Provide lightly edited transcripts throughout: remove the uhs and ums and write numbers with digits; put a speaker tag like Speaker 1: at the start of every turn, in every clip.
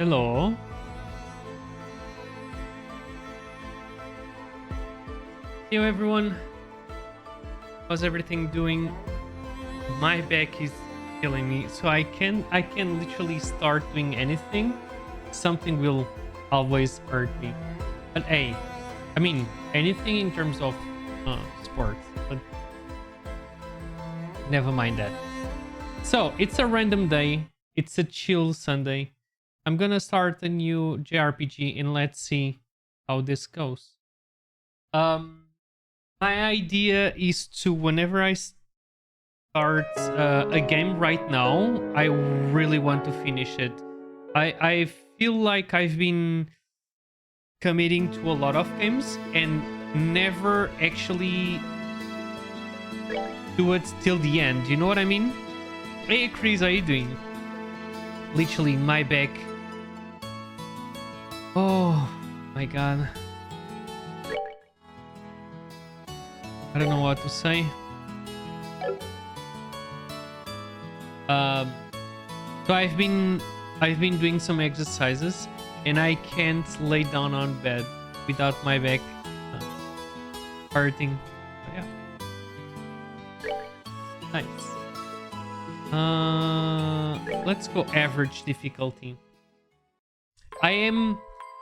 Speaker 1: Hello. Hello everyone. How's everything doing? My back is killing me, so I can literally start doing anything. Something will always hurt me. But hey, I mean anything in terms of sports, but never mind that. So it's a random day. It's a chill Sunday. I'm gonna start a new JRPG and let's see how this goes. My idea is to, whenever I start a game right now, I really want to finish it. I feel like I've been committing to a lot of games and never actually do it till the end. You know what I mean? Hey Chris, how you doing? Literally my back. Oh my god. I don't know what to say. So I've been doing some exercises and I can't lay down on bed without my back hurting. So yeah. Nice. Let's go average difficulty. I am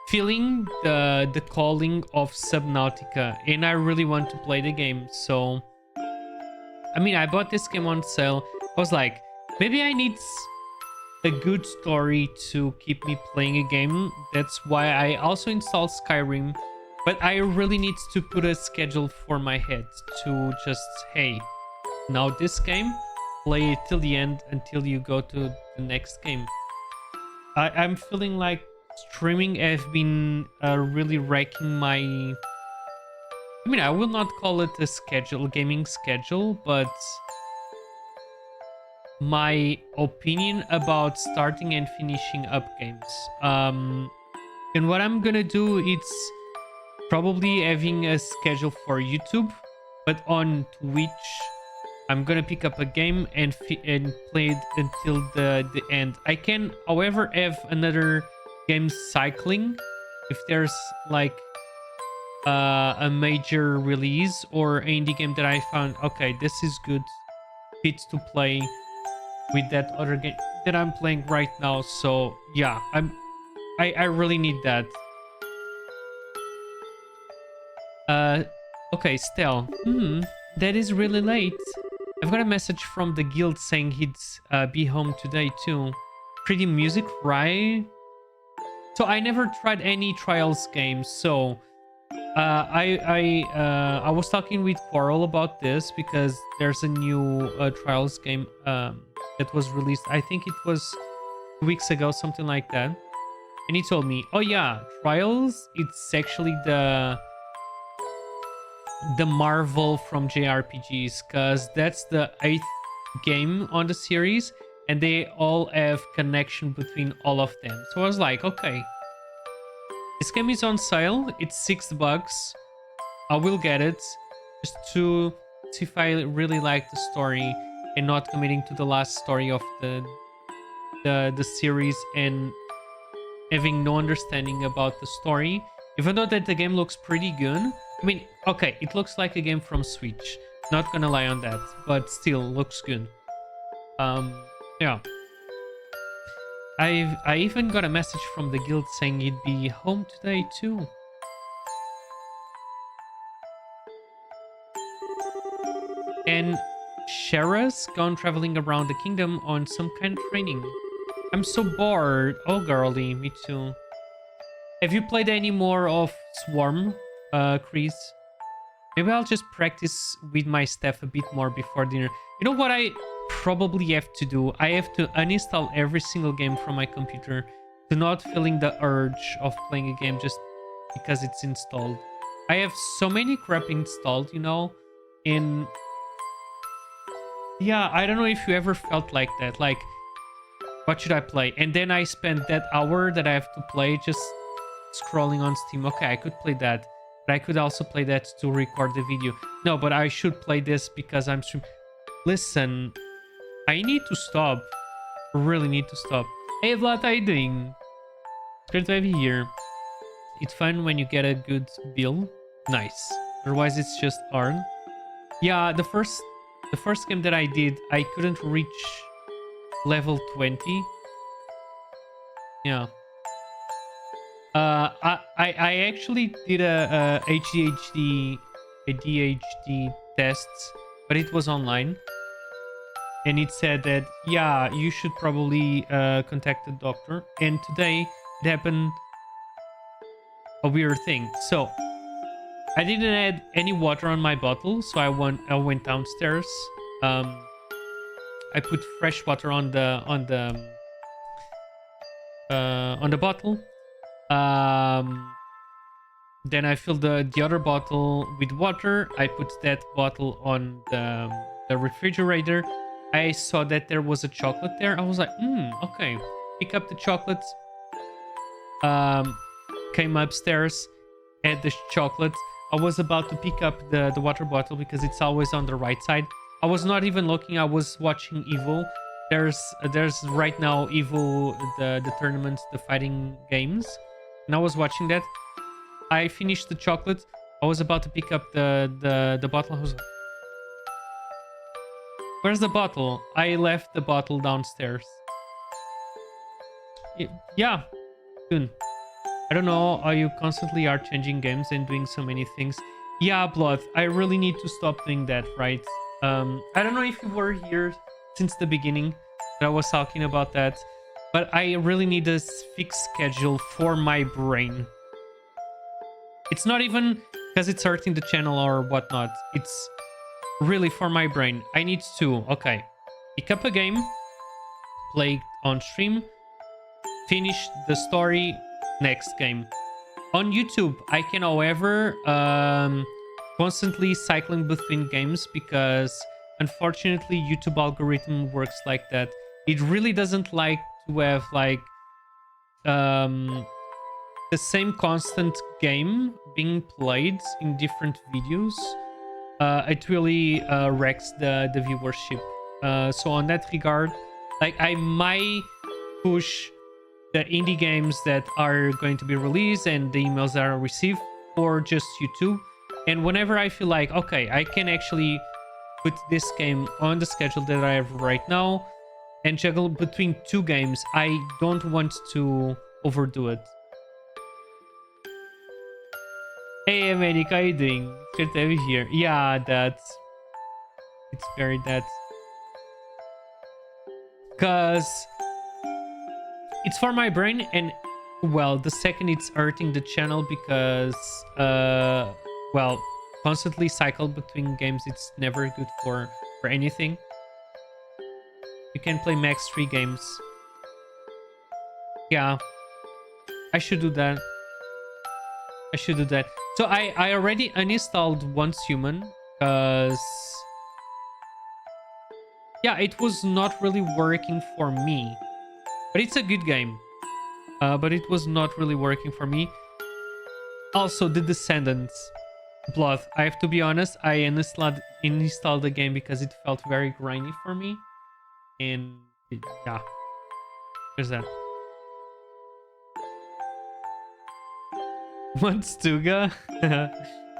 Speaker 1: feeling the calling of Subnautica and I really want to play the game. So I mean, I bought this game on sale. I was like, maybe I need a good story to keep me playing a game. That's why I also installed Skyrim, but I really need to put a schedule for my head to just, hey, now this game, play it till the end until you go to the next game. I'm feeling like streaming have been really wrecking my... I mean, I will not call it a schedule, gaming schedule, but my opinion about starting and finishing up games. And what I'm gonna do is probably having a schedule for YouTube, but on Twitch, I'm gonna pick up a game and play it until the end. I can, however, have another game cycling if there's like a major release or indie game that I found, okay, this is good, fits to play with that other game that I'm playing right now. So yeah, I really need that. Okay, Stel. That is really late. I've got a message from the guild saying he'd be home today too. Pretty music, right? So I never tried any Trials games, so I was talking with Quarrel about this because there's a new Trials game that was released. I think it was 2 weeks ago, something like that. And he told me, oh yeah, Trials, it's actually the Marvel from JRPGs, because that's the 8th game on the series and they all have connection between all of them. So I was like, okay, this game is on sale, it's $6. I will get it just to see if I really like the story and not committing to the last story of the series and having no understanding about the story. Even though that the game looks pretty good. I mean, okay, it looks like a game from Switch. Not gonna lie on that, but still looks good. Yeah. I even got a message from the guild saying he'd be home today too. And Shara's gone traveling around the kingdom on some kind of training. I'm so bored. Oh, girly, me too. Have you played any more of Swarm, Chris? Maybe I'll just practice with my staff a bit more before dinner. You know what I probably have to do? I have to uninstall every single game from my computer to not feeling the urge of playing a game just because it's installed. I have so many crap installed, you know, and yeah, I don't know if you ever felt like that. Like, what should I play? And then I spend that hour that I have to play just scrolling on Steam. Okay, I could play that, but I could also play that to record the video. No, but I should play this because I'm streaming. Listen, I need to stop. I really need to stop. Hey Vlad, how you doing? Great to have you here. It's fun when you get a good build. Nice. Otherwise, it's just hard. Yeah, the first game that I did, I couldn't reach level 20. Yeah. I actually did a ADHD test, but it was online, and it said that yeah, you should probably contact the doctor. And today it happened a weird thing. So I didn't add any water on my bottle, so I went downstairs. I put fresh water on the bottle. Then I filled the other bottle with water. I put that bottle on the refrigerator. I saw that there was a chocolate there. I was like, okay. Pick up the chocolate. Came upstairs, had the chocolate. I was about to pick up the water bottle because it's always on the right side. I was not even looking. I was watching Evo. There's right now Evo, the tournament, the fighting games, and I was watching that. I finished the chocolate. I was about to pick up the bottle. I was like, where's the bottle? I left the bottle downstairs. Yeah, soon. I don't know how you constantly are changing games and doing so many things. Yeah, Blood, I really need to stop doing that, right? I don't know if you were here since the beginning that I was talking about that, but I really need a fixed schedule for my brain. It's not even because it's hurting the channel or whatnot. It's really for my brain. I need to, okay, pick up a game, play it on stream, finish the story, next game. On YouTube, I can, however, constantly cycling between games because unfortunately YouTube algorithm works like that. It really doesn't like to have like the same constant game being played in different videos. It really wrecks the viewership. So on that regard, like I might push the indie games that are going to be released and the emails that are received for just YouTube. And whenever I feel like, okay, I can actually put this game on the schedule that I have right now and juggle between two games, I don't want to overdo it. Hey, America, how you doing? Good to have you here. Yeah, it's very that. Because it's for my brain, and well, the second it's hurting the channel because well, constantly cycle between games, it's never good for anything. You can play max 3 games. Yeah, I should do that. So I already uninstalled Once Human because yeah, it was not really working for me. But it's a good game. But it was not really working for me. Also, The Descendants. Blood. I have to be honest, I installed the game because it felt very grindy for me. And yeah. There's that. What's Tuga?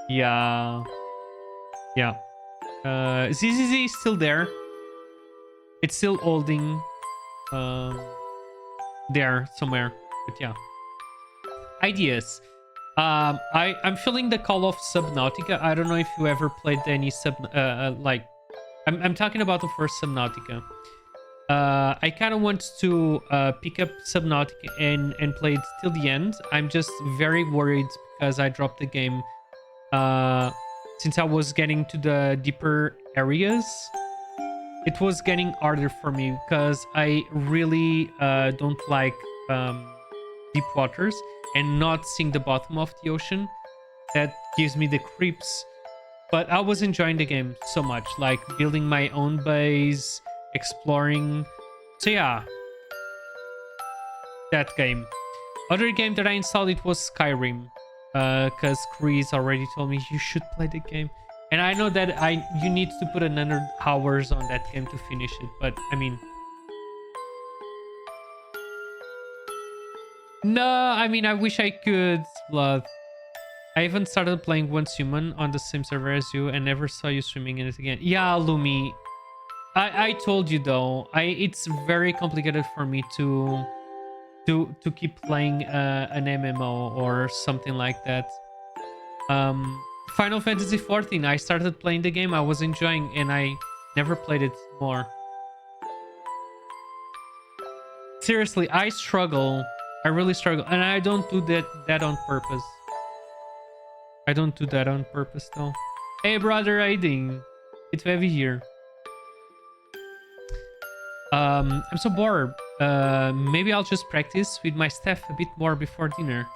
Speaker 1: Yeah. Yeah. ZZZ is still there. It's still holding there somewhere, but yeah. Ideas. I'm feeling the call of Subnautica. I don't know if you ever played any like I'm talking about the first Subnautica. I kind of want to pick up Subnautica and play it till the end. I'm just very worried because I dropped the game since I was getting to the deeper areas. It was getting harder for me because I really don't like deep waters and not seeing the bottom of the ocean. That gives me the creeps. But I was enjoying the game so much, like building my own base, exploring. So yeah, that game. Other game that I installed, it was Skyrim, because Chris already told me you should play the game. And I know that you need to put another hours on that game to finish it, but I mean, No, I mean, I wish I could, but I even started playing Once Human on the same server as you and never saw you streaming in it again. Yeah, Lumi. I told you though, it's very complicated for me to keep playing an MMO or something like that. Final Fantasy 14, I started playing the game, I was enjoying, and I never played it more. Seriously, I struggle. I really struggle, and I don't do that on purpose. I don't do that on purpose though. Hey brother, Aiding. It's heavy here. I'm so bored. Maybe I'll just practice with my staff a bit more before dinner.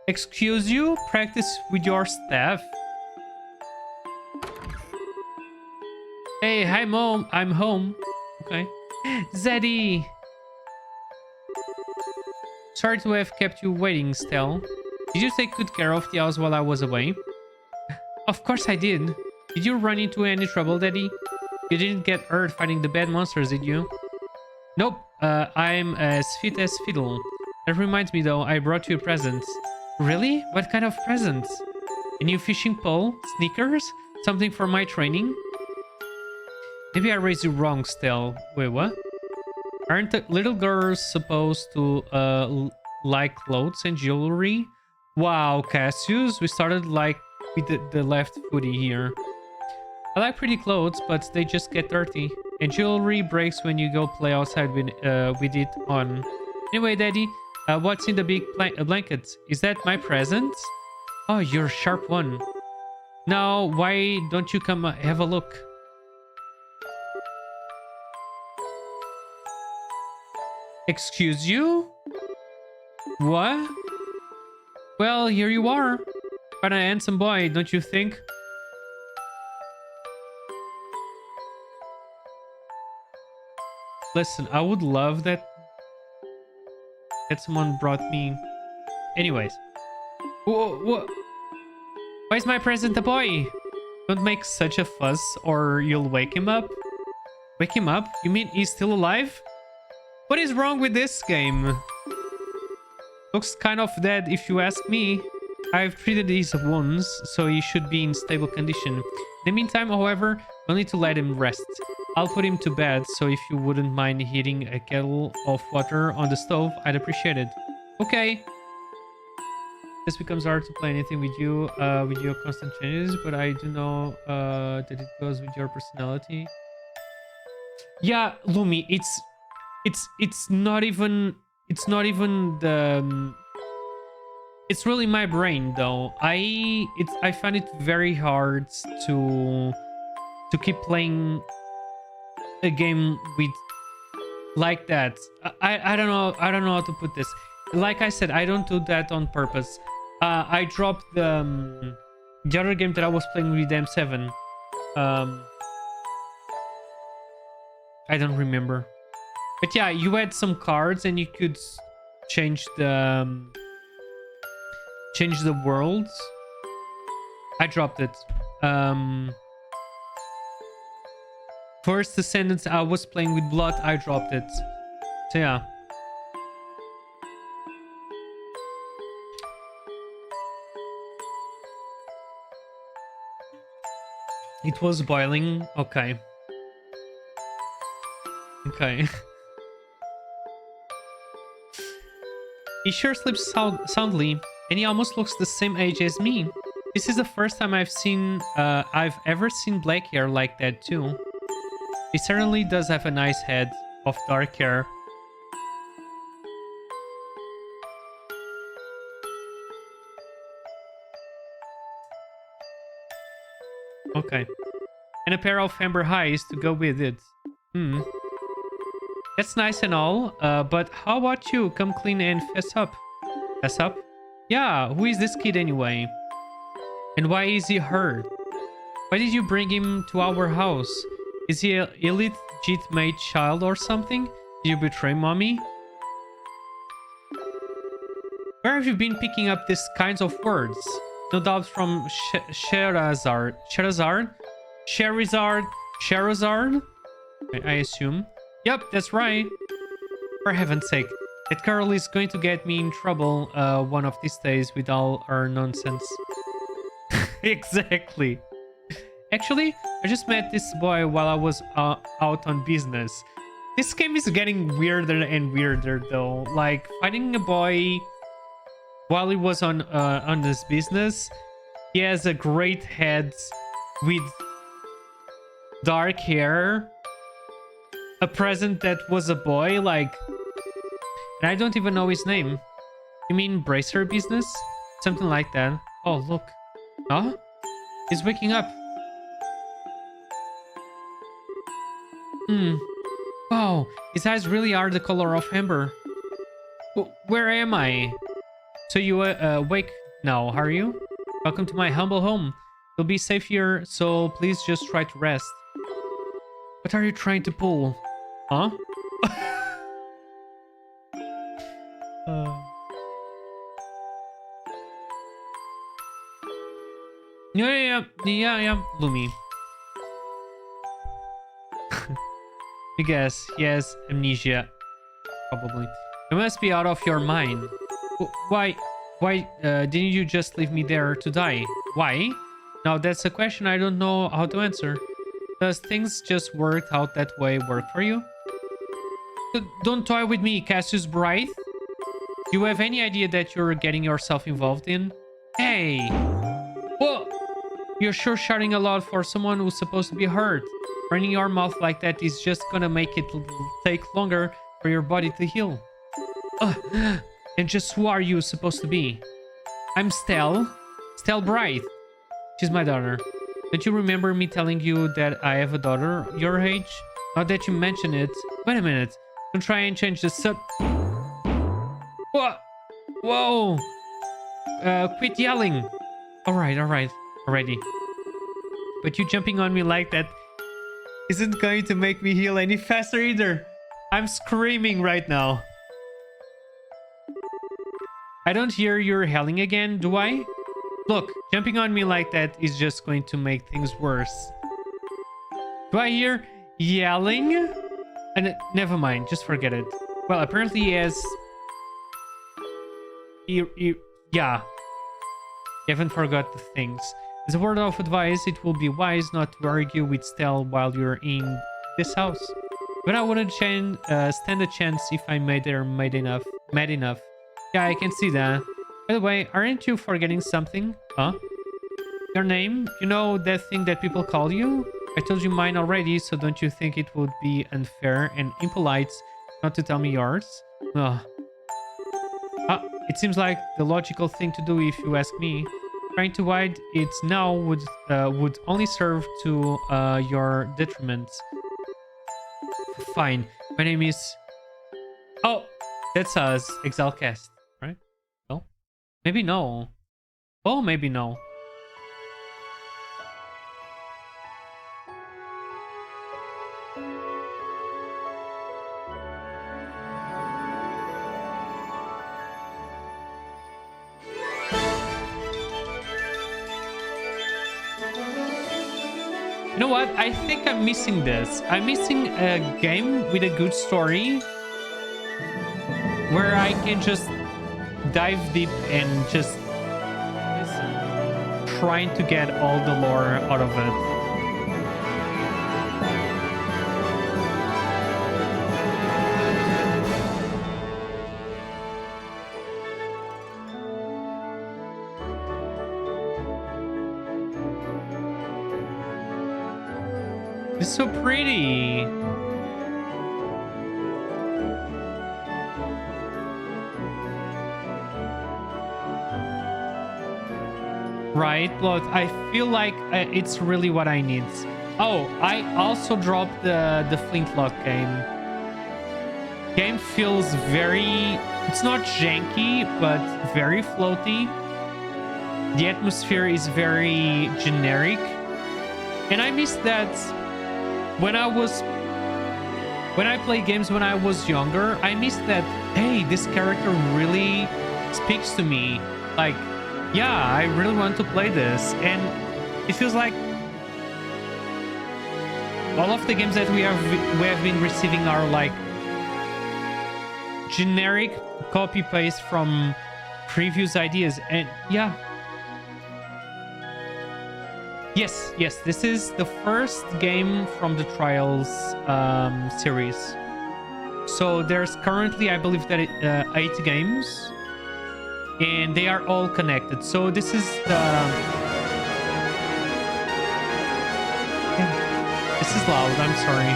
Speaker 1: Excuse you? Practice with your staff? Hey, hi mom. I'm home. Okay. Zeddy! Sorry to have kept you waiting, Stel. Did you take good care of the house while I was away? Of course I did. Did you run into any trouble, Daddy? You didn't get hurt fighting the bad monsters, did you? Nope. I'm as fit as fiddle. That reminds me though, I brought you a present. Really? What kind of present? A new fishing pole? Sneakers? Something for my training? Maybe I raised you wrong, Stel. Wait, what? Aren't the little girls supposed to like clothes and jewelry? Wow, Cassius, we started like with the left footy here. I like pretty clothes, but they just get dirty. And jewelry breaks when you go play outside with it on. Anyway, Daddy, what's in the big blanket? Is that my present? Oh, you're a sharp one. Now, why don't you come have a look? Excuse you? What? Well, here you are. Quite a handsome boy, don't you think? Listen, I would love that someone brought me... Anyways. Whoa. Why is my present a boy? Don't make such a fuss or you'll wake him up. Wake him up? You mean he's still alive? What is wrong with this game? Looks kind of dead if you ask me. I've treated his wounds, so he should be in stable condition. In the meantime, however, we'll need to let him rest. I'll put him to bed, so if you wouldn't mind heating a kettle of water on the stove, I'd appreciate it. Okay. This becomes hard to play anything with your constant changes, but I do know that it goes with your personality. Yeah, Lumi, it's not even the it's really my brain though. I find it very hard to keep playing a game with like that. I don't know how to put this. Like I said, I don't do that on purpose. I dropped the other game that I was playing with M7. I don't remember. But yeah, you had some cards and you could change the worlds. I dropped it. First Descendants, I was playing with Blood, I dropped it. So yeah. It was boiling. Okay. Okay. He sure sleeps soundly, and he almost looks the same age as me. This is the first time I've ever seen black hair like that too. He certainly does have a nice head of dark hair. Okay. And a pair of amber eyes to go with it. That's nice and all, but how about you come clean and fess up? Fess up? Yeah, who is this kid anyway? And why is he hurt? Why did you bring him to our house? Is he an illegitimate child or something? Did you betray mommy? Where have you been picking up these kinds of words? No doubt from Sherazard. Sherazard? I assume. Yep, that's right. For heaven's sake. That girl is going to get me in trouble one of these days with all her nonsense. Exactly. Actually, I just met this boy while I was out on business. This game is getting weirder and weirder though. Like finding a boy while he was on this business. He has a great head with dark hair. A present that was a boy, like, and I don't even know his name. You mean Bracer Business? Something like that. Oh, look. Huh? He's waking up. Wow, his eyes really are the color of amber. Where am I? So you awake now, are you? Welcome to my humble home. You'll be safe here, so please just try to rest. What are you trying to pull? Huh? Yeah, Lumi. I guess he has amnesia. Probably. You must be out of your mind. Why didn't you just leave me there to die? Why? Now that's a question I don't know how to answer. Does things just work out that way work for you? Don't toy with me, Cassius Bright. Do you have any idea that you're getting yourself involved in? Hey! Whoa! You're sure shouting a lot for someone who's supposed to be hurt. Running your mouth like that is just gonna make it take longer for your body to heal. And just who are you supposed to be? I'm Stell. Stell Bright. She's my daughter. Don't you remember me telling you that I have a daughter your age? Now that you mention it... Wait a minute. Don't try and change the sub... What? Whoa! Quit yelling. Alright. Already. But you jumping on me like that isn't going to make me heal any faster either. I'm screaming right now. I don't hear you yelling again, do I? Look, jumping on me like that is just going to make things worse. Do I hear yelling? And never mind, just forget it. Well, apparently he has... Yeah. You haven't forgot the things. As a word of advice, it will be wise not to argue with Stell while you're in this house. But I wouldn't stand a chance if I made her mad enough. Yeah, I can see that. By the way, aren't you forgetting something? Huh? Your name? You know that thing that people call you? I told you mine already, so don't you think it would be unfair and impolite not to tell me yours? Ugh. It seems like the logical thing to do if you ask me. Trying to hide it now would only serve to your detriment. Fine. My name is... Oh! That's us. ExileCast, right? No? Maybe no. Oh, maybe no. You know what? I think I'm missing this. I'm missing a game with a good story where I can just dive deep and just trying to get all the lore out of it. It's so pretty. Right, but I feel like it's really what I need. Oh, I also dropped the Flintlock game. Game feels very... It's not janky, but very floaty. The atmosphere is very generic. And I miss that when I played games when I was younger. I miss that, hey, this character really speaks to me. Like, yeah, I really want to play this. And it feels like all of the games that we have been receiving are like generic copy paste from previous ideas. And yeah. Yes, this is the first game from the Trials series. So there's currently, I believe that 8 games, and they are all connected. So this is the... This is loud, I'm sorry.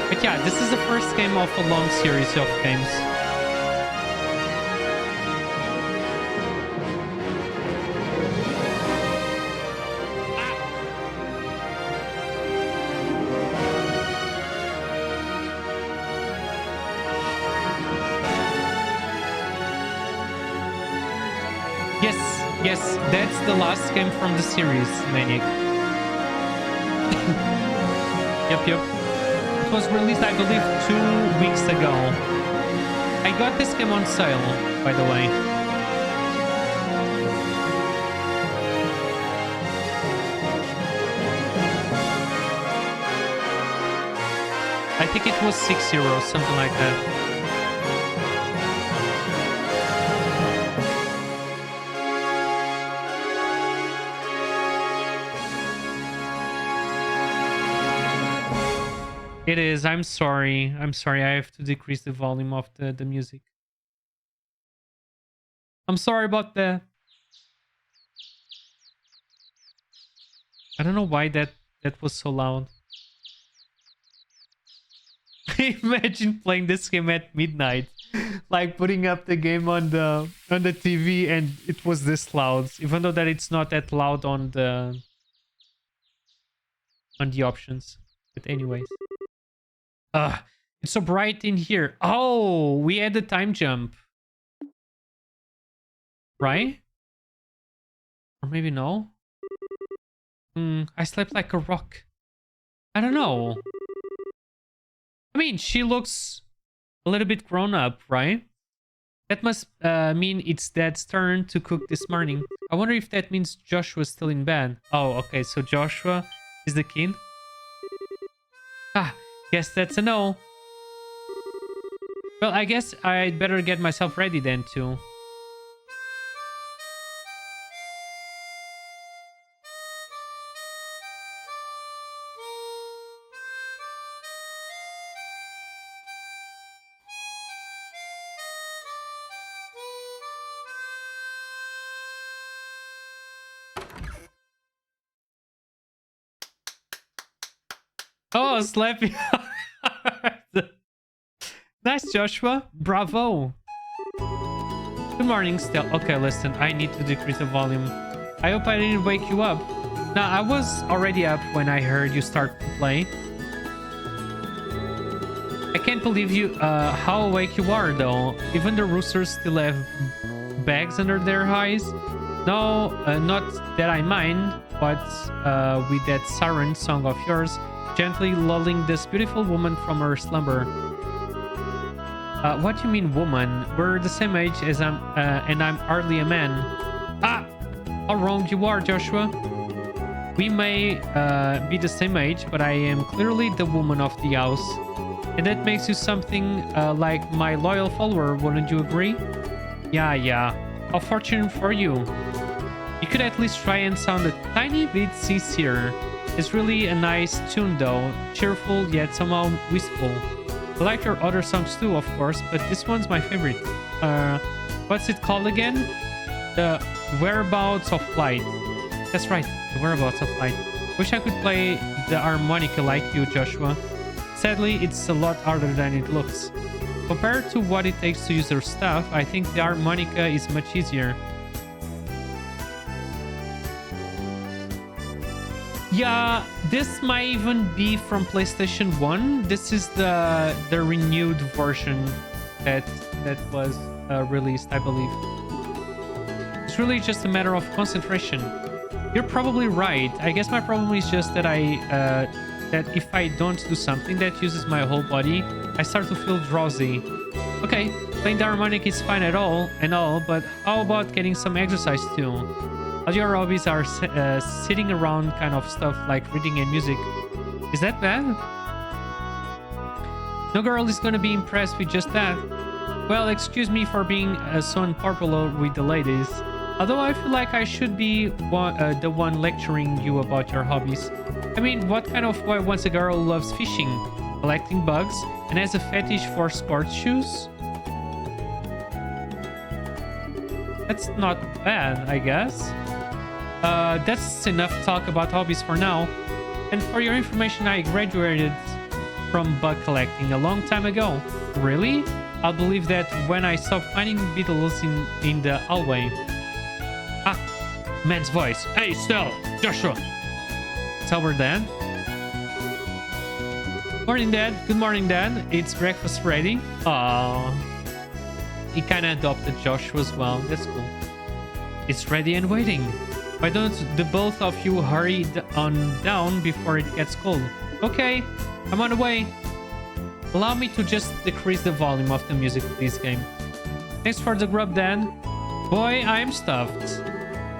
Speaker 1: But yeah, this is the first game of a long series of games. Yes, that's the last game from the series, Maniac. Yep. It was released, I believe, 2 weeks ago. I got this game on sale, by the way. I think it was €6, something like that. It is. I'm sorry. I have to decrease the volume of the music. I'm sorry about that. I don't know why that was so loud. Imagine playing this game at midnight, like putting up the game on the TV, and it was this loud, even though that it's not that loud on the options. But anyways. It's so bright in here. Oh, we had the time jump. Right? Or maybe no? I slept like a rock. I don't know. I mean, she looks a little bit grown up, right? That must mean it's Dad's turn to cook this morning. I wonder if that means Joshua's still in bed. Oh, okay, so Joshua is the kid? Guess that's a no. Well, I guess I'd better get myself ready then, too. Oh, slappy. Nice, Joshua. Bravo. Good morning, still. Okay, listen. I need to decrease the volume. I hope I didn't wake you up. Now, I was already up when I heard you start to play. I can't believe you how awake you are, though. Even the roosters still have bags under their eyes. No, not that I mind, but with that siren song of yours, gently lulling this beautiful woman from her slumber. What do you mean, woman? We're the same age as and I'm hardly a man. How wrong you are, Joshua. We may be the same age, but I am clearly the woman of the house. And that makes you something like my loyal follower, wouldn't you agree? Yeah. How fortunate for you. You could at least try and sound a tiny bit sincere. It's really a nice tune though, cheerful yet somehow wistful. I like your other songs too, of course, but this one's my favorite. What's it called again? The Whereabouts of Light. That's right, the Whereabouts of Light. Wish I could play the harmonica like you, Joshua. Sadly, it's a lot harder than it looks. Compared to what it takes to use their stuff, I think the harmonica is much easier. Yeah, this might even be from PlayStation 1. This is the renewed version that was released, I believe. It's really just a matter of concentration. You're probably right. I guess my problem is just that that if I don't do something that uses my whole body, I start to feel drowsy. Okay, playing the harmonic is fine and all, but how about getting some exercise too? All your hobbies are sitting around kind of stuff like reading and music. Is that bad? No girl is gonna be impressed with just that. Well, excuse me for being so unpopular with the ladies. Although I feel like I should be the one lecturing you about your hobbies. I mean, what kind of boy wants a girl who loves fishing, collecting bugs, and has a fetish for sports shoes? That's not bad, I guess. That's enough talk about hobbies for now. And for your information, I graduated from bug collecting a long time ago. Really? I'll believe that when I stop finding beetles in the hallway. Ah, man's voice. Hey, Stell, Joshua. It's over, Dad. Morning, Dad. Good morning, Dad. It's breakfast ready. Aww. He kind of adopted Joshua as well. That's cool. It's ready and waiting. Why don't the both of you hurry on down before it gets cold? Okay, I'm on the way. Allow me to just decrease the volume of the music of this game. Thanks for the grub, Dad. Boy, I'm stuffed.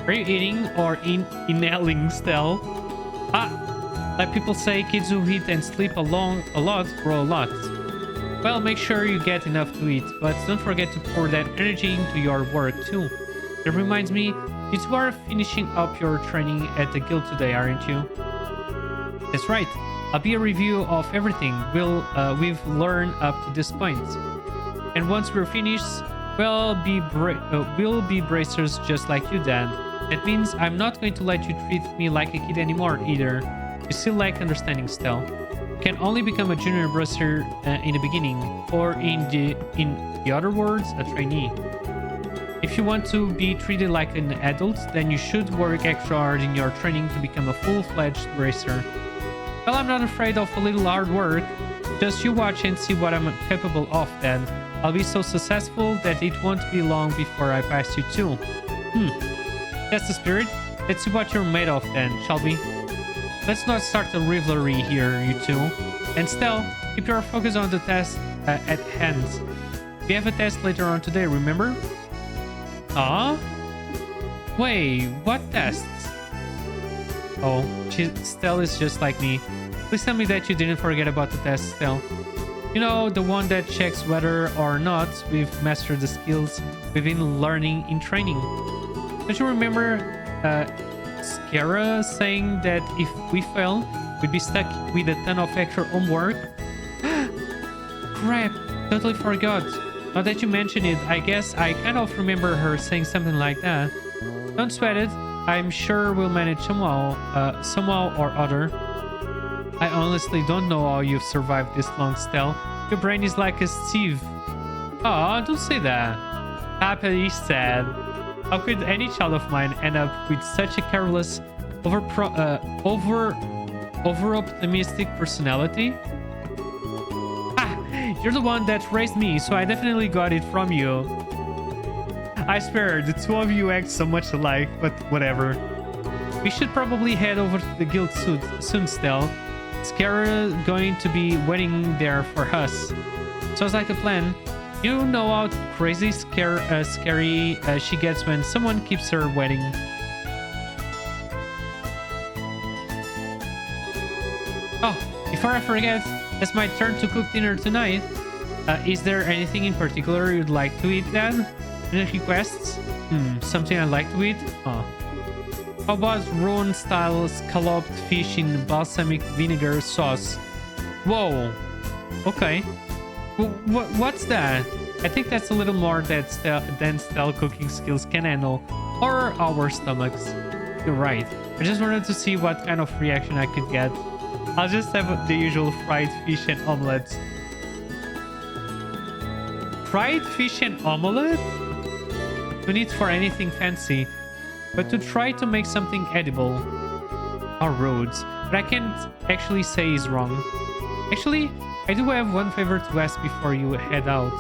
Speaker 1: Are you eating or inhaling still? Ah, like people say, kids who eat and sleep a lot grow a lot. Well, make sure you get enough to eat, but don't forget to pour that energy into your work too. That reminds me, you two are finishing up your training at the guild today, aren't you? That's right. I'll be a review of everything we've learned up to this point. And once we're finished, we'll be bracers just like you, Dad. That means I'm not going to let you treat me like a kid anymore either. You still lack understanding, Stell. You can only become a junior bracer in the beginning, or in the other words, a trainee. If you want to be treated like an adult, then you should work extra hard in your training to become a full-fledged bracer. Well, I'm not afraid of a little hard work. Just you watch and see what I'm capable of, then. I'll be so successful that it won't be long before I pass you too. That's the spirit. Let's see what you're made of then, shall we? Let's not start a rivalry here, you two. And Stell, keep your focus on the test at hand. We have a test later on today, remember? Ah? Wait, what tests? Oh, Stell is just like me. Please tell me that you didn't forget about the test, Stell. You know, the one that checks whether or not we've mastered the skills we've been learning in training. Don't you remember Skara saying that if we fail, we'd be stuck with a ton of extra homework? Crap, totally forgot. Now that you mention it, I guess I kind of remember her saying something like that. Don't sweat it. I'm sure we'll manage somehow or other. I honestly don't know how you've survived this long, Stell. Your brain is like a sieve. Aw, don't say that. Happily sad. How could any child of mine end up with such a careless, over-optimistic personality? Ah, you're the one that raised me, so I definitely got it from you. I swear, the two of you act so much alike, but whatever. We should probably head over to the guild soon, Stell. Scary going to be waiting there for us. Sounds like a plan. You know how crazy scary she gets when someone keeps her waiting. Oh, before I forget, it's my turn to cook dinner tonight. Is there anything in particular you'd like to eat, Dad? Any requests? Something I'd like to eat? Oh. How about Rowan-style scalloped fish in balsamic vinegar sauce? Whoa. Okay. What's that? I think that's a little more than Stell cooking skills can handle. Or our stomachs. You're right. I just wanted to see what kind of reaction I could get. I'll just have the usual fried fish and omelette. Fried fish and omelette? No need for anything fancy, but to try to make something edible. Are roads, but I can't actually say is wrong. Actually, I do have one favor to ask before you head out.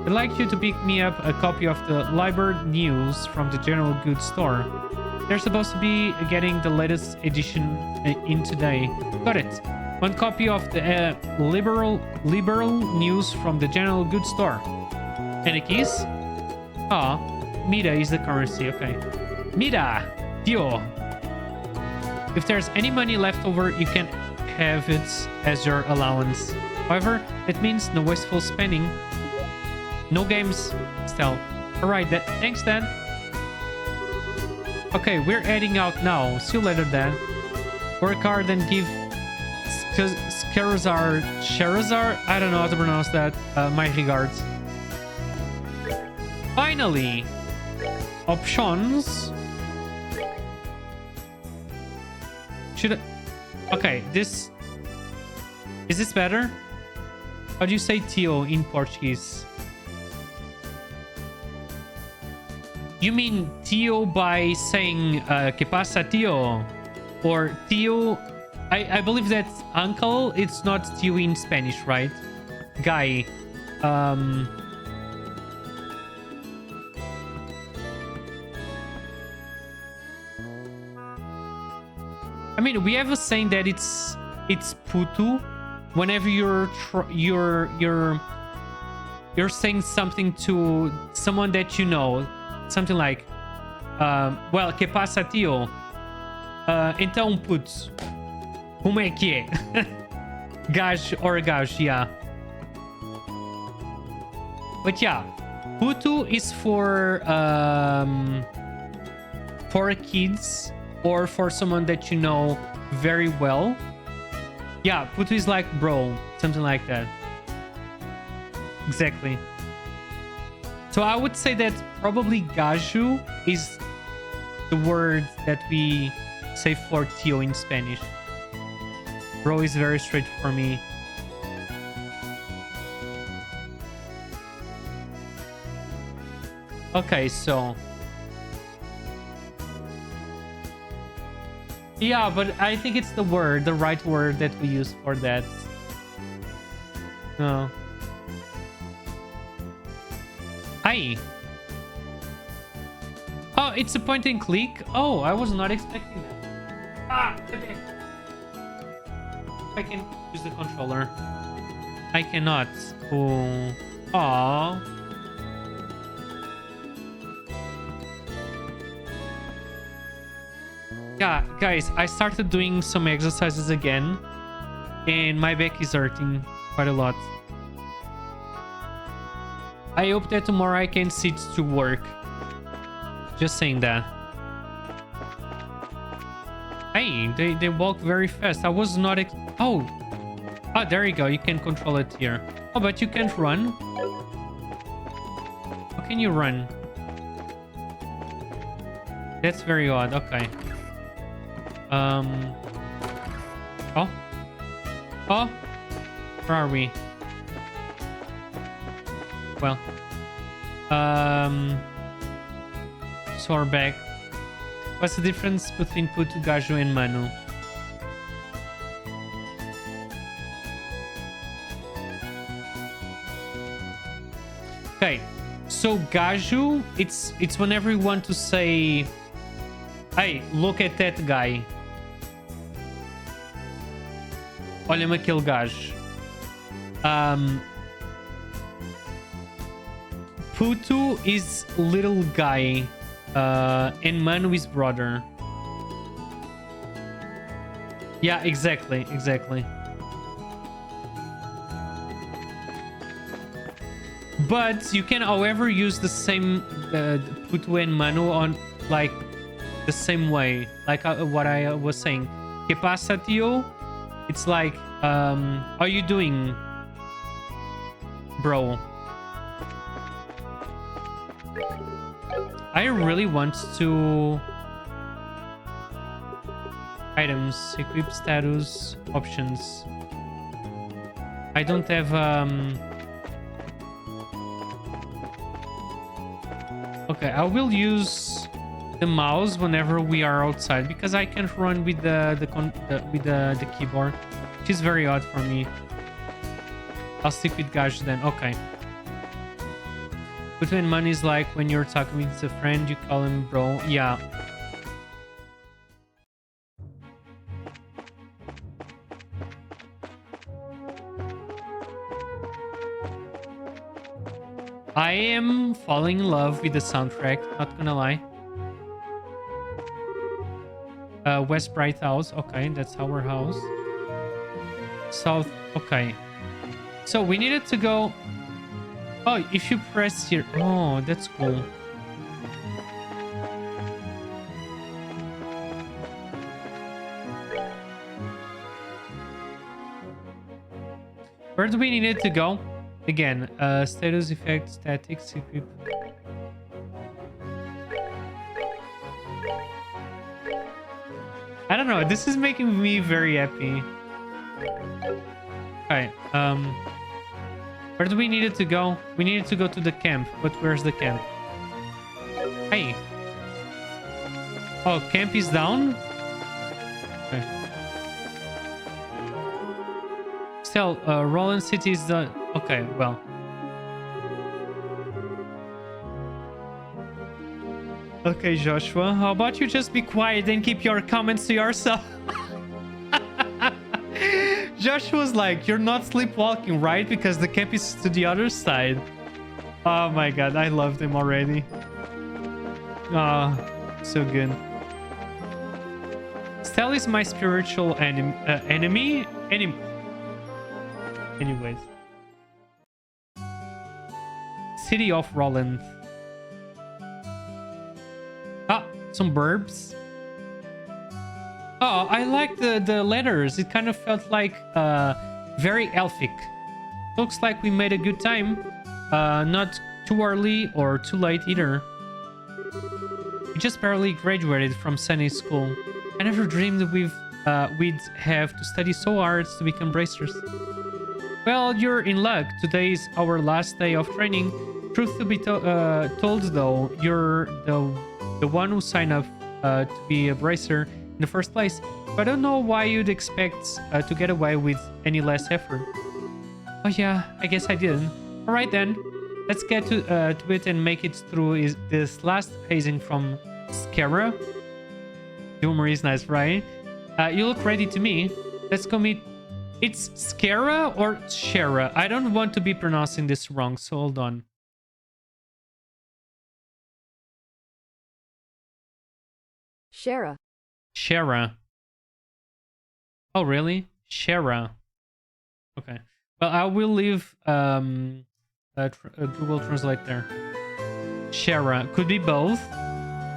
Speaker 1: I'd like you to pick me up a copy of the Liber News from the General Goods store. They're supposed to be getting the latest edition in today. Got it. One copy of the liberal news from the General Goods store. Any keys? Ah, Mida is the currency. Okay. Mida! Tio. If there's any money left over, you can have it as your allowance. However, that means no wasteful spending. No games, Stell. Alright, thanks, Dad. Okay, we're heading out now. See you later, Dad. Work hard and give Sherazar, I don't know how to pronounce that, my regards. Finally! Options. Should I... Okay, this... Is this better? How do you say tio in Portuguese? You mean tio by saying que pasa tio? Or tio... I believe that's uncle. It's not tio in Spanish, right? Guy. I mean, we have a saying that it's putu whenever you're saying something to someone that you know, something like well, que passa tio? Então putz, como é que é? Gajo or gajo, yeah. But yeah, putu is for kids or for someone that you know very well. Yeah, putu is like bro, something like that. Exactly. So I would say that probably gajo is the word that we say for tio in Spanish. Bro is very straight for me. Okay, so... Yeah, but I think it's the right word that we use for that. No. Hi. Oh, it's a point and click? Oh, I was not expecting that. Ah, okay. I can use the controller. I cannot. Oh. Aww. Yeah, guys, I started doing some exercises again, and my back is hurting quite a lot. I hope that tomorrow I can sit to work. Just saying that. Hey, they walk very fast. I was not... Oh, there you go. You can control it here. Oh, but you can't run. How can you run? That's very odd. Okay. Oh. Oh. Where are we? Well. So we're back. What's the difference between Putu, Gajo, and Manu? Okay. So Gajo, it's whenever you want to say, hey, look at that guy. Olha-me aquele gajo. Putu is little guy. And Manu is brother. Yeah, exactly. But you can, however, use the same Putu and Manu on like the same way, like what I was saying. Que pasa, tio? It's like, how you doing, bro? I really want to... Items, equip status, options. I don't have... Okay, I will use the mouse whenever we are outside because I can't run with the keyboard, which is very odd for me. I'll stick with Gaj then. Okay. Between money is like when you're talking with a friend, you call him bro. Yeah. I am falling in love with the soundtrack, not gonna lie. West Bright House. Okay, that's our house. South. Okay. So we needed to go. Oh, if you press here. Oh, that's cool. Where do we need it to go? Again, status effect, statics, equip. I don't know. This is making me very happy. Okay. Where do we need it to go? We needed to go to the camp, but where's the camp? Hey. Oh, camp is down? Okay. Still, Roland City is the... Okay, well. Okay, Joshua, how about you just be quiet and keep your comments to yourself? Joshua's like, you're not sleepwalking, right? Because the camp is to the other side. Oh my god, I loved him already. Oh, so good. Stell is my spiritual enemy? Anyways. City of Roland. Ah, some burbs. Oh, I like the letters. It kind of felt like very elfic. Looks like we made a good time. Not too early or too late either. We just barely graduated from Sunny School. I never dreamed we'd have to study so hard to become bracers. Well, you're in luck. Today is our last day of training. Truth to be told, though, you're the one who signed up to be a bracer in the first place. But I don't know why you'd expect to get away with any less effort. Oh yeah, I guess I didn't. All right then, let's get to it and make it through this last hazing from Skara. Humor is nice, right? You look ready to me. Let's go meet. It's Skara or Shara? I don't want to be pronouncing this wrong, so hold on.
Speaker 2: Shara.
Speaker 1: Shara. Oh, really? Shara. Okay. Well, I will leave Google Translate there. Shara. Could be both.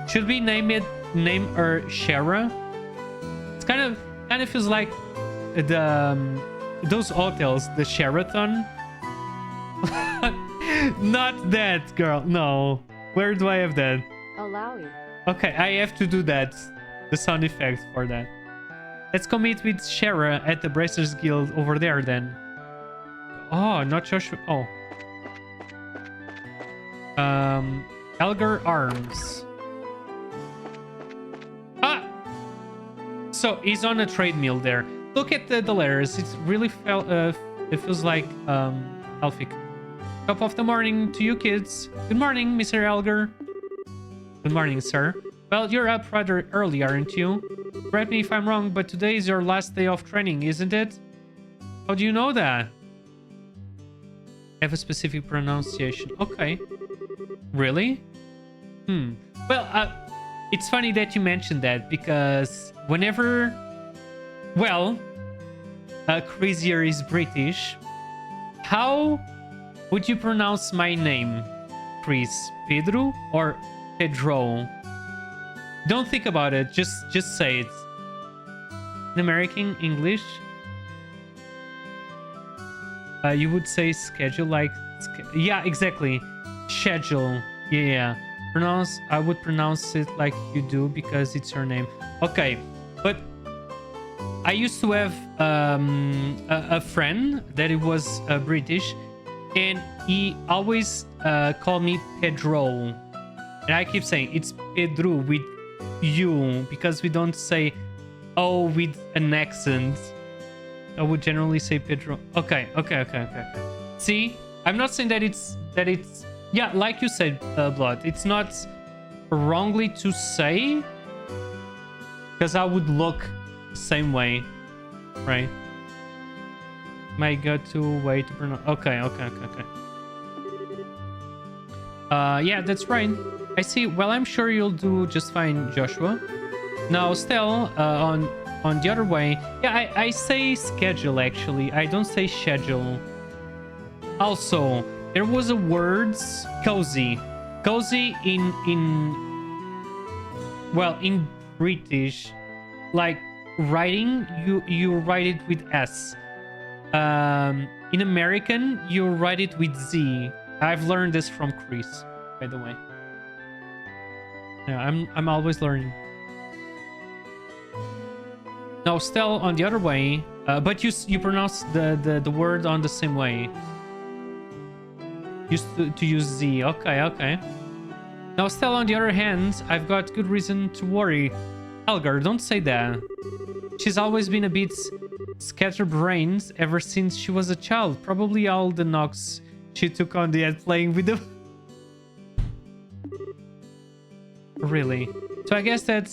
Speaker 1: Should we name her Shara? It's kind of feels like those hotels, the Sheraton. Not that, girl. No. Where do I have that?
Speaker 2: Allow you.
Speaker 1: Okay, I have to do that. The sound effect for that. Let's go meet with Shara at the Bracers Guild over there then. Oh, not Joshua. Oh. Elgar Arms. Ah! So he's on a treadmill there. Look at the letters. It's really it feels like Elfic. Top of the morning to you kids. Good morning, Mr. Elgar. Good morning, sir. Well, you're up rather early, aren't you? Correct me if I'm wrong, but today is your last day of training, isn't it? How do you know that? Have a specific pronunciation. Okay. Really? Well, it's funny that you mentioned that because whenever... Well, Crazier is British. How would you pronounce my name? Chris? Pedro or Pedro? Don't think about it. Just say it. In American English, you would say schedule, like yeah, exactly. Schedule. Yeah. I would pronounce it like you do because it's your name. Okay, but I used to have a friend that it was British, and he always called me Pedro, and I keep saying it's Pedro with you because we don't say oh with an accent. I would generally say Pedro. Okay. See, I'm not saying that it's yeah, like you said, Blood. It's not wrongly to say because I would look the same way, right? My go-to way to pronounce. Okay. Yeah, that's right. I see. Well, I'm sure you'll do just fine, Joshua. Now, still, on the other way, yeah, I say schedule actually. I don't say schedule. Also, there was a words cozy. Cozy in British, like writing, you write it with S. In American, you write it with Z. I've learned this from Chris, by the way. Yeah, I'm always learning. Now, still on the other way, but you pronounce the word on the same way. Used to use Z. Okay, okay. Now, still on the other hand, I've got good reason to worry. Elgar, don't say that. She's always been a bit scatterbrained ever since she was a child. Probably all the knocks she took on the head playing with them. Really? So I guess that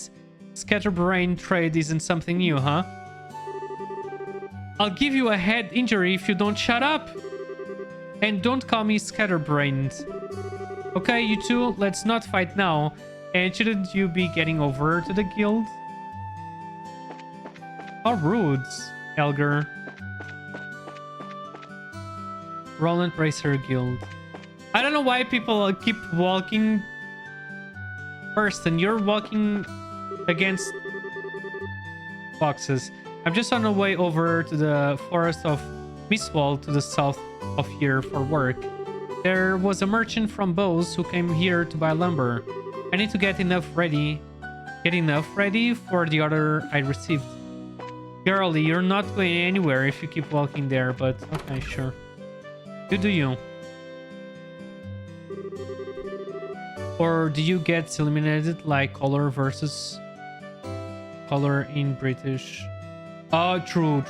Speaker 1: scatterbrain trait isn't something new, huh? I'll give you a head injury if you don't shut up. And don't call me scatterbrained. Okay, you two, let's not fight now. And shouldn't you be getting over to the guild? How rude, Elgar. Roland Bracer Guild. I don't know why people keep walking first and you're walking against boxes. I'm just on the way over to the forest of Mistwall to the south of here for work. There was a merchant from Bose who came here to buy lumber. I need to get enough ready for the order I received. Girlie, you're not going anywhere if you keep walking there, but okay, sure. You do you. Or do you get eliminated like color versus color in British? Oh, true.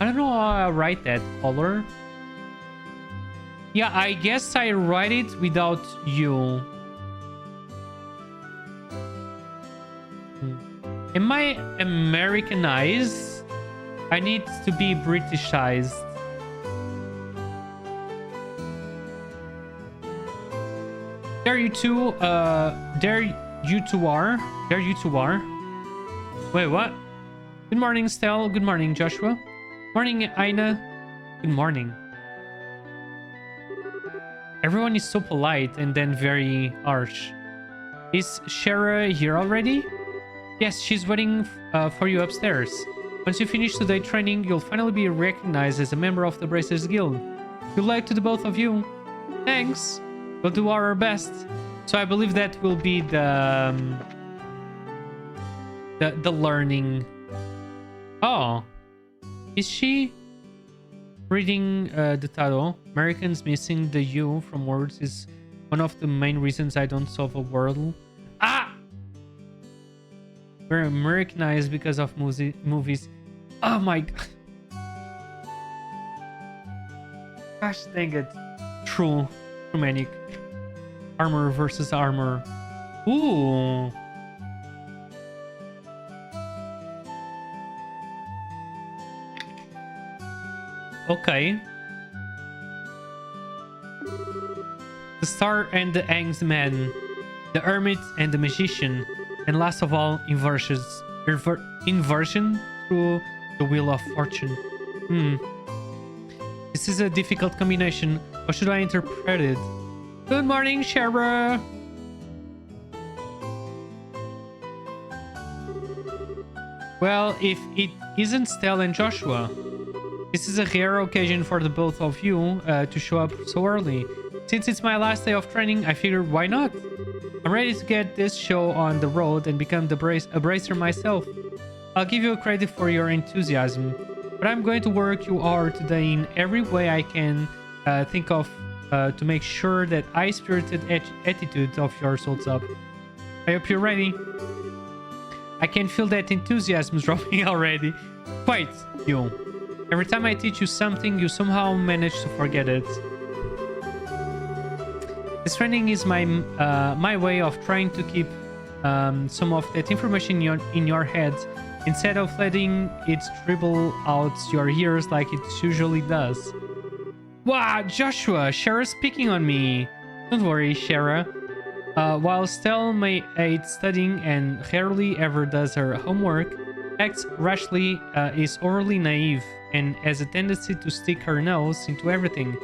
Speaker 1: I don't know how I write that. Color? Yeah, I guess I write it without you. Am I Americanized? I need to be Britishized. There you two are. Wait, what? Good morning, Stell. Good morning, Joshua. Morning, Aina. Good morning. Everyone is so polite and then very harsh. Is Shara here already? Yes, she's waiting for you upstairs. Once you finish today's training, you'll finally be recognized as a member of the Bracers Guild. Good luck to the both of you. Thanks. We'll do our best. So I believe that will be the learning. Oh, is she reading the title? Americans missing the U from words is one of the main reasons I don't solve a wordle. Ah! We're Americanized because of movies. Oh my god. Gosh dang it. True. Manic. Armor versus armor. Ooh. Okay. The Star and the Ang's Man. The Hermit and the Magician. And last of all, inversion through the Wheel of Fortune. This is a difficult combination. How should I interpret it? Good morning, Shara. Well, if it isn't Stell and Joshua, this is a rare occasion for the both of you to show up so early. Since it's my last day of training, I figured why not? I'm ready to get this show on the road and become a bracer myself. I'll give you credit for your enthusiasm, but I'm going to work you hard today in every way I can think of to make sure that high-spirited attitude of yours holds up. I hope you're ready. I can feel that enthusiasm dropping already. Quite, you. Every time I teach you something, you somehow manage to forget it. This training is my way of trying to keep some of that information in your head instead of letting it dribble out your ears like it usually does. Wow, Joshua, Shara's picking on me. Don't worry, Shara. While Stell may aid studying and rarely ever does her homework, acts rashly, is overly naive, and has a tendency to stick her nose into everything.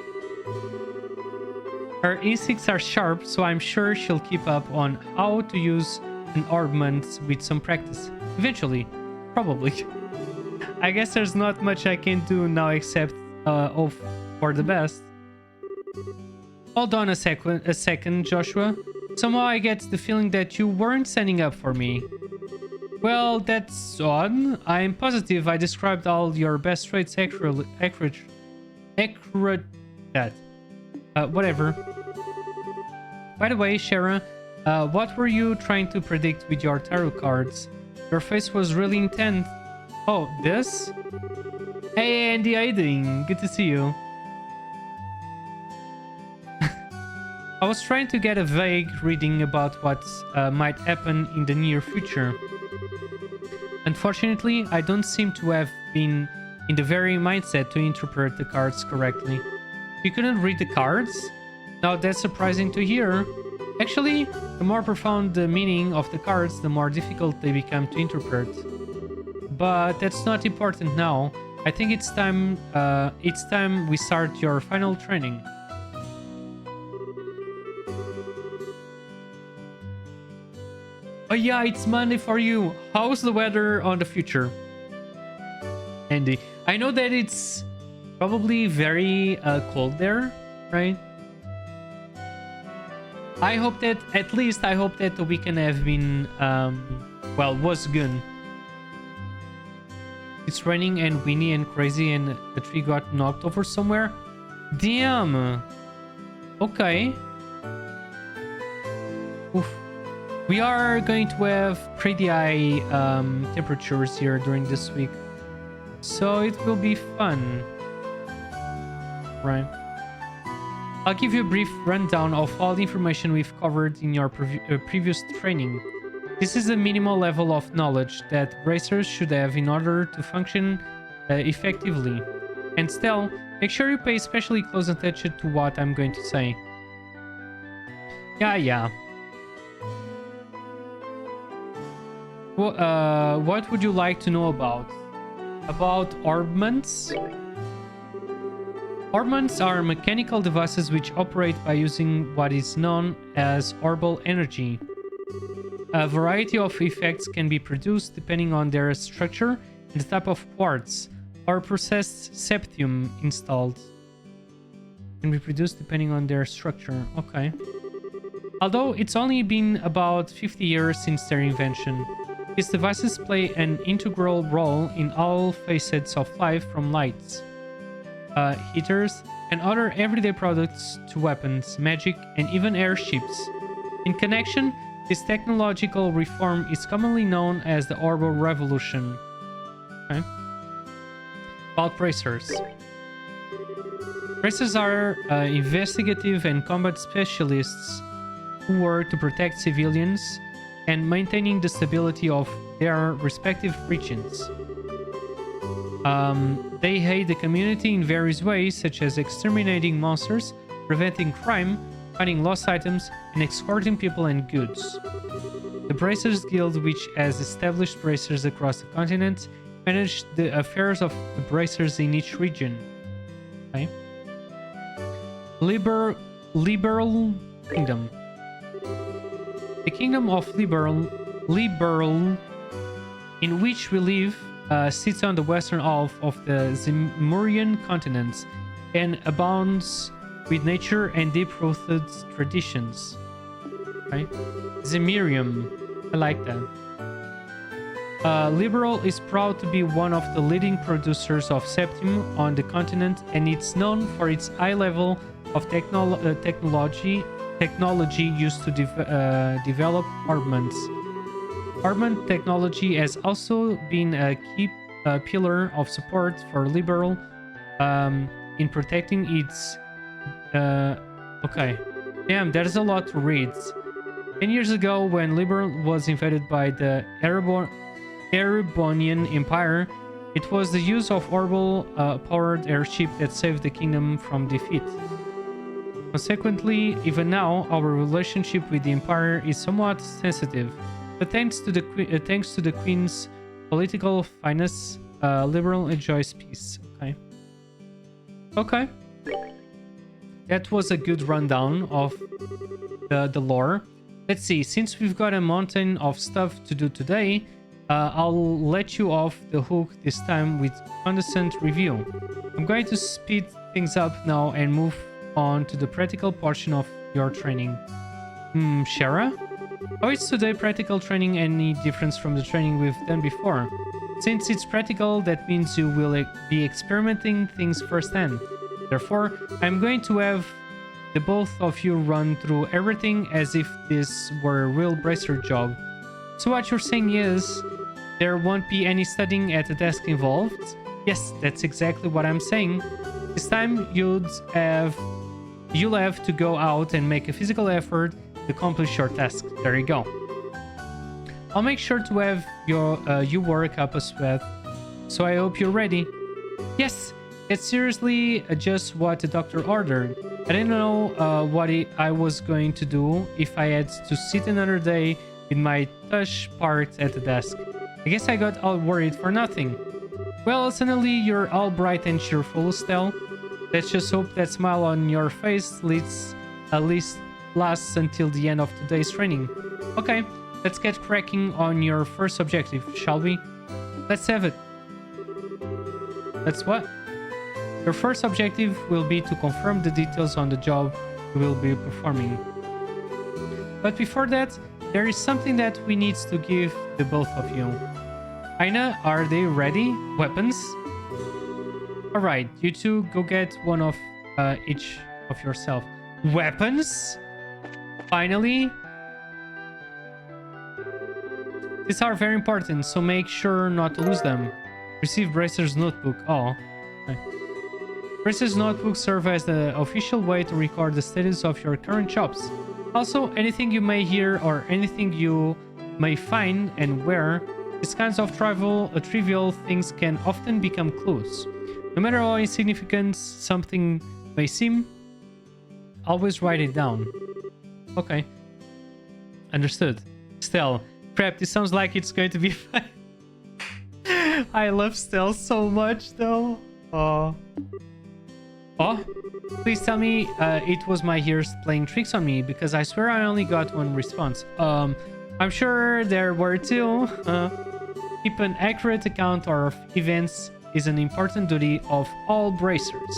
Speaker 1: Her instincts are sharp, so I'm sure she'll keep up on how to use an ornament with some practice. Eventually. Probably. I guess there's not much I can do now except hope for the best. Hold on a second, Joshua. Somehow I get the feeling that you weren't standing up for me. Well, that's odd. I'm positive I described all your best traits accurate. Whatever. By the way, Shara, what were you trying to predict with your tarot cards? Your face was really intense. Oh, this? Hey Andy, how you doing? Good to see you. I was trying to get a vague reading about what might happen in the near future. Unfortunately, I don't seem to have been in the very mindset to interpret the cards correctly. You couldn't read the cards? Now that's surprising to hear. Actually, the more profound the meaning of the cards, the more difficult they become to interpret. But that's not important now. I think it's time we start your final training. Oh yeah, it's Monday for you. How's the weather on the future? Andy, I know that it's probably very cold there, right? I hope that, at least I hope that the weekend have been, well, was good. It's raining and windy and crazy and a tree got knocked over somewhere. Damn. Okay. Oof. We are going to have pretty high temperatures here during this week. So it will be fun. Right. I'll give you a brief rundown of all the information we've covered in your previous training. This is a minimal level of knowledge that racers should have in order to function effectively. And still, make sure you pay especially close attention to what I'm going to say. Yeah. What would you like to know about? About orbments? Orbments are mechanical devices which operate by using what is known as orbal energy. A variety of effects can be produced depending on their structure and the type of quartz or processed septium installed. Can be produced depending on their structure. Okay. Although it's only been about 50 years since their invention, these devices play an integral role in all facets of life, from lights, heaters, and other everyday products to weapons, magic, and even airships. In connection, this technological reform is commonly known as the Orbal Revolution. Okay. About bracers. Bracers are investigative and combat specialists who work to protect civilians and maintaining the stability of their respective regions. They aid the community in various ways, such as exterminating monsters, preventing crime, finding lost items, and escorting people and goods. The Bracers Guild, which has established bracers across the continent, manage the affairs of the bracers in each region. Okay. Liberal Kingdom. The Kingdom of Liberal, in which we live, sits on the western half of the Zemurian continent and abounds with nature and deep-rooted traditions. Right? Zemurium. I like that. Liberal is proud to be one of the leading producers of septium on the continent, and it's known for its high level of technology used to develop armaments. Armament technology has also been a key pillar of support for Liberal in protecting its... okay. Damn, there's a lot to read. 10 years ago, when Liberal was invaded by the Erebonian Empire, it was the use of Orbal powered airship that saved the kingdom from defeat. Consequently, even now, our relationship with the Empire is somewhat sensitive. But thanks to the Queen's political finesse, Liberal enjoys peace. Okay. Okay. That was a good rundown of the lore. Let's see. Since we've got a mountain of stuff to do today, I'll let you off the hook this time with condescent review. I'm going to speed things up now and move on to the practical portion of your training. Shara? How is today practical training any difference from the training we've done before? Since it's practical, that means you will be experimenting things firsthand. Therefore, I'm going to have the both of you run through everything as if this were a real bracer job. So what you're saying is, there won't be any studying at the desk involved? Yes, that's exactly what I'm saying. This time you'll have to go out and make a physical effort to accomplish your task. There you go. I'll make sure to have you work up a sweat, so I hope you're ready. Yes, it's seriously just what the doctor ordered. I didn't know what I was going to do if I had to sit another day with my tush parked at the desk. I guess I got all worried for nothing. Well, suddenly you're all bright and cheerful, Stell. Let's just hope that smile on your face at least lasts until the end of today's training. Okay, let's get cracking on your first objective, shall we? Let's have it. That's what? Your first objective will be to confirm the details on the job you will be performing. But before that, there is something that we need to give the both of you. Aina, are they ready? Weapons? Alright, you two go get one of each of yourself. Weapons? Finally? These are very important, so make sure not to lose them. Receive Bracer's notebook. Oh. Okay. Bracer's notebook serves as the official way to record the status of your current jobs. Also, anything you may hear or anything you may find and wear, these kinds of trivial things can often become clues. No matter how insignificant something may seem, always write it down. Okay. Understood. Stell, crap, this sounds like it's going to be fun. I love Stell so much, though. Oh, please tell me it was my ears playing tricks on me, because I swear I only got one response. I'm sure there were two. Keep an accurate account of events is an important duty of all bracers.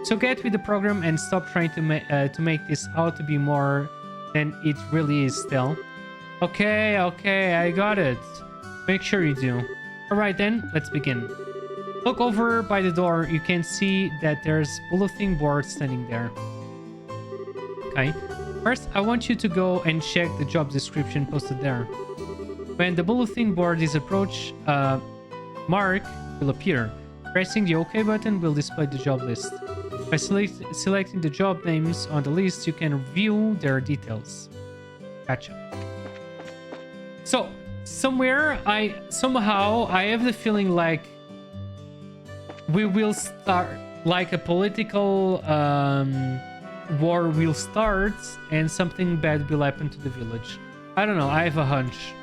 Speaker 1: So get with the program and stop trying to make this out to be more than it really is, Stell. Okay, I got it. Make sure you do. Alright then, let's begin. Look over by the door. You can see that there's bulletin board standing there. Okay. First, I want you to go and check the job description posted there. When the bulletin board is approached, mark will appear. Pressing the OK button will display the job list. By selecting the job names on the list, you can view their details. Gotcha. So, somehow I have the feeling like we will start, like a political war will start and something bad will happen to the village. I don't know, I have a hunch.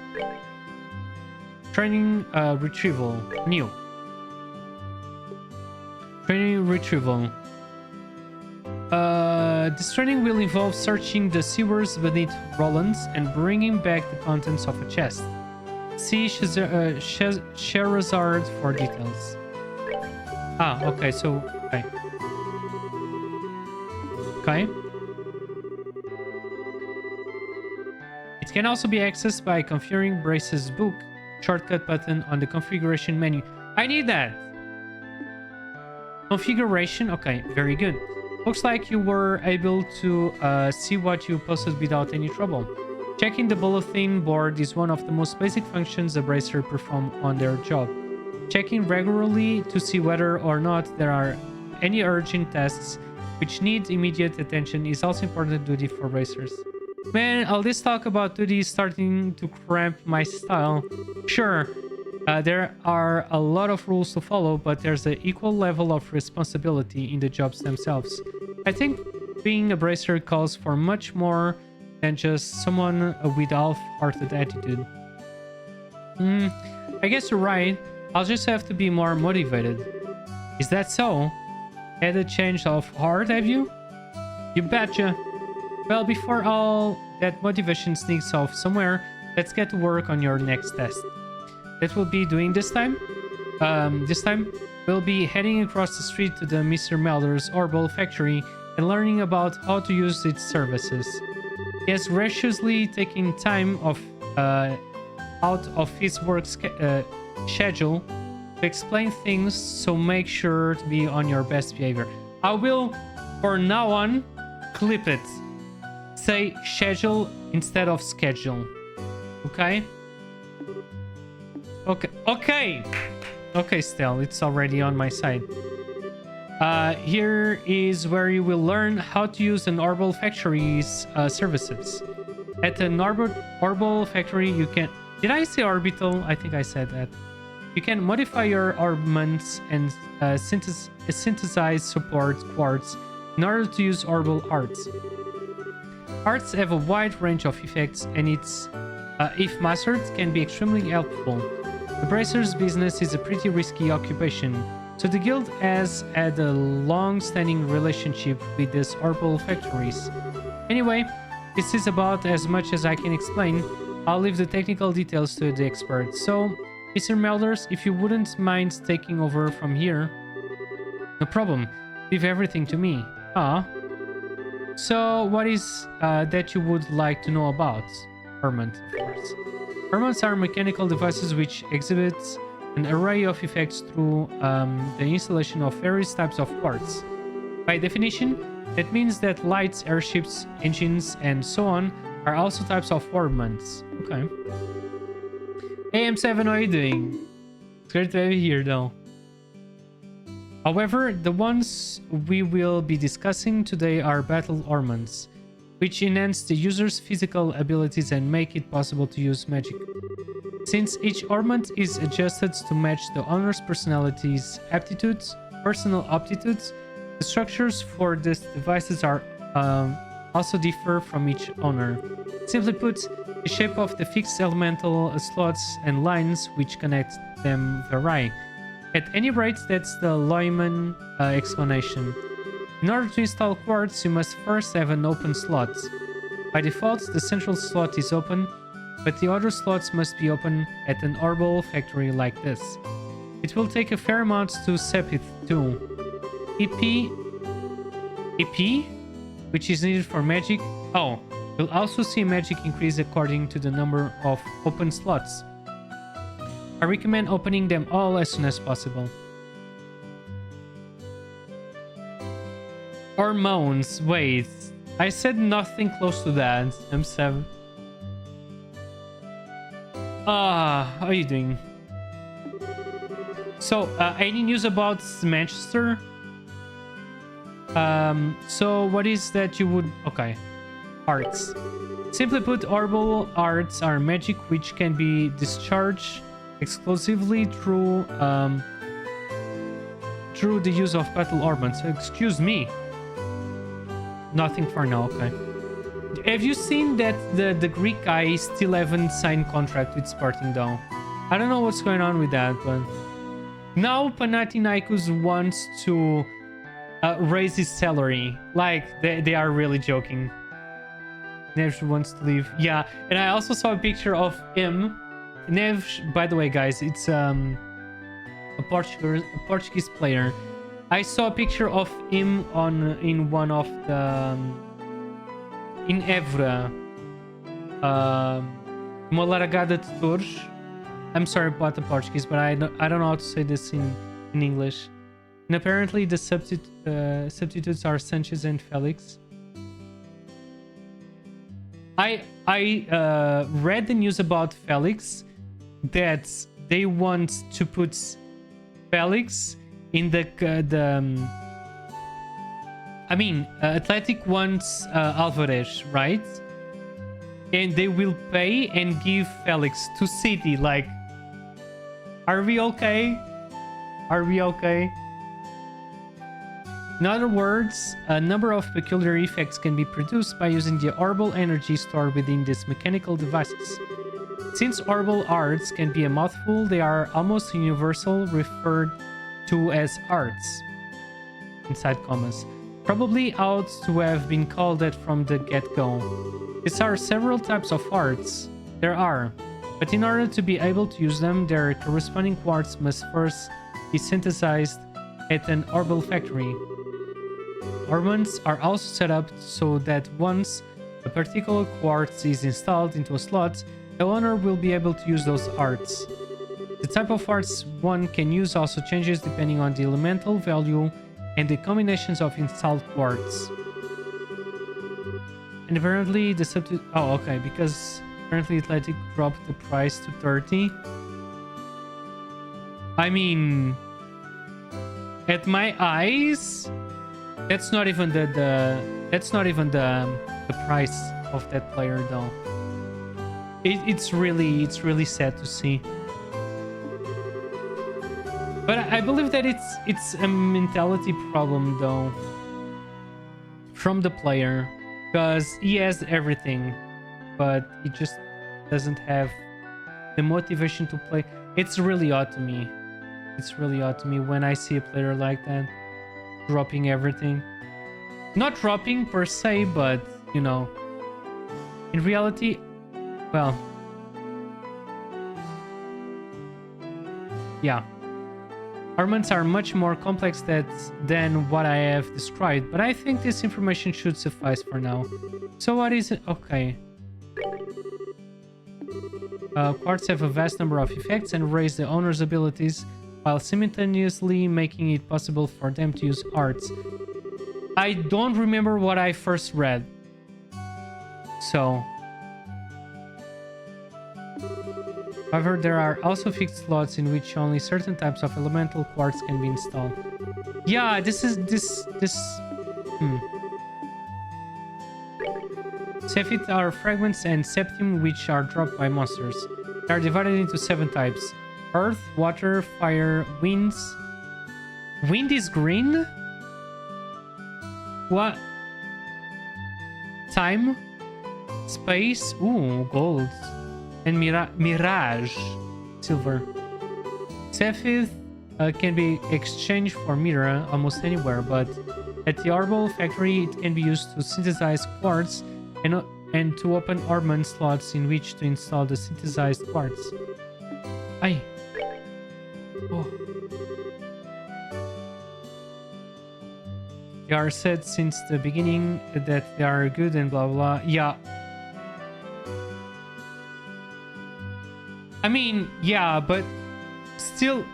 Speaker 1: Training retrieval. New. Training retrieval. This training will involve searching the sewers beneath Roland's and bringing back the contents of a chest. See Sherazard for details. Ah, okay, so... Okay. It can also be accessed by configuring Brace's book shortcut button on the configuration menu. I need that! Configuration, okay, very good. Looks like you were able to see what you posted without any trouble. Checking the bulletin board is one of the most basic functions a bracer perform on their job. Checking regularly to see whether or not there are any urgent tasks which need immediate attention is also important duty for bracers. Man, all this talk about duty is starting to cramp my style. Sure, there are a lot of rules to follow, but there's an equal level of responsibility in the jobs themselves. I think being a bracer calls for much more than just someone with half-hearted attitude. I guess you're right. I'll just have to be more motivated. Is that so? Had a change of heart, have you? You betcha. Well, before all that motivation sneaks off somewhere, let's get to work on your next test. That we'll be doing this time? This time, we'll be heading across the street to the Mr. Melder's Orbal factory and learning about how to use its services. He has graciously taken time out of his work schedule to explain things, so make sure to be on your best behavior. I will, from now on, clip it. Say schedule instead of schedule. Okay? Okay, Stel, it's already on my side. Here is where you will learn how to use an Orbal Factory's services. At an Orbal Factory, you can... Did I say orbital? I think I said that. You can modify your armaments and synthesize support quartz in order to use Orbal arts. Arts have a wide range of effects, and if mastered, can be extremely helpful. The bracer's business is a pretty risky occupation, so the guild has had a long-standing relationship with these Orbal factories. Anyway, this is about as much as I can explain. I'll leave the technical details to the experts. So, Mr. Melders, if you wouldn't mind taking over from here. No problem. Leave everything to me. So, what is that you would like to know about? Armament, of course. Armaments are mechanical devices which exhibit an array of effects through the installation of various types of parts. By definition, that means that lights, airships, engines, and so on are also types of armaments. Okay. Hey M7, how are you doing? It's great to have you here though. However, the ones we will be discussing today are battle armaments, which enhance the user's physical abilities and make it possible to use magic. Since each armament is adjusted to match the owner's personality's aptitudes, personal aptitudes, the structures for these devices are also differ from each owner. Simply put, the shape of the fixed elemental slots and lines which connect them vary. At any rate, that's the layman explanation. In order to install quartz, you must first have an open slot. By default, the central slot is open, but the other slots must be open at an Orbal factory like this. It will take a fair amount to set it too. EP, which is needed for magic. Oh, you'll also see magic increase according to the number of open slots. I recommend opening them all as soon as possible. Hormones. Wait, I said nothing close to that. M7. How are you doing? So, any news about Manchester? So what is that you would... Okay. Arts. Simply put, Orbal arts are magic which can be discharged exclusively through the use of battle armaments. Excuse me. Nothing for now, okay. Have you seen that the Greek guy still haven't signed contract with Sporting though? I don't know what's going on with that, but... Now Panathinaikos wants to raise his salary. Like, they are really joking. Nev wants to leave. Yeah, and I also saw a picture of him. Nev, by the way, guys, it's a Portuguese player. I saw a picture of him in one of the in Évora, uma largada de touros. I'm sorry about the Portuguese, but I don't know how to say this in English. And apparently the substitutes are Sanchez and Felix. I read the news about Felix that they want to put Felix in Athletic wants Alvarez, right? And they will pay and give Felix to City. Like, are we okay? Are we okay? In other words, a number of peculiar effects can be produced by using the orbal energy stored within these mechanical devices. Since orbal arts can be a mouthful, they are almost universal, referred to as arts, inside commas. Probably ought to have been called that from the get-go. These are several types of arts. There are, but in order to be able to use them, their corresponding quartz must first be synthesized at an orbal factory. Orbments are also set up so that once a particular quartz is installed into a slot, the owner will be able to use those arts. The type of arts one can use also changes depending on the elemental value and the combinations of installed quartz. And apparently the substitute... Oh, okay, because apparently Athletic dropped the price to 30. I mean... At my eyes... That's not even the price of that player though. It's really sad to see. But I believe that it's a mentality problem though from the player, because he has everything, but he just doesn't have the motivation to play. It's really odd to me. It's really odd to me when I see a player like that dropping everything. Not dropping per se, but you know, in reality, well, yeah. Armaments are much more complex than what I have described, but I think this information should suffice for now. So what is it? Okay. Quartz have a vast number of effects and raise the owner's abilities while simultaneously making it possible for them to use arts. I don't remember what I first read. So... However, there are also fixed slots in which only certain types of elemental quartz can be installed. Yeah, Cephit are fragments and septium which are dropped by monsters. They are divided into 7 types. Earth, water, fire, winds. Wind is green? What? Time? Space? Ooh, gold. And mirage, silver. Cephid can be exchanged for Mira almost anywhere, but at the Orbal factory it can be used to synthesize quartz and to open Orman slots in which to install the synthesized quartz. Aye. Oh. They are said since the beginning that they are good and blah blah. Yeah. I mean, yeah, but still,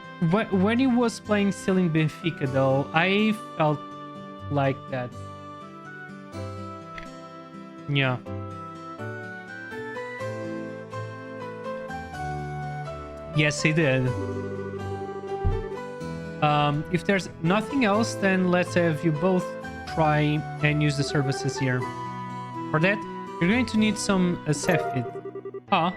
Speaker 1: when he was playing still in Benfica, though, I felt like that. Yeah. Yes, he did. If there's nothing else, then let's have you both try and use the services here. For that, you're going to need some Cephid. Ah.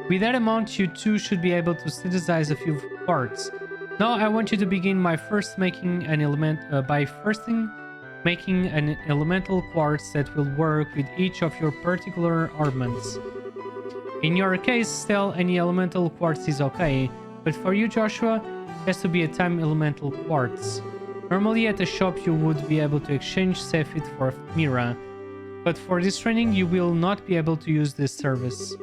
Speaker 1: With that amount, you two should be able to synthesize a few parts. Now I want you to begin by first making an elemental quartz that will work with each of your particular armaments. In your case, still any elemental quartz is okay, but for you, Joshua, it has to be a time elemental quartz. Normally at a shop you would be able to exchange Cephid for Mira, but for this training you will not be able to use this service.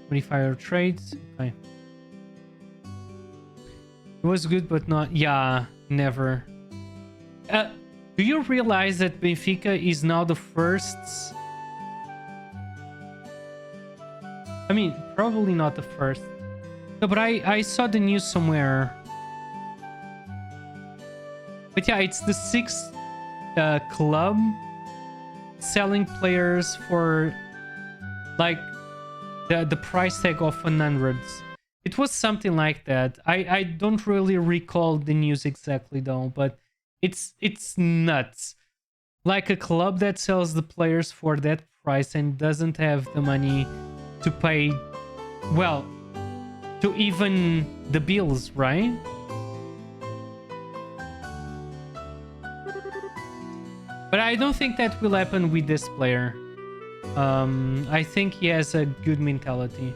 Speaker 1: Modifier trades. Okay. It was good, but not... Yeah, never. Do you realize that Benfica is now the first... I mean, probably not the first. No, but I saw the news somewhere. But yeah, it's the 6th club selling players for like the price tag of 100. It was something like that. I don't really recall the news exactly though, but it's nuts. Like a club that sells the players for that price and doesn't have the money to pay, well, to even the bills, right? But I don't think that will happen with this player. I think he has a good mentality.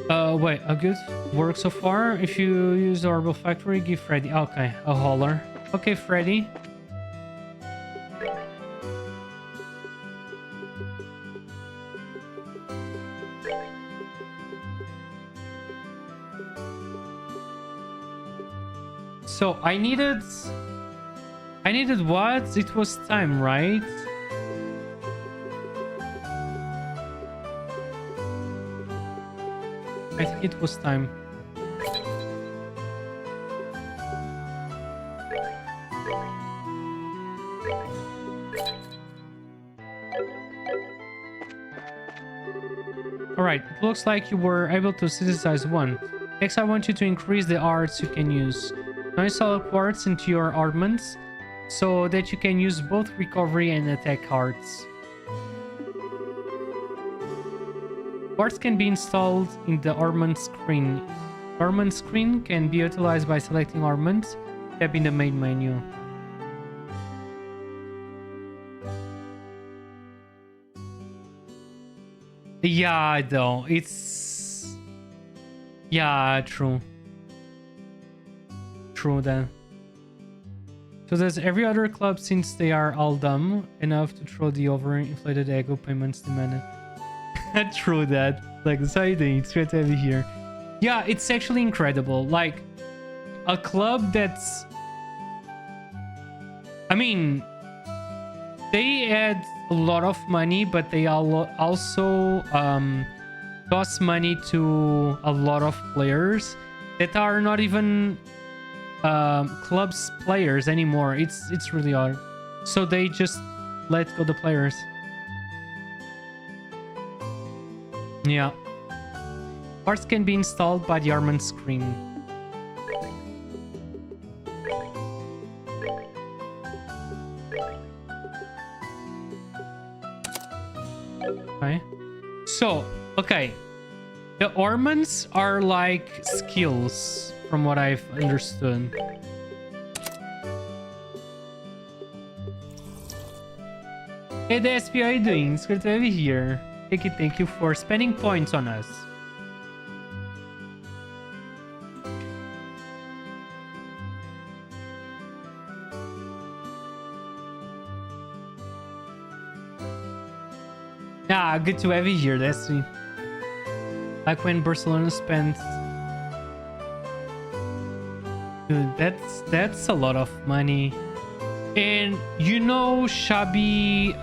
Speaker 1: Wait, a good work so far. If you use the Orbital Factory, give Freddy. Okay, a hauler. Okay, Freddy. So I needed what? It was time, right? I think it was time. Alright, it looks like you were able to synthesize one. Next, I want you to increase the arts you can use. Now install quartz into your armaments so that you can use both recovery and attack arts. Quartz can be installed in the armament screen. Armament screen can be utilized by selecting armament, tap in the main menu. Yeah, though. It's... Yeah, true. True, then. So does every other club, since they are all dumb enough to throw the overinflated ego payments demanded. True that. Like, that's how you doing. It's great to have you here. Yeah, it's actually incredible. Like, a club that's... I mean... They had a lot of money, but they also toss money to a lot of players that are not even clubs players anymore. It's really odd. So they just let go the players. Yeah. Parts can be installed by the armament screen. Okay. So, okay. The ornaments are like skills, from what I've understood. Hey, DSP, how are you doing? It's good to have you here. Thank you for spending points on us. Ah, good to have you here, that's me. Like when Barcelona spent... Dude, that's a lot of money. And you know Xavi,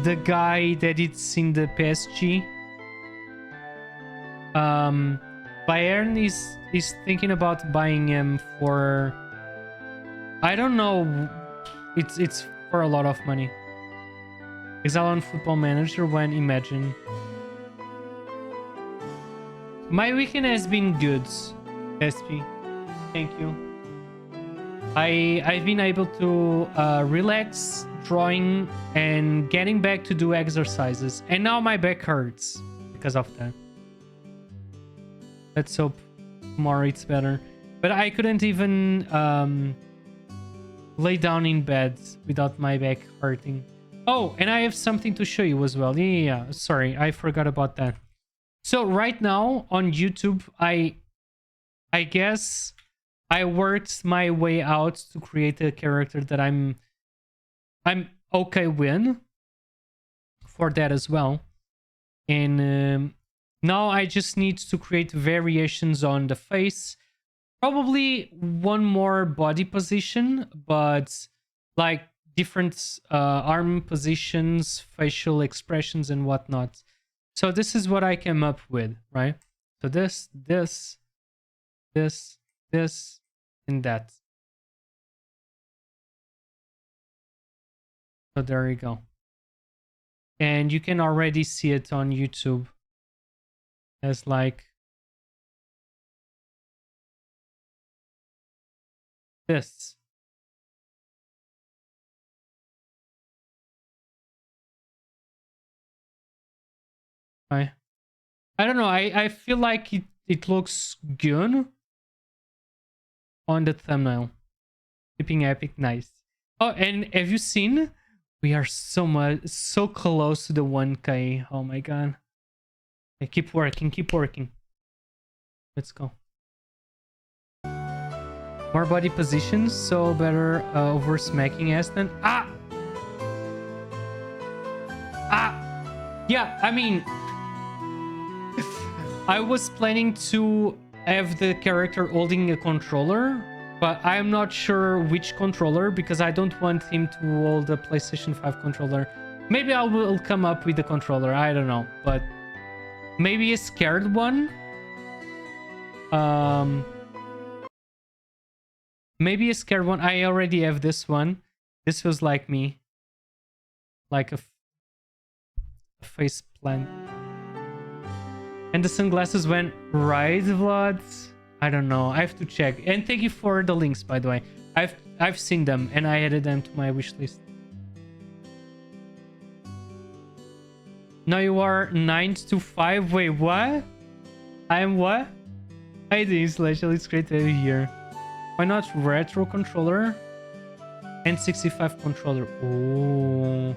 Speaker 1: the guy that it's in the PSG? Bayern is thinking about buying him for... I don't know. It's for a lot of money. Exile on Football Manager when Imagine. My weekend has been good, SP. Thank you. I've been able to relax, drawing, and getting back to do exercises. And now my back hurts because of that. Let's hope tomorrow it's better. But I couldn't even lay down in bed without my back hurting. Oh, and I have something to show you as well. Yeah. Sorry, I forgot about that. So right now on YouTube, I guess I worked my way out to create a character that I'm okay with for that as well. And now I just need to create variations on the face. Probably one more body position, but like different arm positions, facial expressions, and whatnot. So this is what I came up with, right? So this, and that. So there you go. And you can already see it on YouTube as like this. I don't know. I feel like it looks good on the thumbnail. Keeping epic, nice. Oh, and have you seen? We are so close to the 1K. Oh my god. Okay, keep working, keep working. Let's go. More body positions, so better over smacking Aston. Ah! Ah! Yeah, I mean, I was planning to have the character holding a controller, but I'm not sure which controller because I don't want him to hold a PlayStation 5 controller. Maybe I will come up with the controller, I don't know, but maybe a scared one. Maybe a scared one. I already have this one. This was like me, like a face plant. And the sunglasses went right, Vlad. I don't know. I have to check. And thank you for the links, by the way. I've seen them and I added them to my wish list. Now you are 9 to 5. Wait, what? I am what? Hi, Celestial. It's great to have you here. Why not retro controller and 65 controller? Oh,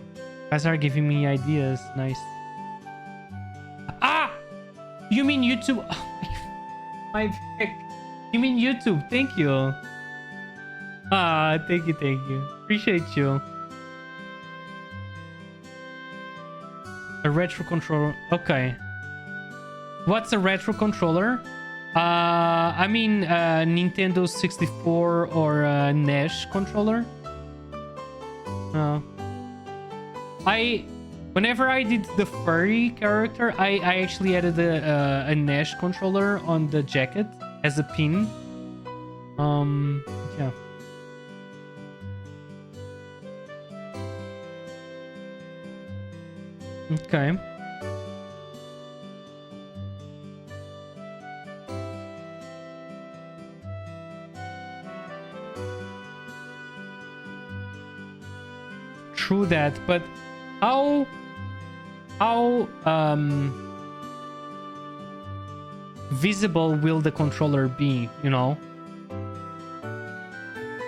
Speaker 1: guys are giving me ideas. Nice. Ah, you mean YouTube? Oh my heck. You mean YouTube? Thank you. Ah, thank you, thank you. Appreciate you. A retro controller. Okay. What's a retro controller? I mean, Nintendo 64 or NES controller. Whenever I did the furry character, I actually added a NES controller on the jacket as a pin. Yeah. Okay. True that, but how visible will the controller be, you know?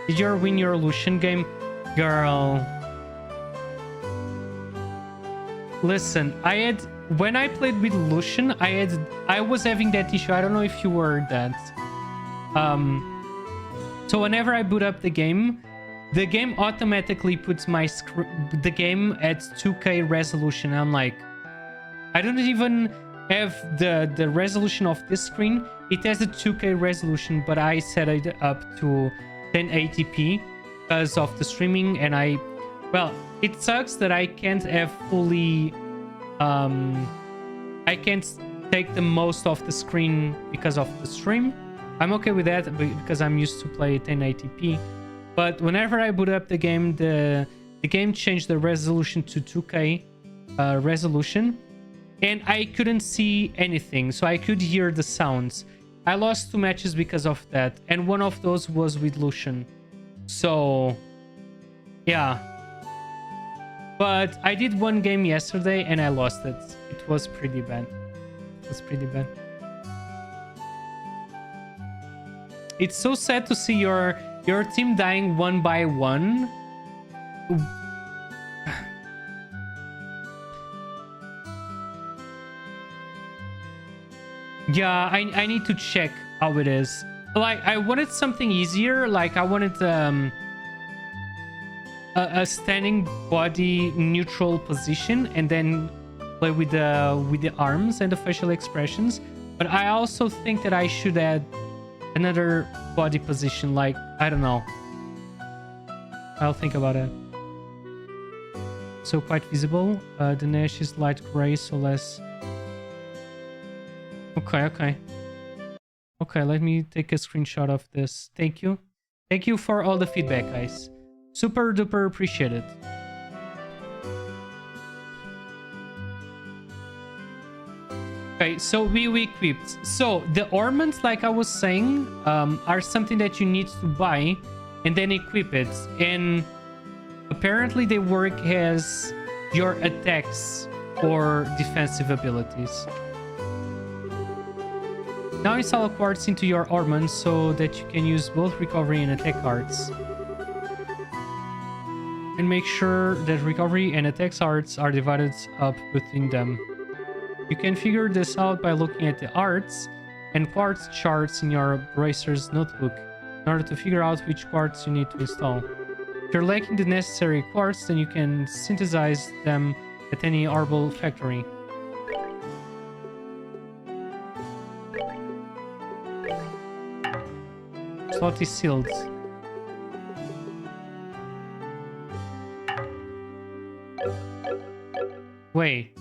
Speaker 1: Did you win your Lucian game? Girl. Listen, when I played with Lucian, I was having that issue. I don't know if you heard that. So whenever I boot up the game automatically puts the game at 2K resolution. I'm like, I don't even have the resolution of this screen. It has a 2K resolution, but I set it up to 1080p because of the streaming, and well, it sucks that I can't have fully I can't take the most of the screen because of the stream. I'm okay with that because I'm used to play 1080p. But whenever I boot up the game, the game changed the resolution to 2K resolution, and I couldn't see anything, so I could hear the sounds. I lost 2 matches because of that, and one of those was with Lucian. So, yeah. But I did one game yesterday, and I lost it. It was pretty bad. It was pretty bad. It's so sad to see your team dying one by one. Yeah, I need to check how it is. Like, I wanted something easier. Like, I wanted a standing body neutral position and then play with the arms and the facial expressions. But I also think that I should add another body position. Like, I don't know. I'll think about it. So quite visible. The Nash is light gray, so less. Okay. Okay, let me take a screenshot of this. Thank you. Thank you for all the feedback, guys. Super duper appreciate it. Okay, so we equipped. So the ornaments, like I was saying, are something that you need to buy and then equip it. And apparently they work as your attacks or defensive abilities. Now install quartz into your ornament so that you can use both recovery and attack cards. And make sure that recovery and attack arts are divided up between them. You can figure this out by looking at the arts and quartz charts in your bracer's notebook in order to figure out which quartz you need to install. If you're lacking the necessary quartz, then you can synthesize them at any arbol factory. Slot is sealed. Wait.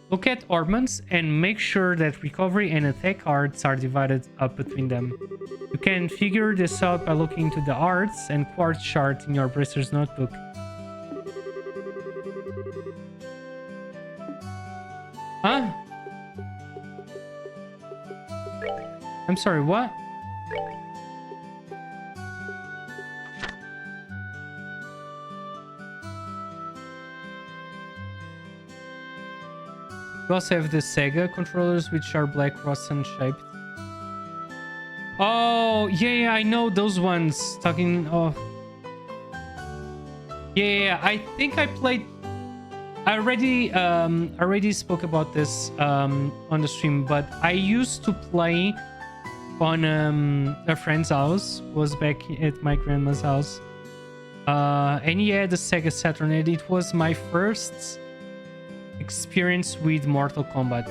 Speaker 1: Look at ornaments and make sure that recovery and attack arts are divided up between them. You can figure this out by looking into the arts and quartz chart in your bracer's notebook. Huh? I'm sorry, what? We also have the Sega controllers, which are black Rossan shaped. Oh, yeah, I know those ones. Talking of... Yeah, I think I played... I already spoke about this on the stream, but I used to play on a friend's house. Was back at my grandma's house. And he had the Sega Saturn, and it was my first experience with Mortal Kombat.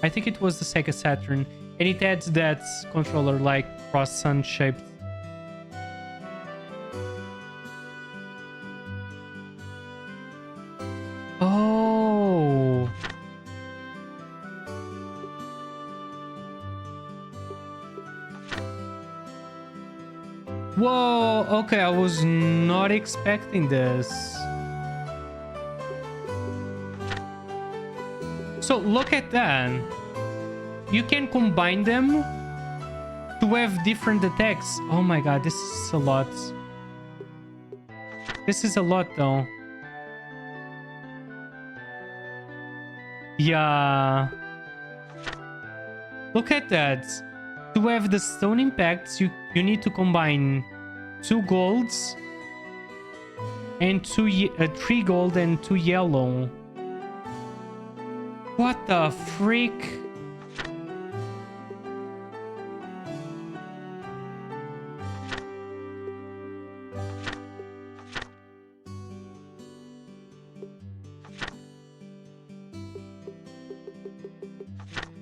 Speaker 1: I think it was the Sega Saturn, and it had that controller like cross-sun shaped. Oh. Whoa, okay, I was not expecting this. So look at that. You can combine them to have different attacks. Oh my god, this is a lot. This is a lot though. Yeah. Look at that. To have the stone impacts, you need to combine 2 golds and 3 gold and 2 yellow. What the freak?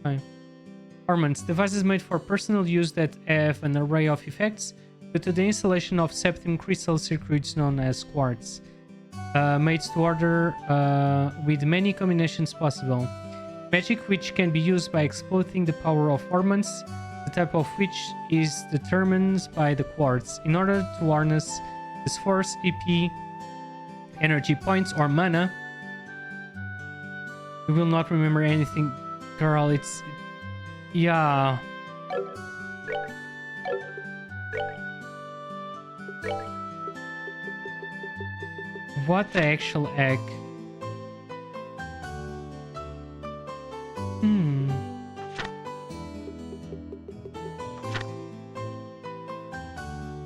Speaker 1: Okay. Armaments. Devices made for personal use that have an array of effects due to the installation of septim crystal circuits known as quartz. Made to order with many combinations possible. Magic which can be used by exploiting the power of ornaments, the type of which is determined by the quartz. In order to harness this force, EP, energy points, or mana. You will not remember anything, girl. It's... yeah. What the actual heck?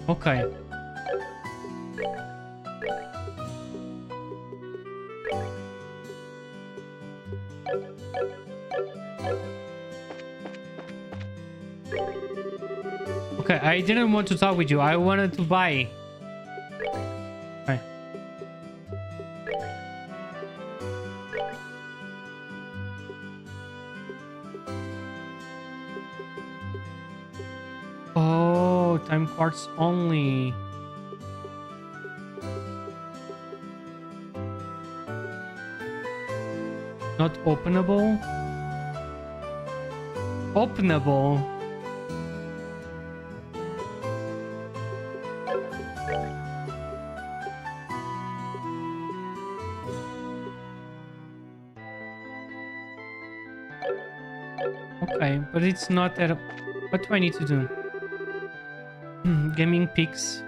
Speaker 1: Okay. Okay, I didn't want to talk with you. I wanted to buy. Okay. Oh, time quartz only. Not openable? Openable? Okay, but it's not that... What do I need to do? gaming peaks.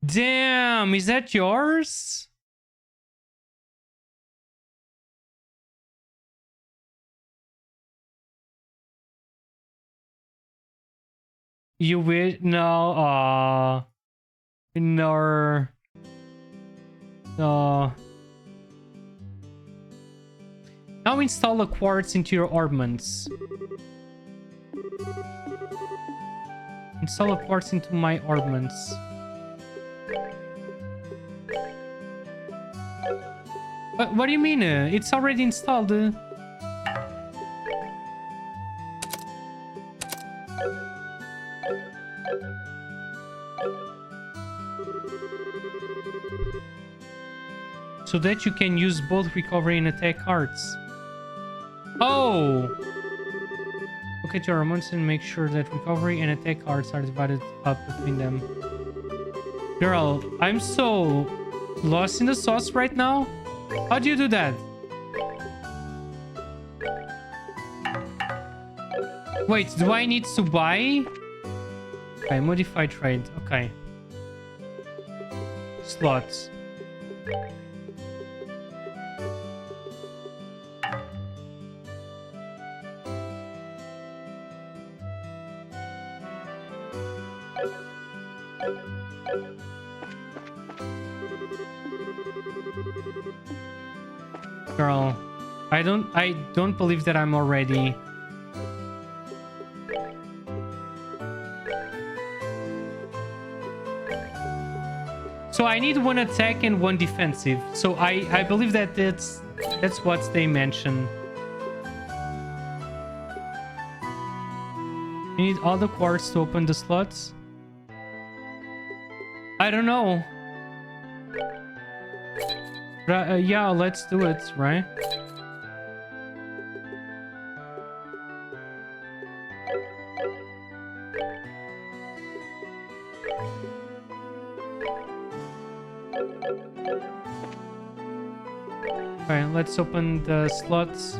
Speaker 1: Damn, is that yours? You wish? No, no, no. Now install a quartz into your armaments. Install a quartz into my armaments. What do you mean? It's already installed. So that you can use both recovery and attack cards. Oh! Look at your armaments and make sure that recovery and attack cards are divided up between them. Girl, I'm so lost in the sauce right now. How do you do that? Wait, do I need to buy? Okay, modify trade. Okay. Slots. Girl, I don't believe that I'm already. So I need one attack and one defensive. So I believe that that's what they mention. You need all the quartz to open the slots. I don't know. Yeah, let's do it, right? Okay, let's open the slots.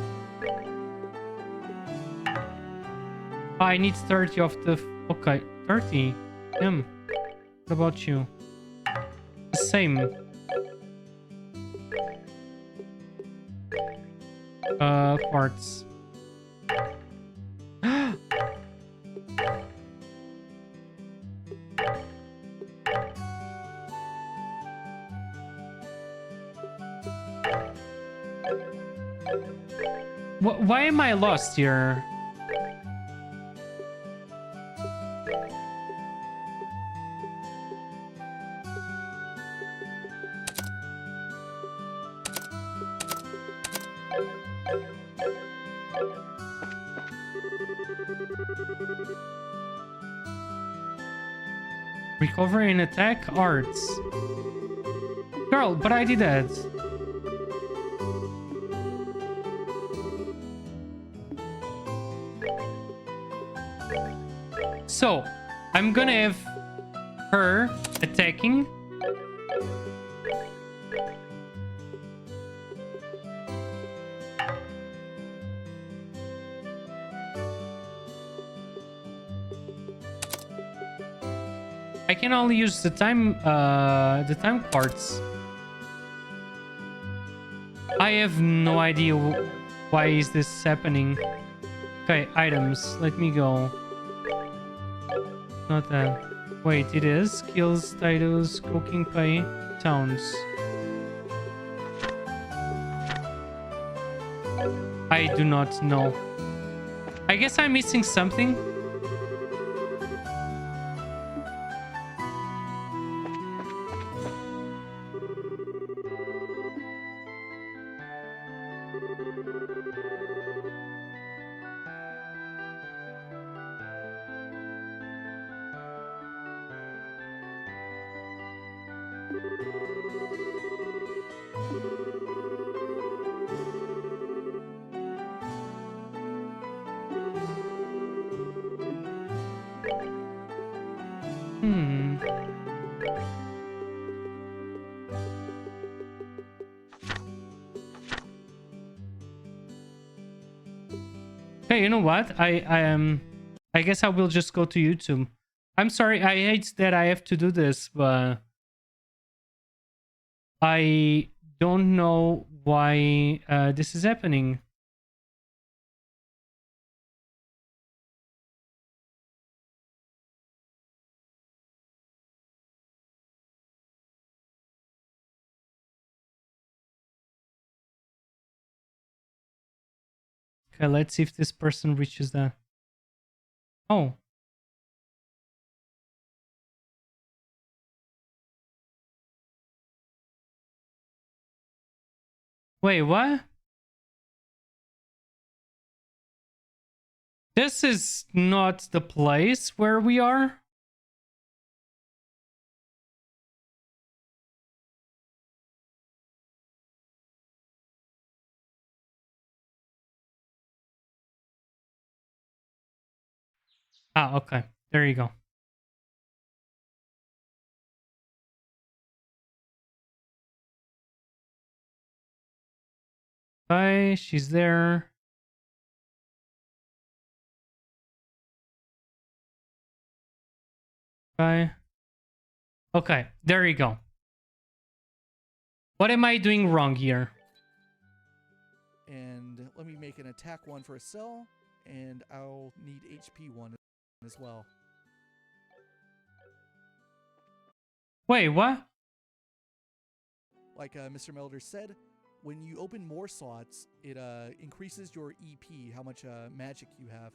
Speaker 1: I need 30 of the... Okay, 30. What about you? The same. Quartz. Why am I lost here? Recovery and attack arts. Girl, but I did that. So, I'm gonna have her attacking. I can only use the time parts. I have no idea why is this happening. Okay, items. Let me go. Not that. Wait, it is skills, titles, cooking pay, towns. I do not know. I guess I'm missing something. Okay, you know what? I guess I will just go to YouTube. I'm sorry, I hate that I have to do this, but I don't know why this is happening. Okay, let's see if this person reaches that. Oh. Wait, what? This is not the place where we are? Ah, okay. There you go. Bye, she's there. Bye. Okay, there you go. What am I doing wrong here?
Speaker 3: And let me make an attack 1 for a cell, and I'll need HP 1 as well.
Speaker 1: Wait, what?
Speaker 3: Like Mr. Melder said, when you open more slots, it increases your EP, how much magic you have.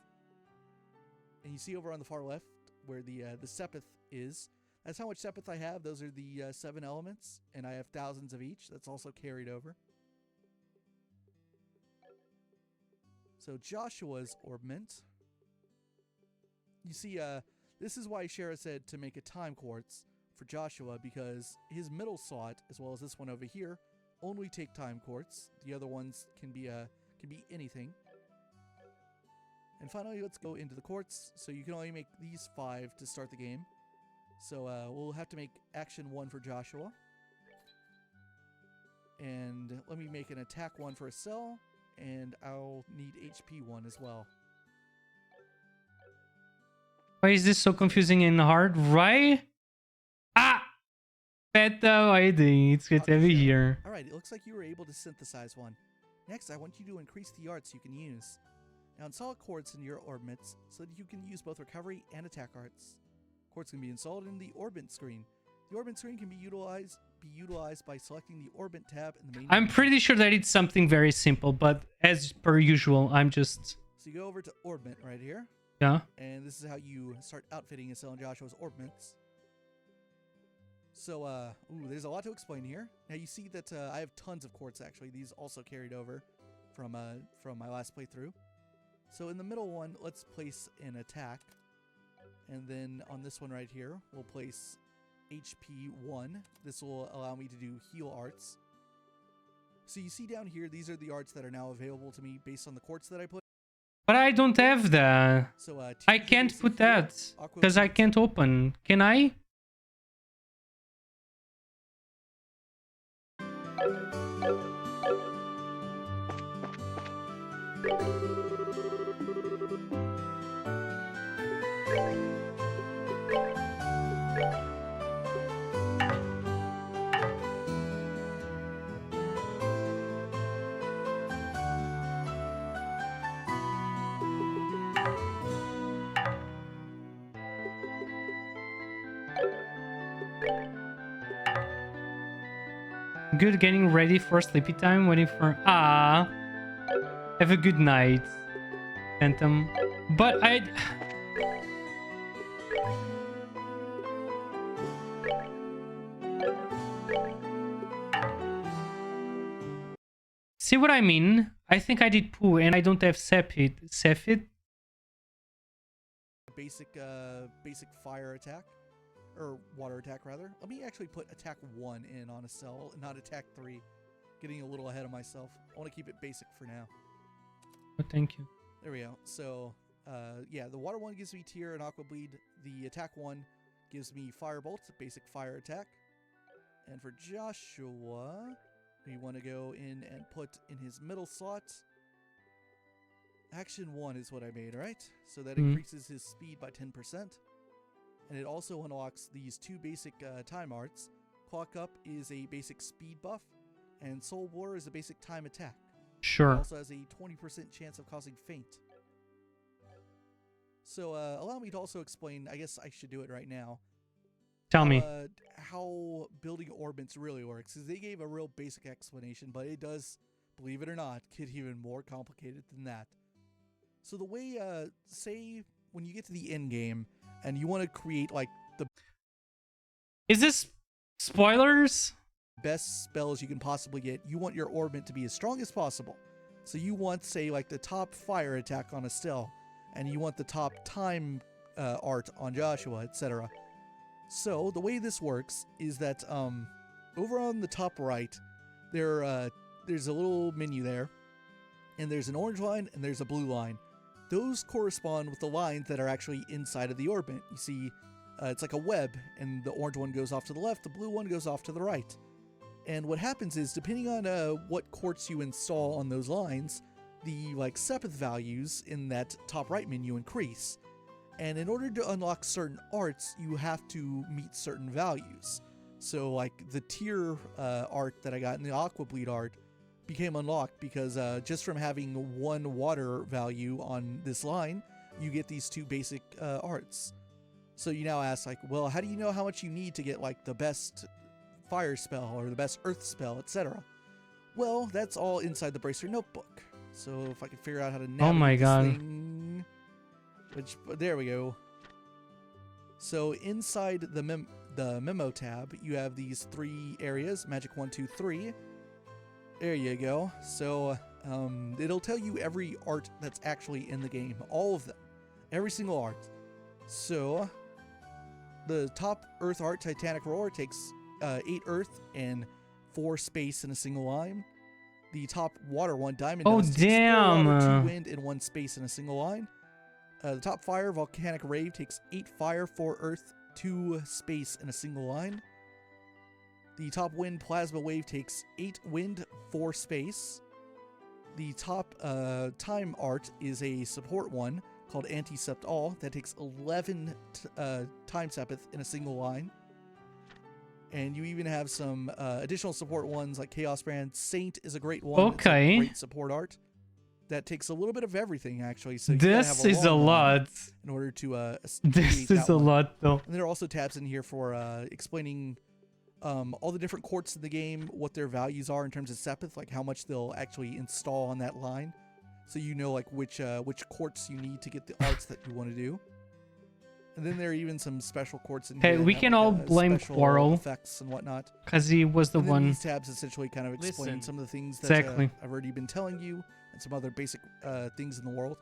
Speaker 3: And you see over on the far left where the Sepith is. That's how much Sepith I have. Those are the 7 elements, and I have thousands of each. That's also carried over. So Joshua's Orbment. You see, this is why Shara said to make a time quartz for Joshua, because his middle slot, as well as this one over here, only take time quartz. The other ones can be anything. And finally, let's go into the quartz. So you can only make these 5 to start the game. So we'll have to make action 1 for Joshua. And let me make an attack 1 for a cell, and I'll need HP 1 as well.
Speaker 1: Why is this so confusing and hard, right? Ah! Beta ID. It's good to have you here.
Speaker 3: Alright, it looks like you were able to synthesize one. Next, I want you to increase the arts you can use. Now install quartz in your orbits so that you can use both recovery and attack arts. Quartz can be installed in the orbit screen. The orbit screen can be utilized by selecting the orbit tab in the main
Speaker 1: I'm
Speaker 3: menu.
Speaker 1: pretty sure that it's something very simple, but as per usual, I'm just...
Speaker 3: So you go over to orbit right here.
Speaker 1: Yeah.
Speaker 3: And this is how you start outfitting a cell in Joshua's orbits. So, there's a lot to explain here. Now you see that I have tons of quartz actually. These also carried over from my last playthrough. So in the middle one, let's place an attack. And then on this one right here, we'll place HP 1. This will allow me to do heal arts. So you see down here, these are the arts that are now available to me based on the quartz that I put.
Speaker 1: But I don't have that.
Speaker 3: So
Speaker 1: I can't put that because I can't open. Can I? Good, getting ready for sleepy time, waiting for... Ah. Have a good night, Phantom. But I... See what I mean? I think I did poo and I don't have Sephid. Sephid?
Speaker 3: Basic fire attack. Or water attack, rather. Let me actually put attack 1 in on a cell, not attack 3. Getting a little ahead of myself. I want to keep it basic for now.
Speaker 1: Oh, thank you.
Speaker 3: There we go. So, yeah, the water one gives me tear and aqua bleed. The attack 1 gives me firebolt, basic fire attack. And for Joshua, we want to go in and put in his middle slot Action 1 is what I made, right? So that
Speaker 1: Mhm.
Speaker 3: increases his speed by 10%. And it also unlocks these two basic time arts. Clock Up is a basic speed buff, and Soul War is a basic time attack. It
Speaker 1: Sure.
Speaker 3: also has a 20% chance of causing faint. So allow me to also explain, I guess I should do it right now,
Speaker 1: Tell me.
Speaker 3: how building orbits really works. Because they gave a real basic explanation, but it does, believe it or not, get even more complicated than that. So the way, say, when you get to the end game, and you want to create, like, the
Speaker 1: Is this spoilers?
Speaker 3: best spells you can possibly get, you want your orbit to be as strong as possible. So you want, say, like, the top fire attack on Estelle, and you want the top time art on Joshua, etc. So the way this works is that over on the top right, there's a little menu there, and there's an orange line and there's a blue line. Those correspond with the lines that are actually inside of the orbit. You see, it's like a web, and the orange one goes off to the left, the blue one goes off to the right. And what happens is, depending on what quartz you install on those lines, the Sepith values in that top right menu increase. And in order to unlock certain arts, you have to meet certain values. So like the tier art that I got in the Aqua Bleed art became unlocked because just from having one water value on this line, you get these two basic arts. So you now ask, like, well, how do you know how much you need to get like the best fire spell or the best earth spell, etc.? Well, that's all inside the Bracer notebook. So if I can figure out how to navigate
Speaker 1: Oh my God.
Speaker 3: this thing, there we go. So inside the memo tab, you have these three areas: magic 1, 2, 3. There you go. So it'll tell you every art that's actually in the game, all of them, every single art. So the top earth art, Titanic Roar, takes 8 earth and 4 space in a single line. The top water one, Diamond
Speaker 1: Oh,
Speaker 3: Dust, takes 4
Speaker 1: damn.
Speaker 3: water, 2 wind, and 1 space in a single line. The top fire, Volcanic Rave, takes 8 fire, 4 earth, 2 space in a single line. The top wind, Plasma Wave, takes 8 wind, 4 space. The top time art is a support one called Anti-Sept All that takes 11 time sepith in a single line. And you even have some additional support ones like Chaos Brand. Saint is a great one.
Speaker 1: Okay.
Speaker 3: It's a great support art that takes a little bit of everything, actually. So you gotta have
Speaker 1: This is a
Speaker 3: long line
Speaker 1: lot.
Speaker 3: in order to
Speaker 1: This
Speaker 3: create
Speaker 1: is
Speaker 3: that
Speaker 1: a
Speaker 3: one.
Speaker 1: lot, though.
Speaker 3: And there are also tabs in here for explaining all the different quartz in the game, what their values are in terms of sepith, like how much they'll actually install on that line, so you know like which quartz you need to get the arts that you want to do. And then there are even some special quartz in
Speaker 1: Hey,
Speaker 3: here. that
Speaker 1: we
Speaker 3: have,
Speaker 1: can
Speaker 3: like,
Speaker 1: all blame
Speaker 3: special
Speaker 1: Quarrel,
Speaker 3: effects and whatnot.
Speaker 1: because he was the
Speaker 3: And then
Speaker 1: one.
Speaker 3: these tabs essentially kind of explain
Speaker 4: Listen.
Speaker 3: some of the things that
Speaker 1: Exactly.
Speaker 3: I've already been telling you, and some other basic things in the world.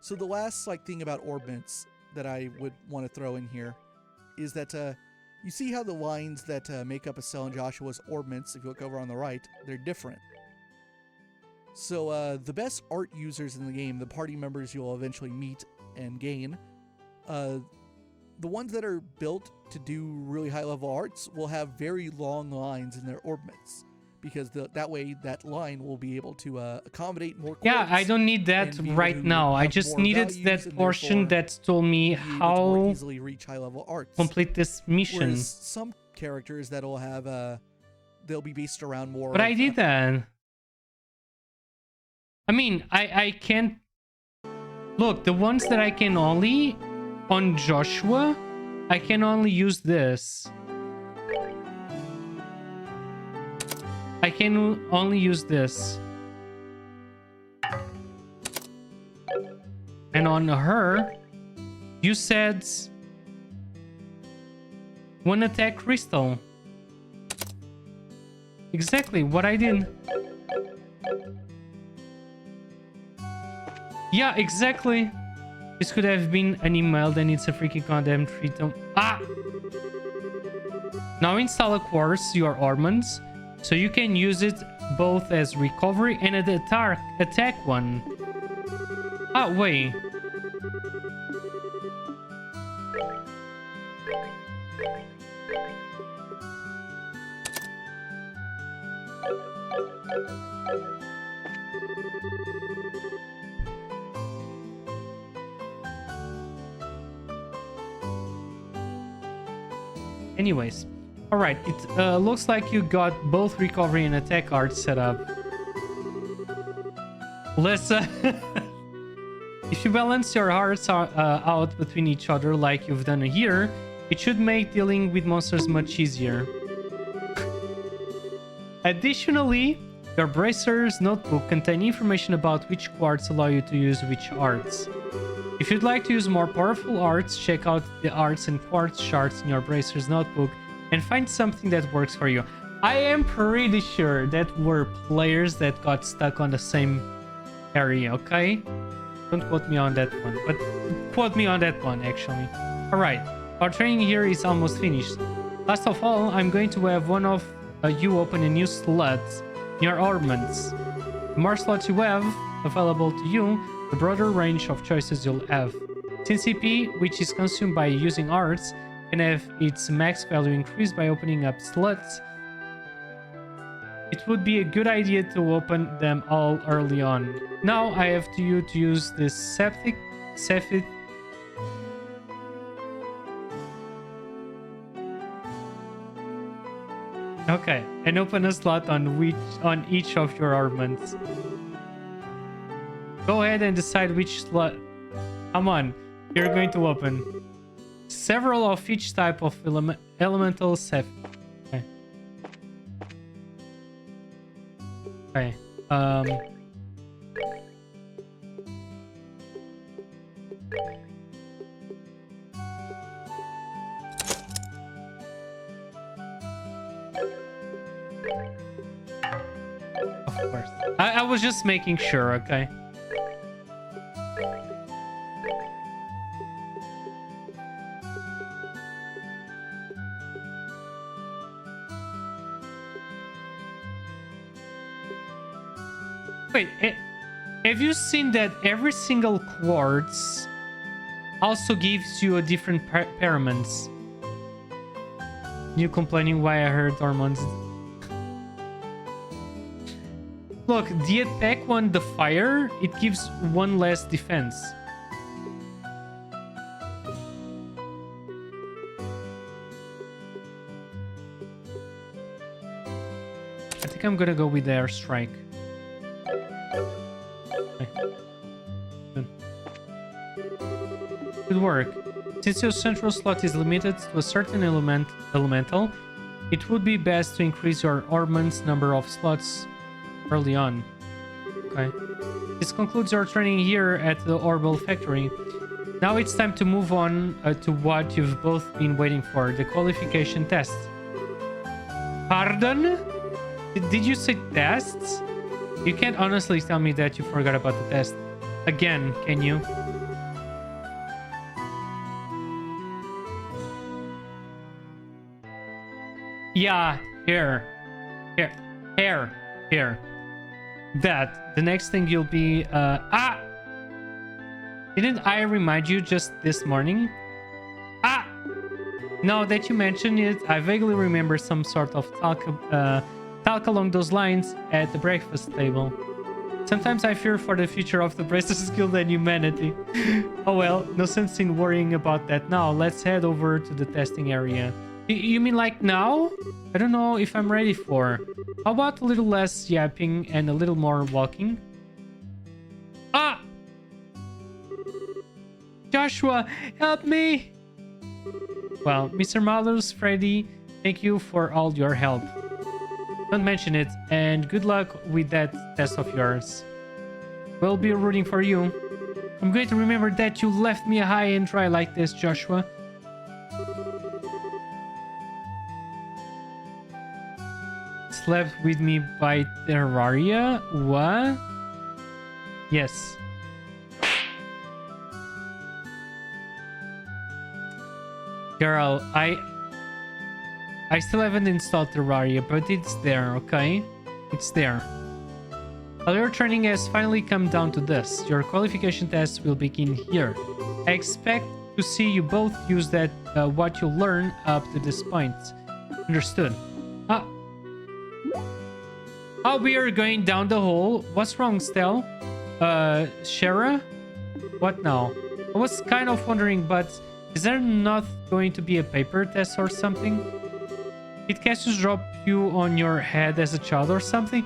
Speaker 3: So the last thing about orbits that I would want to throw in here is that you see how the lines that make up Estelle and Joshua's orbits, if you look over on the right, they're different. So the best art users in the game, the party members you'll eventually meet and gain, the ones that are built to do really high level arts will have very long lines in their orbits, because that way that line will be able to accommodate more quartz.
Speaker 1: Yeah, I don't need that
Speaker 3: and be able
Speaker 1: right
Speaker 3: to
Speaker 1: now. I
Speaker 3: have
Speaker 1: just
Speaker 3: more
Speaker 1: needed
Speaker 3: values
Speaker 1: that
Speaker 3: and
Speaker 1: portion
Speaker 3: therefore
Speaker 1: that told me
Speaker 3: be able to more
Speaker 1: how
Speaker 3: easily reach high level arts.
Speaker 1: complete this mission.
Speaker 3: Whereas some characters that'll have they'll be based around more.
Speaker 1: But I
Speaker 3: of,
Speaker 1: did that. I mean, I can't... Look, the ones that I can only... On Joshua, I can only use this. I can only use this. And on her, you said... One attack crystal. Exactly what I did. Yeah, exactly. This could have been an email, then it's a freaking goddamn treat. Ah! Now install a quartz, your ornaments, so you can use it both as recovery and an attack one. Ah, wait. Anyways. Alright, it looks like you got both recovery and attack arts set up. Let's... if you balance your hearts out between each other like you've done here, it should make dealing with monsters much easier. Additionally, your Bracer's notebook contains information about which quartz allow you to use which arts. If you'd like to use more powerful arts, check out the arts and quartz charts in your Bracer's notebook and find something that works for you. I am pretty sure that were players that got stuck on the same area, okay? Don't quote me on that one, but quote me on that one, actually. Alright, our training here is almost finished. Last of all, I'm going to have one of you open a new slot in your armaments. The more slots you have available to you, the broader range of choices you'll have. Since CP, which is consumed by using arts, can have its max value increased by opening up slots, it would be a good idea to open them all early on. Now I have to you to use this septic. Okay, and open a slot on each of your armaments. Go ahead and decide which slot. Come on, you're going to open. Several of each type of elemental set. Okay. Okay. Of course. I was just making sure, okay? Wait, have you seen that every single quartz also gives you a different paraments? You complaining why I heard hormones? Look, the attack one, the fire, it gives one less defense. I think I'm gonna go with the airstrike. Good work. Since your central slot is limited to a certain elemental, it would be best to increase your armament's number of slots early on. Okay. This concludes your training here at the Orbital Factory. Now it's time to move on to what you've both been waiting for, the qualification test. Pardon? Did you say tests? You can't honestly tell me that you forgot about the test. Again, can you? Yeah, here. That. The next thing you'll be, Didn't I remind you just this morning? Now that you mention it, I vaguely remember some sort of talk along those lines at the breakfast table. Sometimes I fear for the future of the Bracers Guild and humanity. Oh well, no sense in worrying about that now. Let's head over to the testing area. You mean like now? I don't know if I'm ready for. How about a little less yapping and a little more walking? Joshua, help me! Well, Mr. Malus, Freddy, thank you for all your help. Don't mention it, and good luck with that test of yours. We'll be rooting for you. I'm going to remember that you left me high and dry like this, Joshua. Slept with me by Terraria? What? Yes. Girl, I still haven't installed Terraria, but it's there, okay? It's there. Well, your training has finally come down to this. Your qualification test will begin here. I expect to see you both use that what you learn up to this point. Understood. Oh, we are going down the hole. What's wrong, Stel? Shara? What now? I was kind of wondering, but Is there not going to be a paper test or something? Did Cassius drop you on your head as a child or something?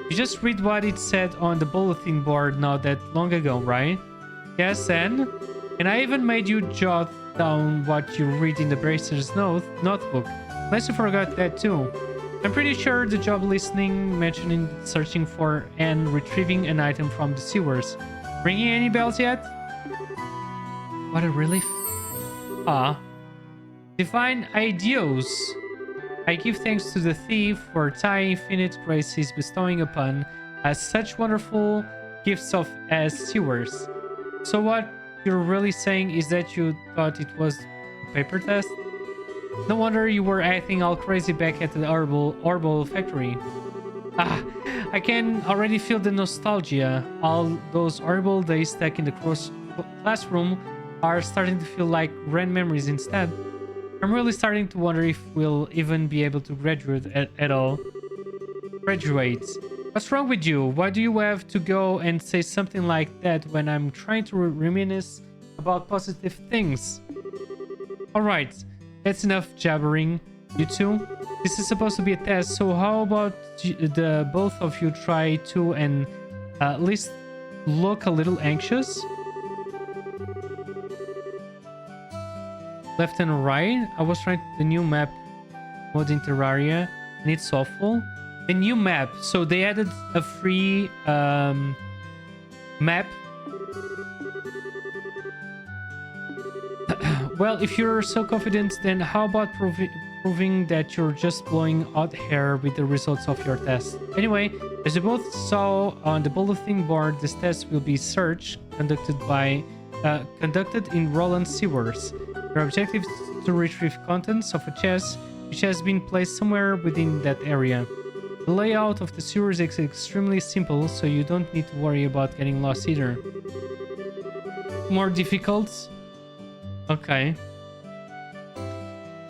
Speaker 1: You just read what it said on the bulletin board not that long ago, right? Yes, and I even made you jot down what you read in the bracer's notebook. Unless you forgot that too. I'm pretty sure the job listening mentioning searching for and retrieving an item from the sewers. Ringing any bells yet? What a relief. Ah. Divine ideos. I give thanks to the thief for thy infinite grace he's bestowing upon us such wonderful gifts of as sewers. So what you're really saying is that you thought it was a paper test? No wonder you were acting all crazy back at the herbal factory. Ah, I can already feel the nostalgia. All those horrible days stuck in the classroom are starting to feel like grand memories instead. I'm really starting to wonder if we'll even be able to graduate at all. Graduate? What's wrong with you? Why do you have to go and say something like that when I'm trying to reminisce about positive things? Alright, that's enough jabbering, you two. This is supposed to be a test, so how about the both of you try to and at least look a little anxious? Left and right. I was trying the new map mode in Terraria and it's awful. The new map. So they added a free map. Well, if you're so confident, then how about proving that you're just blowing hot hair with the results of your test? Anyway, as you both saw on the bulletin board, this test will be search conducted in Roland sewers. Your objective is to retrieve contents of a chest which has been placed somewhere within that area. The layout of the sewers is extremely simple, so you don't need to worry about getting lost either. More difficult? Okay.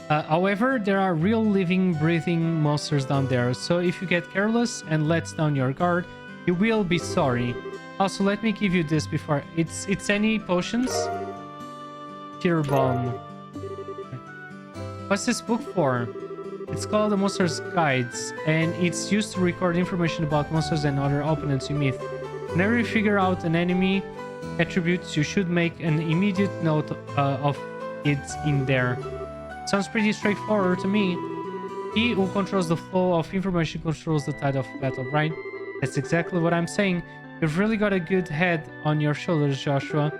Speaker 1: However, there are real living, breathing monsters down there, so if you get careless and let down your guard, you will be sorry. Also, let me give you this before. It's any potions? Tear bomb. What's this book for? It's called the Monster's Guides, and it's used to record information about monsters and other opponents you meet. Whenever you figure out an enemy attributes, you should make an immediate note of it in there. Sounds pretty straightforward to me. He who controls the flow of information controls the tide of battle, right? That's exactly what I'm saying. You've really got a good head on your shoulders, Joshua.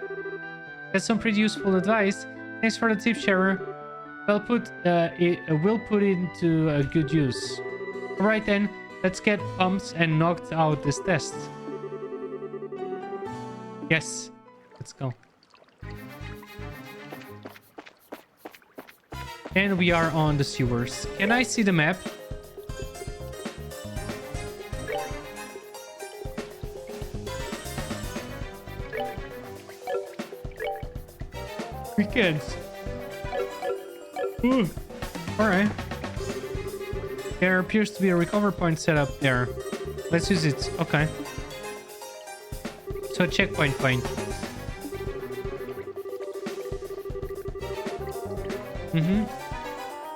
Speaker 1: That's some pretty useful advice. Thanks for the tip, sharer. We'll put it into a good use. Alright then, let's get pumped and knocked out this test. Yes, let's go. And we are on the sewers. Can I see the map? We can't. Ooh. Alright. There appears to be a recover point set up there. Let's use it. Okay. So checkpoint point.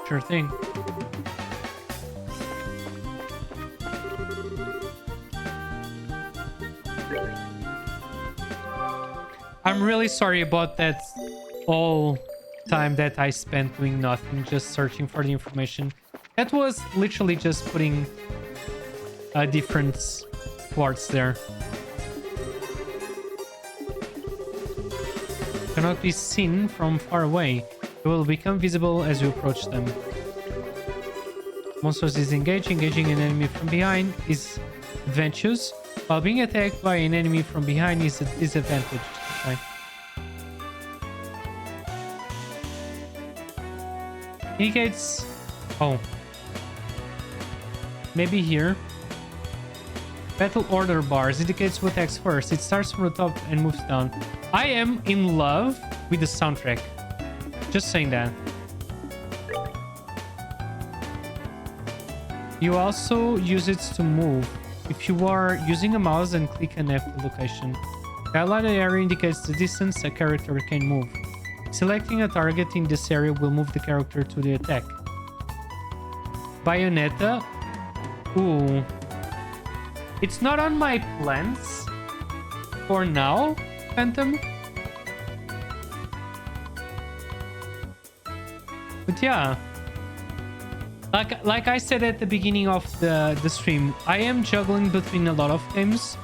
Speaker 1: Sure thing. I'm really sorry about that all time that I spent doing nothing, just searching for the information. That was literally just putting different quartz there. Cannot be seen from far away. They will become visible as you approach them. Monsters disengage. Engaging an enemy from behind is advantageous, while being attacked by an enemy from behind is a disadvantage. Okay. Indicates... Oh. Maybe here. Battle order bars indicates who attacks first. It starts from the top and moves down. I am in love with the soundtrack. Just saying that. You also use it to move. If you are using a mouse and click an empty location, the highlighted area indicates the distance a character can move. Selecting a target in this area will move the character to the attack. Bayonetta. Ooh. It's not on my plans for now, Phantom. But yeah. Like I said at the beginning of the stream, I am juggling between a lot of games.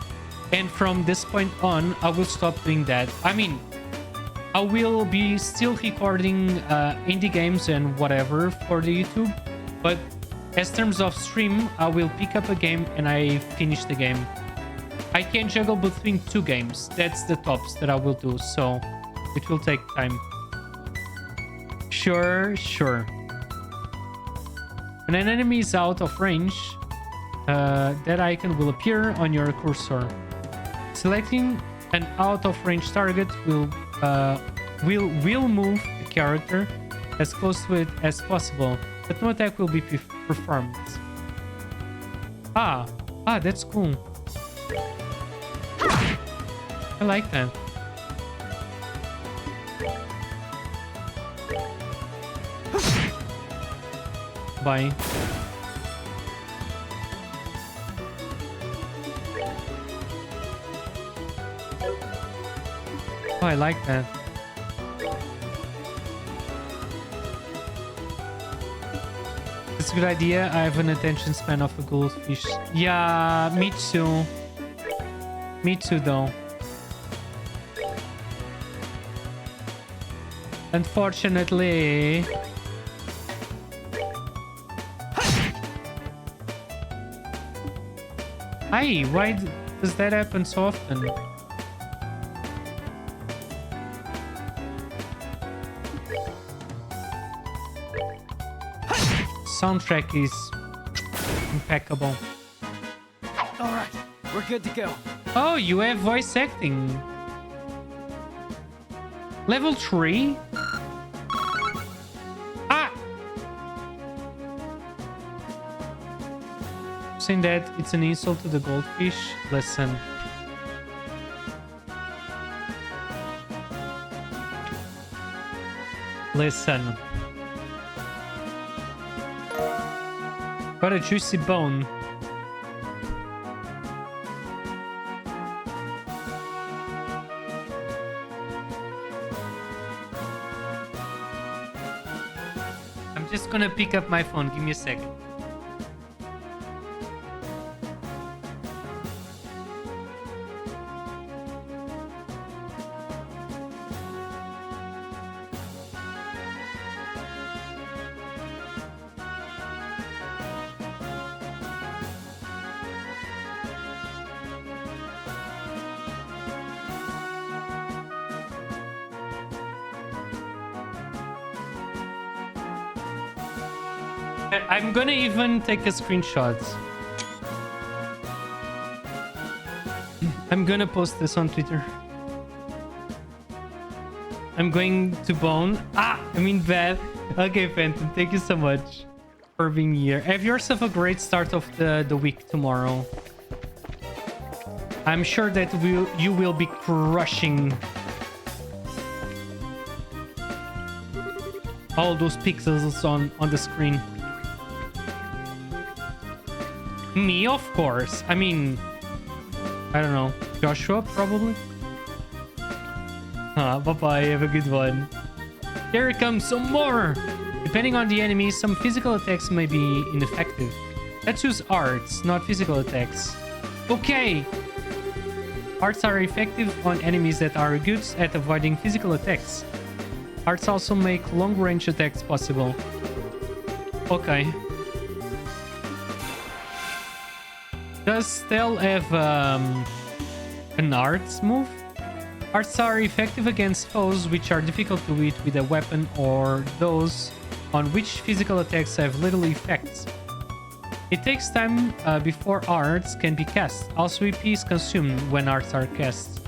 Speaker 1: And from this point on, I will stop doing that. I mean, I will be still recording indie games and whatever for the YouTube. But as terms of stream, I will pick up a game and I finish the game. I can juggle between 2 games. That's the tops that I will do. So it will take time. Sure. When an enemy is out of range, that icon will appear on your cursor. Selecting an out-of-range target will move the character as close to it as possible, but no attack will be performed. Ah, that's cool. I like that. Bye. Oh, I like that. It's a good idea. I have an attention span of a goldfish. Yeah, me too. Me too, though. Unfortunately... Hi, why does that happen so often? Soundtrack is impeccable.
Speaker 4: All right, we're good to go.
Speaker 1: Oh, you have voice acting. Level 3? Ah! Saying that it's an insult to the goldfish? Listen. Listen. What a juicy bone. I'm just gonna pick up my phone. Give me a second. I'm gonna even take a screenshot. I'm gonna post this on Twitter. I'm going to bone. Beth. Okay, Phantom, thank you so much for being here. Have yourself a great start of the week tomorrow. I'm sure that you will be crushing all those pixels on the screen. Me, of course. I mean, I don't know. Joshua, probably. Bye-bye. Have a good one. Here comes some more. Depending on the enemy, some physical attacks may be ineffective. Let's use arts, not physical attacks. Okay. Arts are effective on enemies that are good at avoiding physical attacks. Arts also make long-range attacks possible. Okay. Does Stell have an arts move? Arts are effective against foes which are difficult to hit with a weapon or those on which physical attacks have little effects. It takes time before arts can be cast. Also, EP is consumed when arts are cast.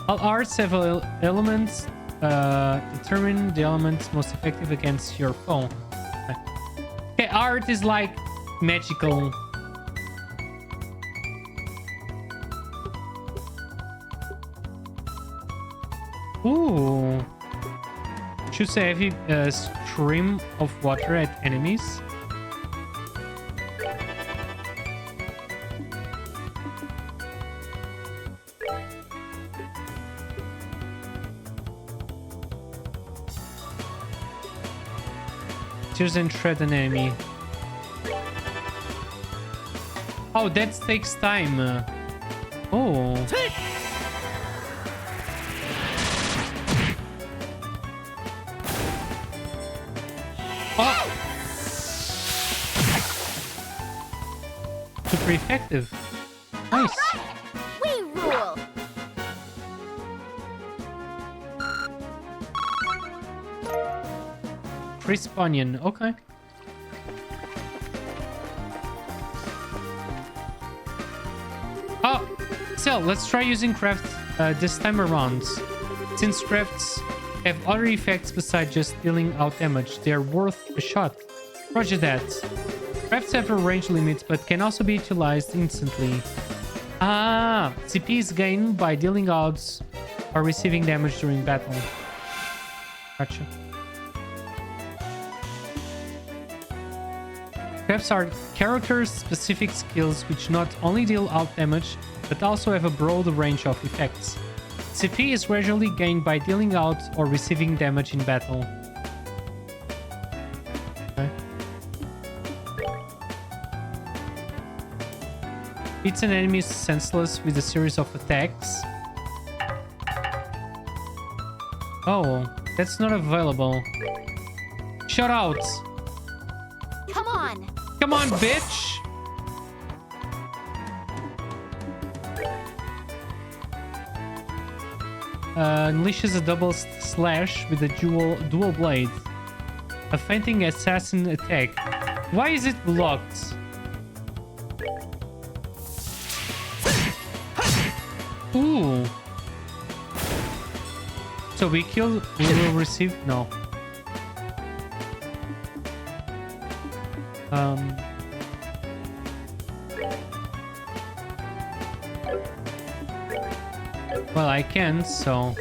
Speaker 1: All arts have elements. Determine the elements most effective against your foe. Okay, art is like magical. Ooh. Shoots a heavy stream of water at enemies. Tears and shred an enemy. Oh, that takes time. Oh. Oh! Super effective. Nice.
Speaker 5: We rule.
Speaker 1: Crisp onion. Okay. Oh! So, let's try using craft this time around. Since crafts have other effects besides just dealing out damage, they are worth a shot. Roger that. Crafts have a range limit, but can also be utilized instantly. Ah, CP is gained by dealing out or receiving damage during battle. Gotcha. Crafts are character-specific skills which not only deal out damage, but also have a broad range of effects. CP is gradually gained by dealing out or receiving damage in battle. Okay. Beats an enemy senseless with a series of attacks. Oh, that's not available. Shut out!
Speaker 5: Come on.
Speaker 1: Come on, bitch! Unleashes a double slash with a dual blade. A fainting assassin attack. Why is it blocked? Ooh. So we will receive... No. Well, I can, so...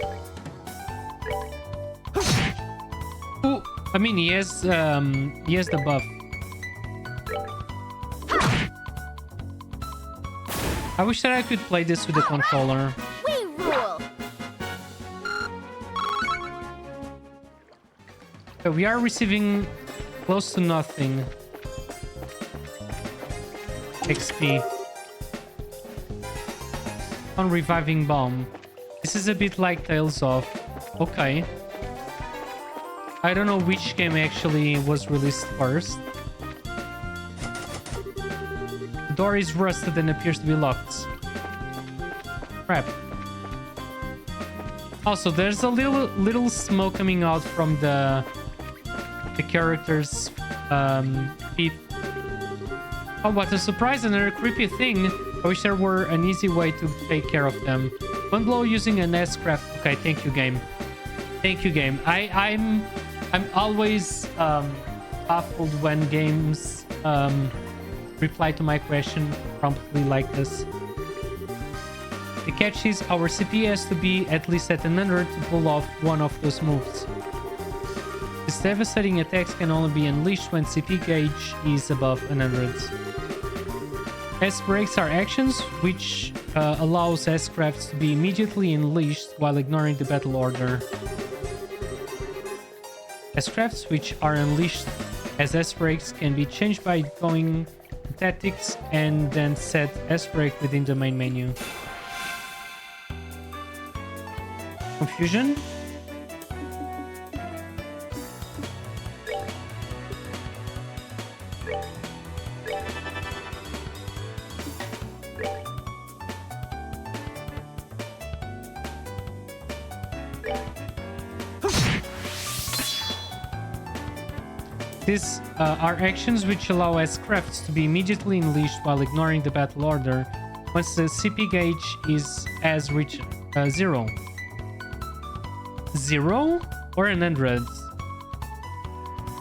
Speaker 1: Ooh, I mean, he has the buff. I wish that I could play this with the controller.
Speaker 5: We rule.
Speaker 1: We are receiving close to nothing XP on reviving bomb. This is a bit like Tales of. Okay. I don't know which game actually was released first. The door is rusted and appears to be locked. Crap. Also, there's a little smoke coming out from the character's feet. Oh, what a surprise! Another creepy thing. I wish there were an easy way to take care of them. One blow using an S-craft. Okay, thank you, game. Thank you, game. I'm always baffled when games reply to my question promptly like this. The catch is our CP has to be at least at 100 to pull off one of those moves. These devastating attacks can only be unleashed when CP gauge is above 100. S-breaks are actions which allows S-crafts to be immediately unleashed while ignoring the battle order. S-crafts which are unleashed as S-breaks can be changed by going to tactics and then set S-break within the main menu. Confusion? These are actions which allow S-crafts to be immediately unleashed while ignoring the battle order once the CP gauge is as reached 0. 0 or 100.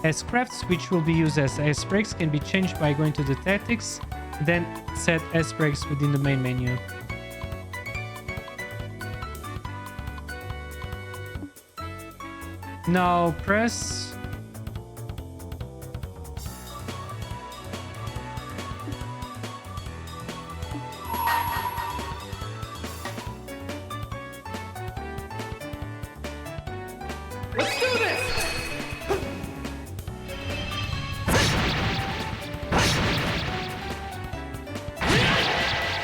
Speaker 1: S-crafts which will be used as S-breaks can be changed by going to the tactics, then set S-breaks within the main menu. Now press.
Speaker 4: Let's do this!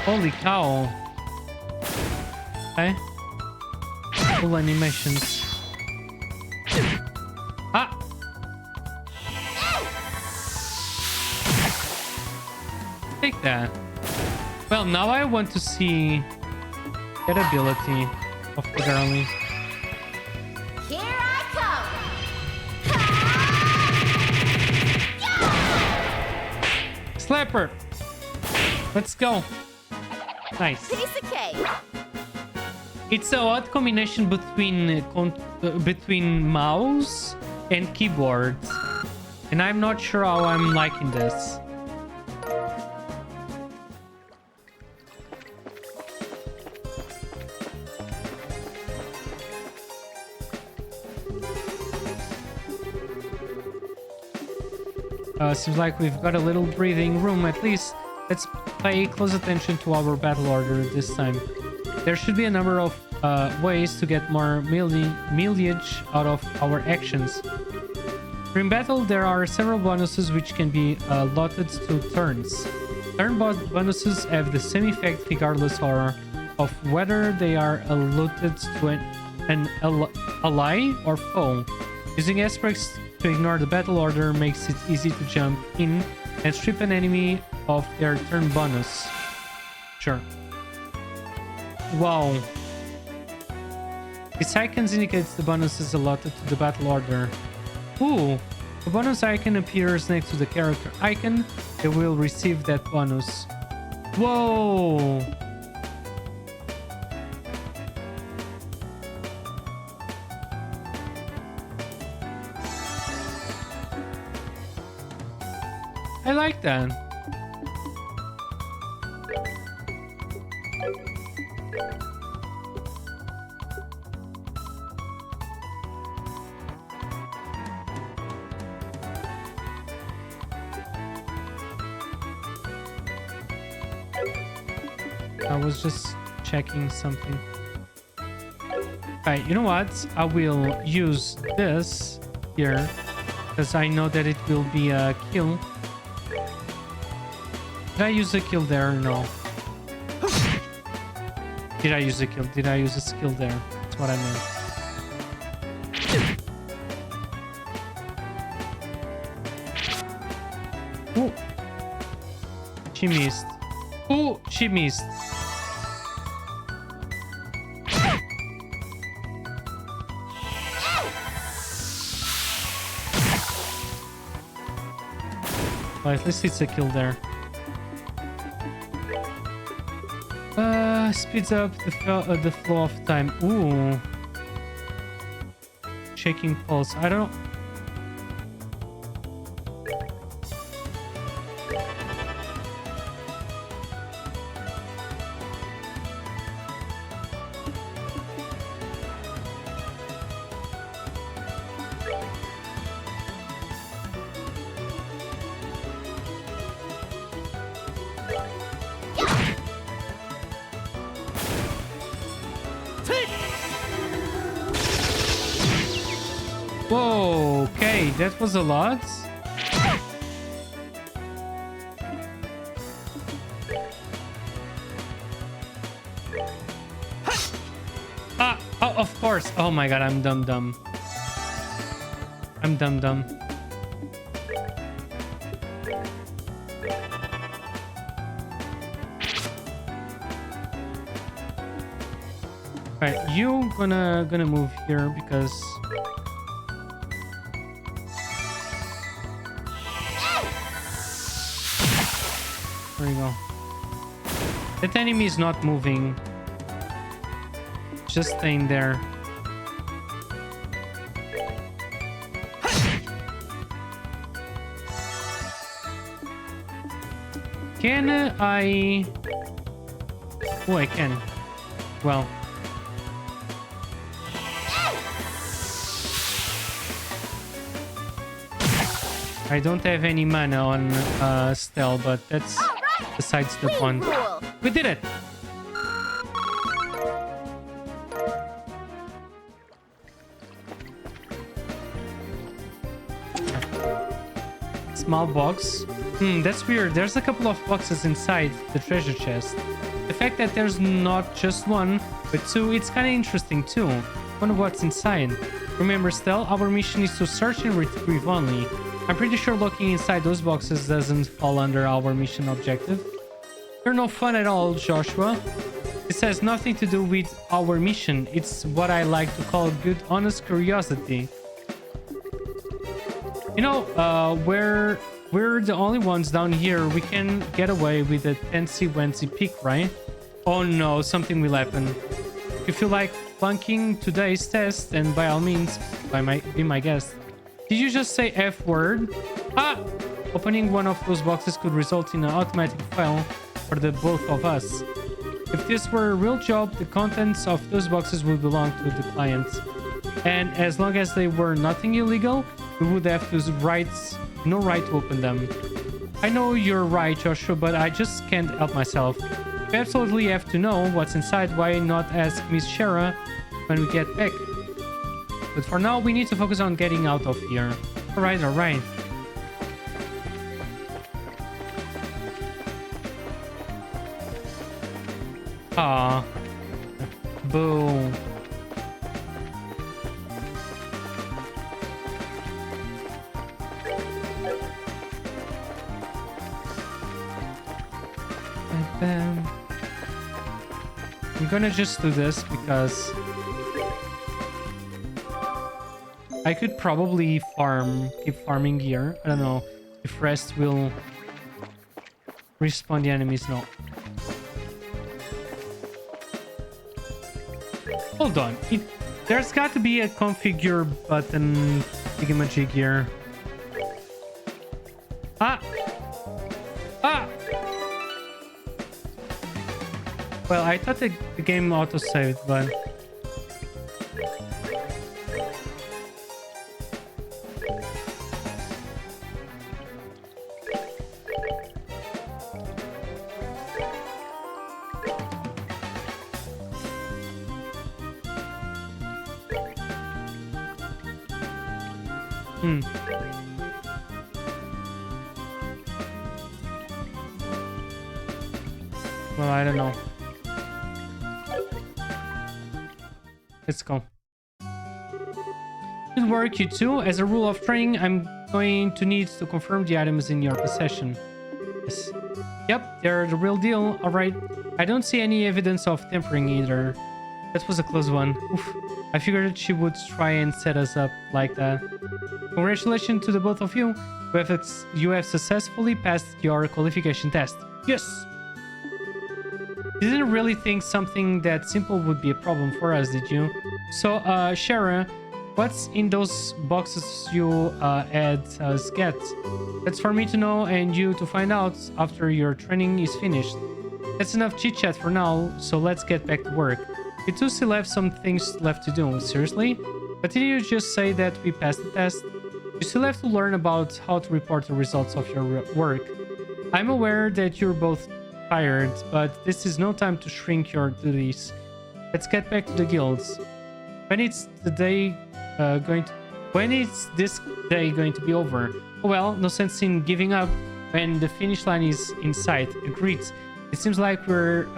Speaker 1: Holy cow. Okay. Cool animations. Ah! Take that. Well, now I want to see that ability of the girlie.
Speaker 5: Here I come.
Speaker 1: Slap her! Let's go. Nice.
Speaker 5: Piece of cake.
Speaker 1: It's a odd combination between mouse and keyboard, and I'm not sure how I'm liking this. Seems like we've got a little breathing room at least. Let's pay close attention to our battle order this time. There should be a number of ways to get more mileage out of our actions. During battle, there are several bonuses which can be allotted to turns. Turn bonuses have the same effect regardless of whether they are allotted to an ally or foe. Using aspects to ignore the battle order makes it easy to jump in and strip an enemy of their turn bonus. Sure. Wow. This icon indicates the bonuses allotted to the battle order. Ooh. The bonus icon appears next to the character icon. They will receive that bonus. Whoa. I like that. I was just checking something. Right, you know what? I will use this here because I know that it will be a kill. Did I use a kill there? No. Did I use a kill? Did I use a skill there? That's what I meant. Ooh. She missed. Ooh, she missed. Well, at least it's a kill there. Speeds up the flow of time. Ooh. Shaking pulse. I don't... Whoa, okay, that was a lot. Ah, oh, of course. Oh my god, I'm dumb. I'm dumb. Right, you gonna move here because there you go. That enemy is not moving. Just staying there. Can I... Oh, I can. Well. I don't have any mana on Stell, but that's besides the point.
Speaker 5: Cool.
Speaker 1: We did it! Small box. That's weird. There's a couple of boxes inside the treasure chest. The fact that there's not just one, but two, it's kind of interesting too. Wonder what's inside. Remember, Stell, our mission is to search and retrieve only. I'm pretty sure looking inside those boxes doesn't fall under our mission objective. You're no fun at all, Joshua. This has nothing to do with our mission. It's what I like to call good, honest curiosity. You know, we're the only ones down here. We can get away with a fancy-wancy peek, right? Oh no, something will happen. If you feel like flunking today's test, then by all means, be my guest. Did you just say F word? Ah! Opening one of those boxes could result in an automatic file for the both of us. If this were a real job, the contents of those boxes would belong to the client. And as long as they were nothing illegal, we would have no right to open them. I know you're right, Joshua, but I just can't help myself. We absolutely have to know what's inside. Why not ask Miss Shara when we get back? But for now, we need to focus on getting out of here. Alright, alright. Ah, boo. I'm gonna just do this because I could probably keep farming gear. I don't know if rest will respawn the enemies. No. Hold on. There's got to be a configure button thingamajig here. Ah! Ah! Well, I thought the game auto-saved, but... Well, I don't know. Let's go. Good work, you two. As a rule of training, I'm going to need to confirm the items in your possession. Yes. Yep, they're the real deal. Alright. I don't see any evidence of tampering either. That was a close one. Oof. I figured she would try and set us up like that. Congratulations to the both of you. You have successfully passed your qualification test. Yes! You didn't really think something that simple would be a problem for us, did you? So, Shara, what's in those boxes you had us get? That's for me to know and you to find out after your training is finished. That's enough chit-chat for now, so let's get back to work. We do still have some things left to do. Seriously? But did you just say that we passed the test? You still have to learn about how to report the results of your work. I'm aware that you're both tired, but this is no time to shrink your duties. Let's get back to the guilds. When is this day going to be over? Well, no sense in giving up when the finish line is in sight. Agreed. It seems like we're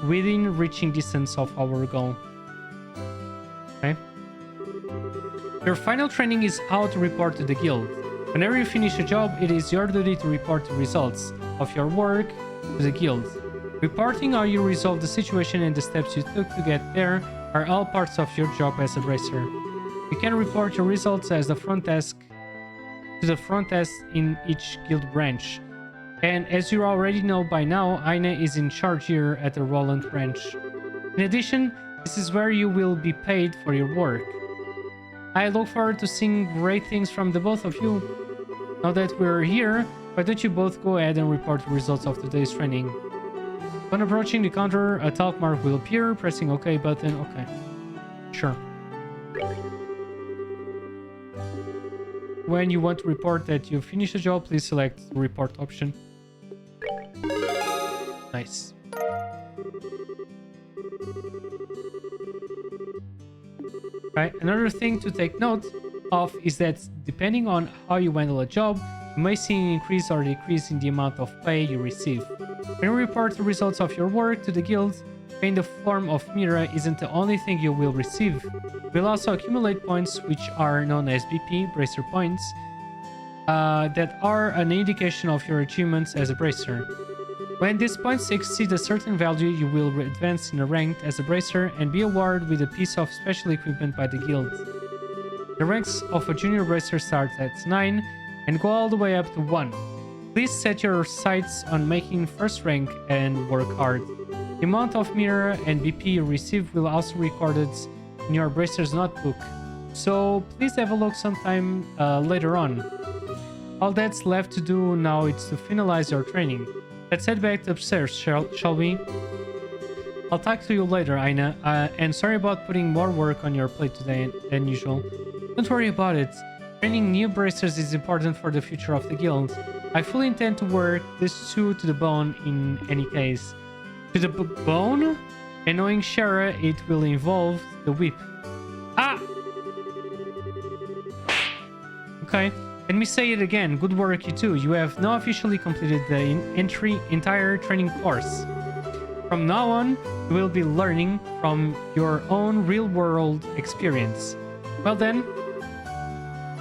Speaker 1: within reaching distance of our goal. Okay. Your final training is how to report to the guild. Whenever you finish a job, it is your duty to report the results of your work to the guild. Reporting how you resolve the situation and the steps you took to get there are all parts of your job as a racer. You can report your results as the front desk to the front desk in each guild branch. And as you already know by now, Aina is in charge here at the Roland branch. In addition, this is where you will be paid for your work. I look forward to seeing great things from the both of you. Now that we're here, why don't you both go ahead and report the results of today's training? When approaching the counter, a talk mark will appear. Pressing OK button. Okay. Sure. When you want to report that you finished a job, please select the report option. Nice. Right. Another thing to take note of is that depending on how you handle a job, you may see an increase or decrease in the amount of pay you receive. When you report the results of your work to the guild, pay in the form of Mira isn't the only thing you will receive. You will also accumulate points, which are known as BP, Bracer Points, that are an indication of your achievements as a Bracer. When these points exceed a certain value, you will advance in a rank as a Bracer and be awarded with a piece of special equipment by the guild. The ranks of a Junior Bracer start at 9 and go all the way up to 1. Please set your sights on making first rank and work hard. The amount of Mirror and BP you receive will also be recorded in your Bracer's notebook, so please have a look sometime later on. All that's left to do now is to finalize your training. Let's head back upstairs, shall we? I'll talk to you later, Aina, and sorry about putting more work on your plate today than usual. Don't worry about it. Training new bracers is important for the future of the guild. I fully intend to work this two to the bone in any case. To the bone? And knowing Shara, it will involve the whip. Ah! Okay. Let me say it again. Good work, you two. You have now officially completed the entire training course. From now on, you will be learning from your own real-world experience. Well then,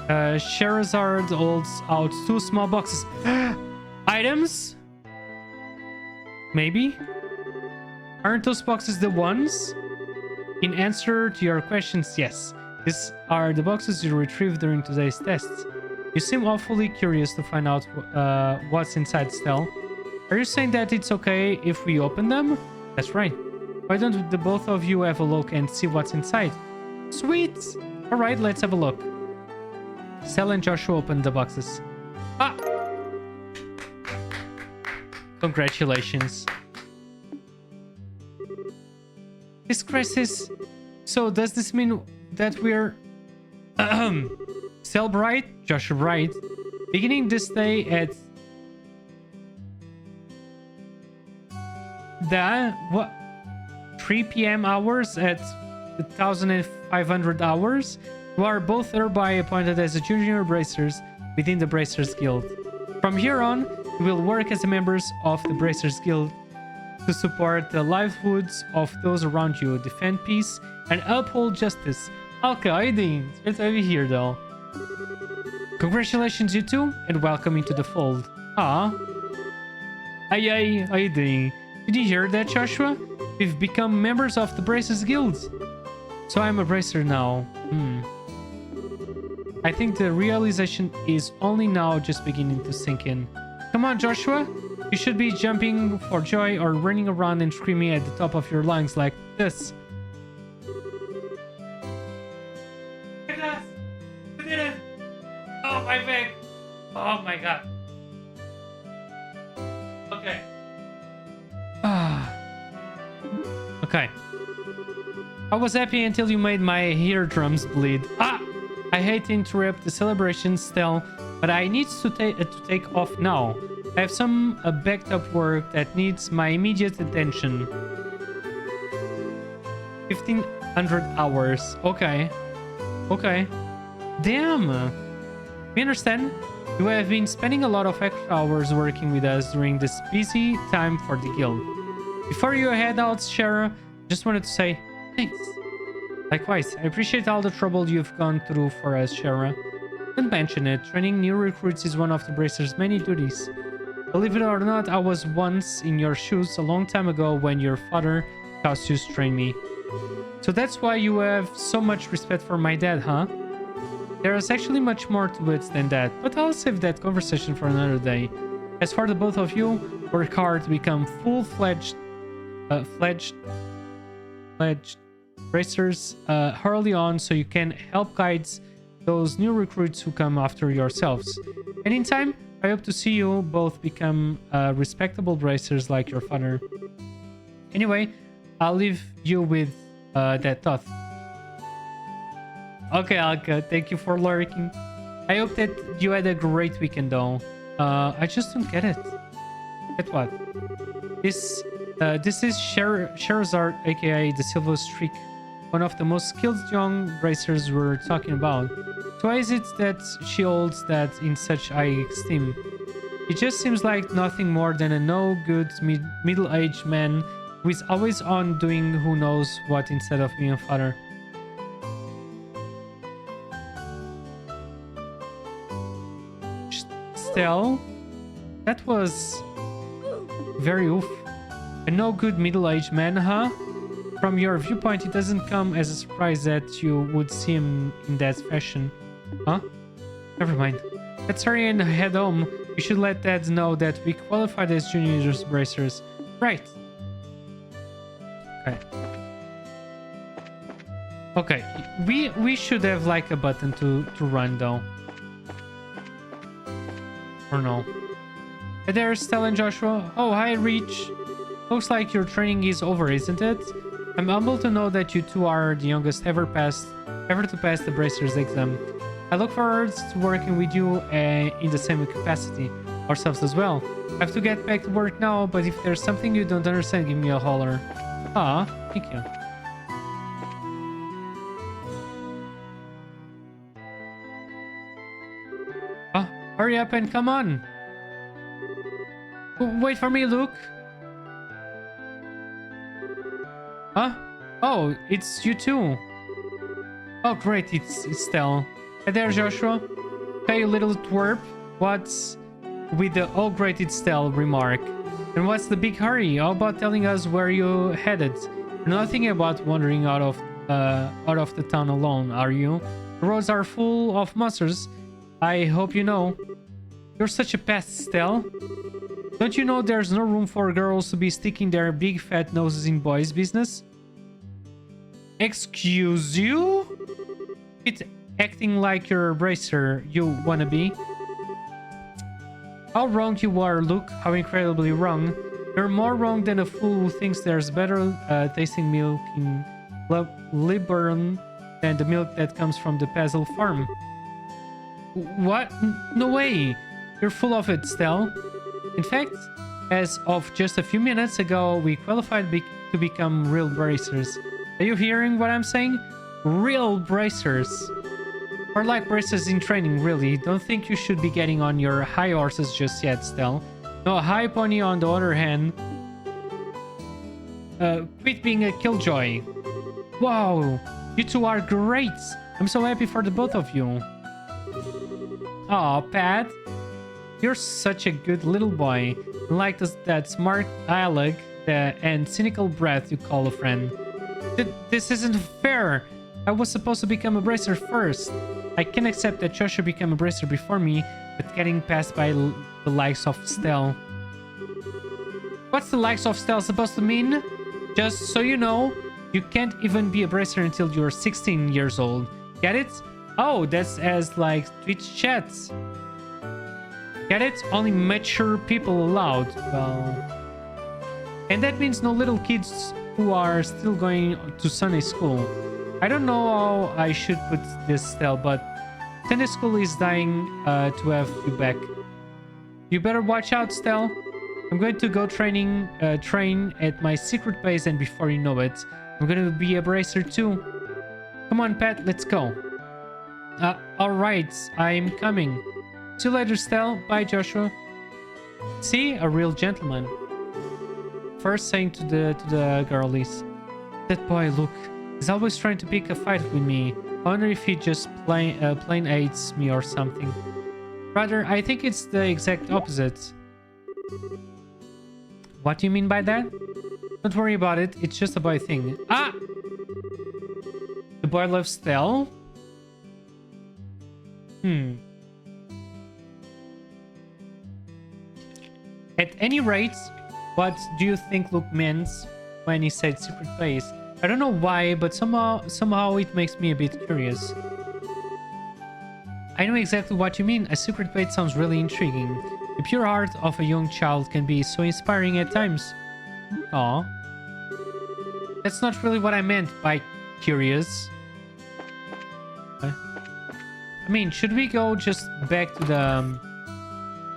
Speaker 1: Sherazard holds out 2 small boxes. Items? Maybe? Aren't those boxes the ones? In answer to your questions, yes. These are the boxes you retrieved during today's tests. You seem awfully curious to find out what's inside still. Are you saying that it's okay if we open them? That's right. Why don't the both of you have a look and see what's inside? Sweet! Alright, let's have a look. Sel and Joshua opened the boxes. Ah! Congratulations. This crisis... So does this mean that we're... Sel Bright, Joshua Bright, beginning this day at the 3 p.m. hours at 1,500 hours, you are both thereby appointed as a junior bracers within the Bracers Guild. From here on, you will work as members of the Bracers Guild to support the livelihoods of those around you, defend peace, and uphold justice. Okay, Aideen, it's good to have you here though. Congratulations, you two, and welcome into the fold. Ah. Aye, Aideen. Did you hear that, Joshua? We've become members of the Bracers Guild. So I'm a Bracer now. I think the realization is only now just beginning to sink in. Come on, Joshua. You should be jumping for joy or running around and screaming at the top of your lungs like this. We did it! Oh, my back! Oh my god. Okay. Okay. I was happy until you made my eardrums bleed. Ah! I hate to interrupt the celebration still, but I need to take off now. I have some backed up work that needs my immediate attention. 1,500 hours. Okay. Okay. Damn. We understand. You have been spending a lot of extra hours working with us during this busy time for the guild. Before you head out, Shara, just wanted to say thanks. Likewise, I appreciate all the trouble you've gone through for us, Shara. Don't mention it. Training new recruits is one of the Bracer's many duties. Believe it or not, I was once in your shoes a long time ago when your father Cassius trained me. So that's why you have so much respect for my dad, huh? There is actually much more to it than that, but I'll save that conversation for another day. As for the both of you, work hard to become full-fledged Bracers early on so you can help guide those new recruits who come after yourselves. And in time, I hope to see you both become respectable Bracers like your father. Anyway, I'll leave you with that thought. Okay, Alka, thank you for lurking. I hope that you had a great weekend, though. I just don't get it. Get what? This is Sherazard, aka the Silver Streak, one of the most skilled young racers we're talking about. So why is it that she holds that in such high esteem? It just seems like nothing more than a no-good middle-aged man who is always on doing who knows what instead of being a father. Stell? That was very oof. A no-good middle-aged man, huh? From your viewpoint, it doesn't come as a surprise that you would see him in that fashion. Huh? Never mind. Let's hurry and head home. We should let Dad know that we qualified as juniors bracers. Right. Okay. Okay. We should have like a button to run though. Or no? Hey there, Stella and Joshua. Oh, hi, Reach. Looks like your training is over, isn't it? I'm humbled to know that you two are the youngest ever to pass the Bracers exam. I look forward to working with you in the same capacity. Ourselves as well. I have to get back to work now, but if there's something you don't understand, give me a holler. Ah, thank you. Oh, hurry up and come on. Wait for me, Luke. Huh? Oh, it's you too. Oh, great, it's Stell. Hey there, Joshua. Hey, you little twerp. What's with the "oh, great, it's Stell" remark? And what's the big hurry? How about telling us where you headed? Nothing about wandering out of the town alone, are you? The roads are full of monsters. I hope you know. You're such a pest, Stell. Don't you know there's no room for girls to be sticking their big fat noses in boys' business? Excuse you? It's acting like you're a bracer, you wanna be. How wrong you are, Luke. How incredibly wrong. You're more wrong than a fool who thinks there's better tasting milk in Liburn than the milk that comes from the Pazel farm. What? No way. You're full of it, Stell. In fact, as of just a few minutes ago, we qualified to become real bracers. Are you hearing what I'm saying? Real bracers. Or like bracers in training, really. Don't think you should be getting on your high horses just yet, Stell. No, high pony on the other hand. Quit being a killjoy. Wow, you two are great. I'm so happy for the both of you. Aw, Pat. You're such a good little boy. Like that smart dialogue and cynical breath you call a friend. This isn't fair. I was supposed to become a bracer first. I can accept that Joshua became a bracer before me, but getting passed by the likes of Stell. What's the likes of Stell supposed to mean? Just so you know, you can't even be a bracer until you're 16 years old. Get it? Oh, that's as like Twitch chats. Get it? Only mature people allowed. Well... And that means no little kids who are still going to Sunday school. I don't know how I should put this, Stell, but Sunday school is dying to have you back. You better watch out, Stell. I'm going to go train at my secret base, and before you know it, I'm going to be a bracer too. Come on, Pat, let's go. Alright, I'm coming. See you later, Stell. Bye, Joshua. See? A real gentleman. First saying to the girlies, that boy, look, he's always trying to pick a fight with me. I wonder if he just plain hates me or something. Rather, I think it's the exact opposite. What do you mean by that? Don't worry about it, it's just a boy thing. Ah! The boy loves Stell? At any rate, what do you think Luke meant when he said secret base? I don't know why, but somehow it makes me a bit curious. I know exactly what you mean. A secret base sounds really intriguing. The pure heart of a young child can be so inspiring at times. Aw. That's not really what I meant by curious. I mean, should we go just back to the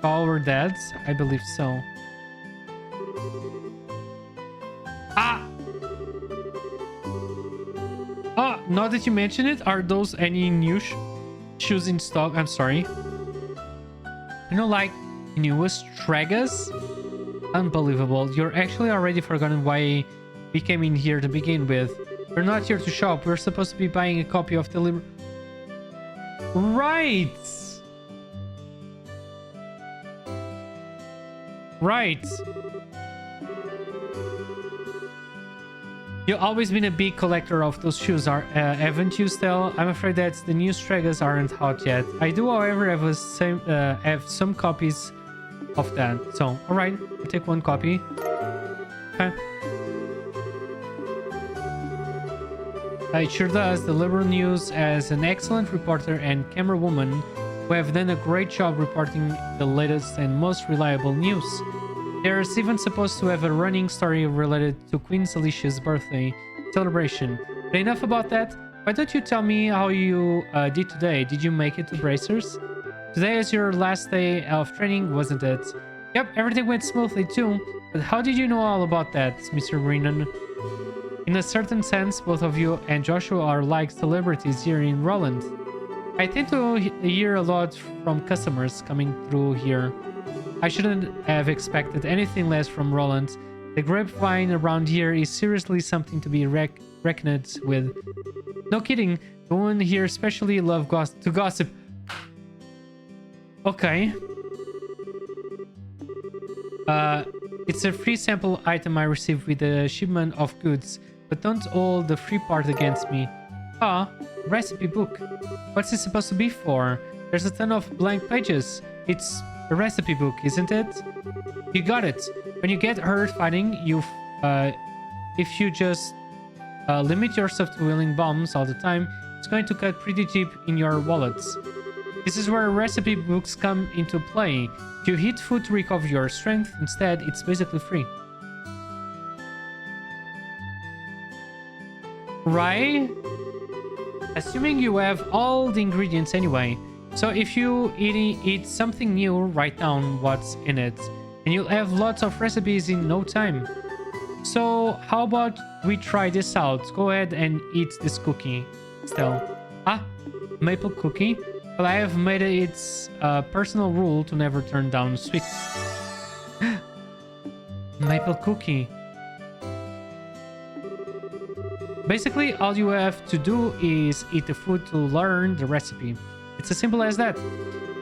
Speaker 1: our dads? I believe so. Ah! Oh, now that you mention it, are those any new shoes in stock? I'm sorry. You know, like newest Tragas? Unbelievable. You're actually already forgotten why we came in here to begin with. We're not here to shop. We're supposed to be buying a copy of the Right! Right. You've always been a big collector of those shoes, haven't you, Stel? I'm afraid that the new Stragas aren't out yet. I do, however, have some copies of that. So, alright, I'll take one copy. Okay. It sure does. The Liberal News has an excellent reporter and camera woman who have done a great job reporting the latest and most reliable news. There's even supposed to have a running story related to Queen Alicia's birthday celebration. But enough about that. Why don't you tell me how you did today? Did you make it to Bracers? Today is your last day of training, wasn't it? Yep, everything went smoothly too. But how did you know all about that, Mr. Brennan? In a certain sense, both of you and Joshua are like celebrities here in Roland. I tend to hear a lot from customers coming through here. I shouldn't have expected anything less from Roland. The grapevine around here is seriously something to be reckoned with. No kidding, the women here especially love to gossip. Okay. It's a free sample item I received with a shipment of goods, but don't hold the free part against me. Ah, recipe book. What's it supposed to be for? There's a ton of blank pages. It's a recipe book, isn't it? You got it. When you get hurt fighting, if you just limit yourself to wielding bombs all the time, it's going to cut pretty deep in your wallets. This is where recipe books come into play. If you hit food to recover your strength, instead, it's basically free. Right? Assuming you have all the ingredients anyway. So if you eat something new, write down what's in it. And you'll have lots of recipes in no time. So how about we try this out? Go ahead and eat this cookie, Stell. Ah, maple cookie? Well, I have made it its personal rule to never turn down sweets. Maple cookie. Basically, all you have to do is eat the food to learn the recipe. It's as simple as that.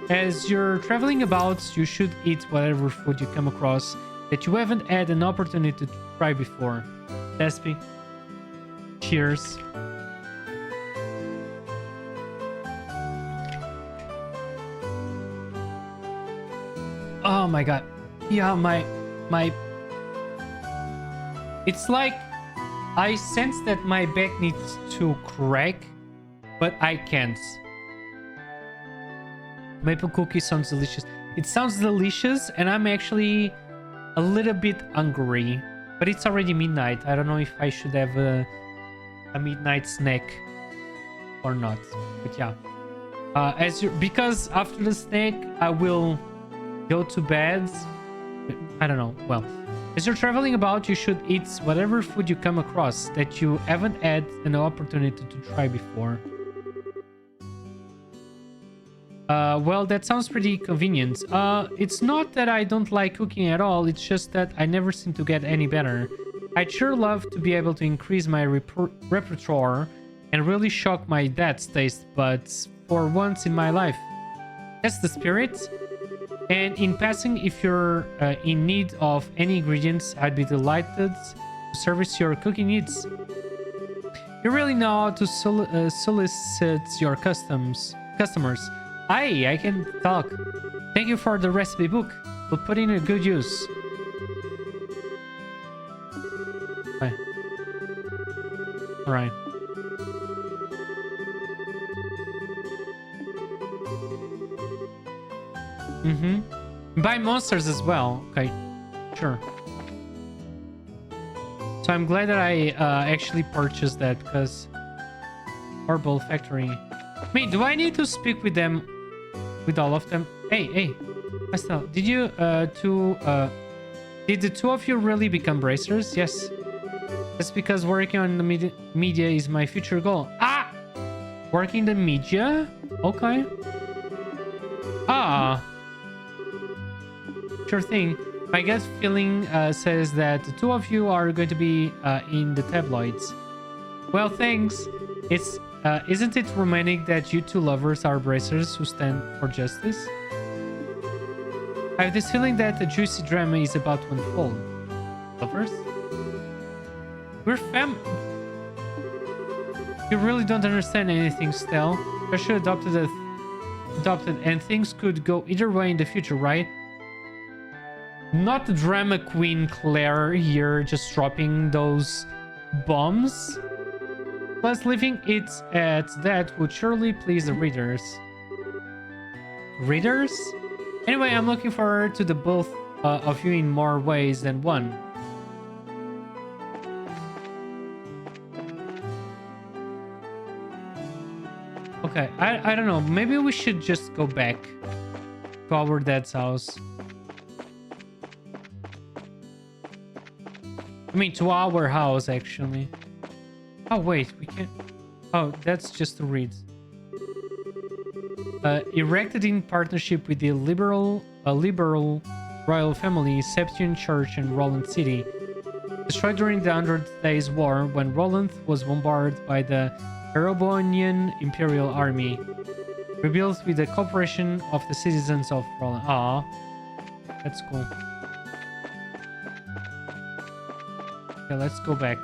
Speaker 1: As you're traveling about, you should eat whatever food you come across that you haven't had an opportunity to try before. Despi. Cheers. Oh my god. Yeah, my... It's like I sense that my back needs to crack, but I can't. Maple cookie sounds delicious. It sounds delicious, and I'm actually a little bit hungry. But it's already midnight. I don't know if I should have a midnight snack or not. But yeah. Because after the snack, I will go to bed. I don't know. Well, as you're traveling about, you should eat whatever food you come across that you haven't had an opportunity to try before. Well, that sounds pretty convenient. It's not that I don't like cooking at all, it's just that I never seem to get any better. I'd sure love to be able to increase my repertoire and really shock my dad's taste buds for once in my life. That's the spirit. And in passing, if you're in need of any ingredients, I'd be delighted to service your cooking needs. You really know how to solicit your customers. Aye, I can talk. Thank you for the recipe book. We'll put in a good use. Okay. Alright. Buy monsters as well. Okay. Sure. So I'm glad that I actually purchased that because... Horrible Factory. I mean, do I need to speak with them, with all of them? Hey, Estelle, did the two of you really become bracers? Yes. That's because working on the media is my future goal. Ah! Working the media? Okay. Ah. Sure thing. My gut feeling says that the two of you are going to be in the tabloids. Well, thanks. Isn't it romantic that you two lovers are bracers who stand for justice? I have this feeling that the juicy drama is about to unfold. Lovers? We're You really don't understand anything, Stell. Joshua adopted and things could go either way in the future, right? Not the drama queen Claire here just dropping those bombs. Plus, leaving it at that would surely please the readers. Readers? Anyway, I'm looking forward to the both of you in more ways than one. Okay, I don't know. Maybe we should just go back to our dad's house. I mean, to our house, actually. Oh, wait, we can't... Oh, that's just to read. Erected in partnership with the liberal royal family, Septian Church in Roland City. Destroyed during the 100 Days War when Roland was bombarded by the Erobonian Imperial Army. Rebuilt with the cooperation of the citizens of Roland. Ah, that's cool. Okay, let's go back.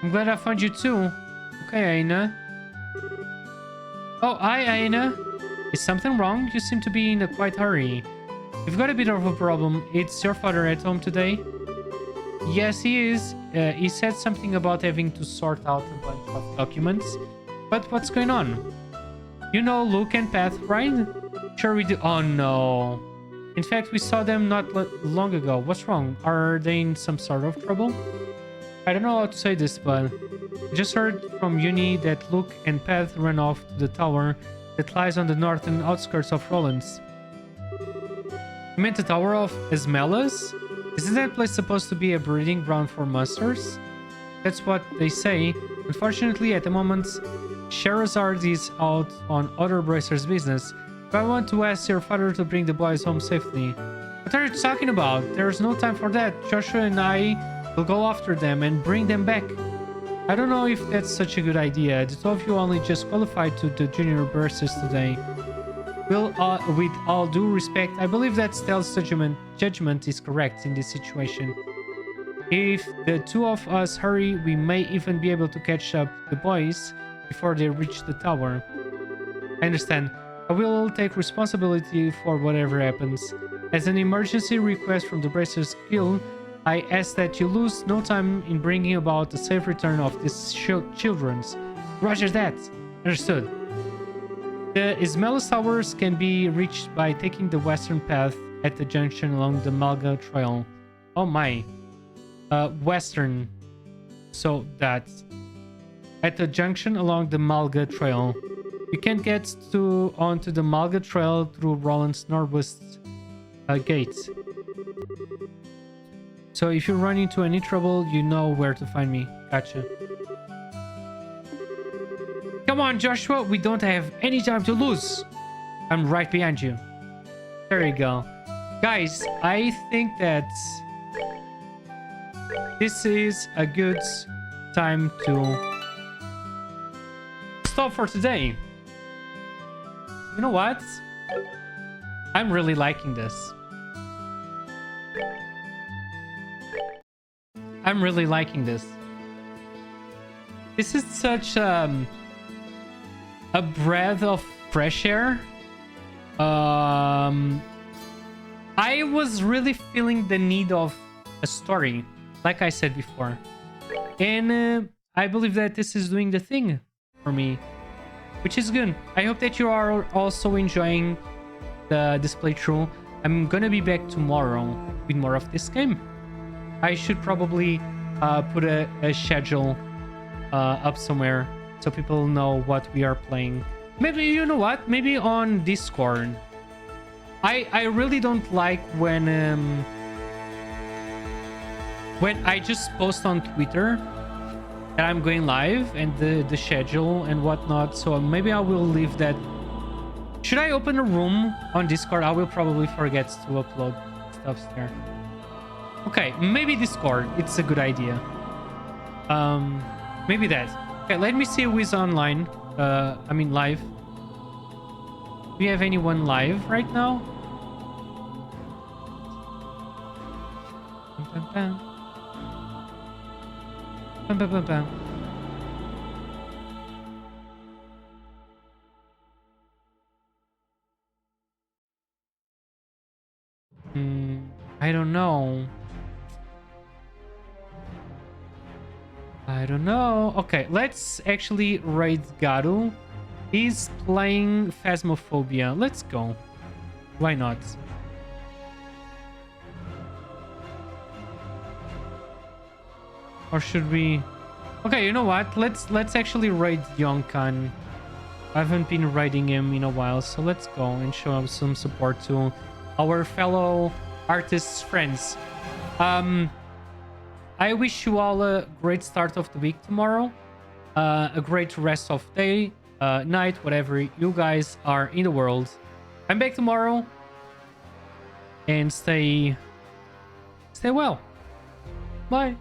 Speaker 1: I'm glad I found you too. Okay, Aina. Oh, hi, Aina. Is something wrong? You seem to be in a quite hurry. You've got a bit of a problem. It's your father at home today? Yes, he is. He said something about having to sort out a bunch of documents. But what's going on? You know Luke and Pat, right? Sure we do. Oh, no. In fact, we saw them not long ago. What's wrong? Are they in some sort of trouble? I don't know how to say this, but I just heard from Uni that Luke and Pat ran off to the tower that lies on the northern outskirts of Rollins. You meant the Tower of Esmelas? Isn't that place supposed to be a breeding ground for monsters? That's what they say. Unfortunately, at the moment, Sherazard is out on other bracers' business. But I want to ask your father to bring the boys home safely. What are you talking about? There's no time for that. Joshua and I will go after them and bring them back. I don't know if that's such a good idea. The two of you only just qualified to the junior bracers today. Well, with all due respect, I believe that Stell's judgment is correct in this situation. If the two of us hurry, we may even be able to catch up the boys before they reach the tower. I understand. I will take responsibility for whatever happens. As an emergency request from the Bracers Guild, I ask that you lose no time in bringing about the safe return of these children. Roger that. Understood. The Ismaelis Towers can be reached by taking the western path at the junction along the Malga Trail. Oh my. Western. So that's at the junction along the Malga Trail. You can get onto the Malga Trail through Roland's northwest gate. So if you run into any trouble, you know where to find me. Gotcha. Come on, Joshua. We don't have any time to lose. I'm right behind you. There you go. Guys, I think that this is a good time to stop for today. You know what? I'm really liking this. I'm really liking this. This is such a breath of fresh air. I was really feeling the need of a story, like I said before. And I believe that this is doing the thing for me, which is good. I hope that you are also enjoying this playthrough. I'm gonna be back tomorrow with more of this game. I should probably put a schedule up somewhere so people know what we are playing. Maybe, you know what? Maybe on Discord. I really don't like when I just post on Twitter that I'm going live and the schedule and whatnot. So maybe I will leave that. Should I open a room on Discord? I will probably forget to upload stuff there. Okay, maybe Discord. It's a good idea. Maybe that. Okay, let me see who is online. I mean live. Do we have anyone live right now? Bam, bam, bam. Bam, bam, bam, bam. I don't know. I don't know. Okay, let's actually raid Garu. He's playing Phasmophobia. Let's go. Why not? Or should we? Okay, you know what? Let's actually raid Yonkan. I haven't been raiding him in a while, so let's go and show some support to our fellow artists friends. I wish you all a great start of the week tomorrow. A great rest of day, night, whatever you guys are in the world. I'm back tomorrow. And stay well. Bye.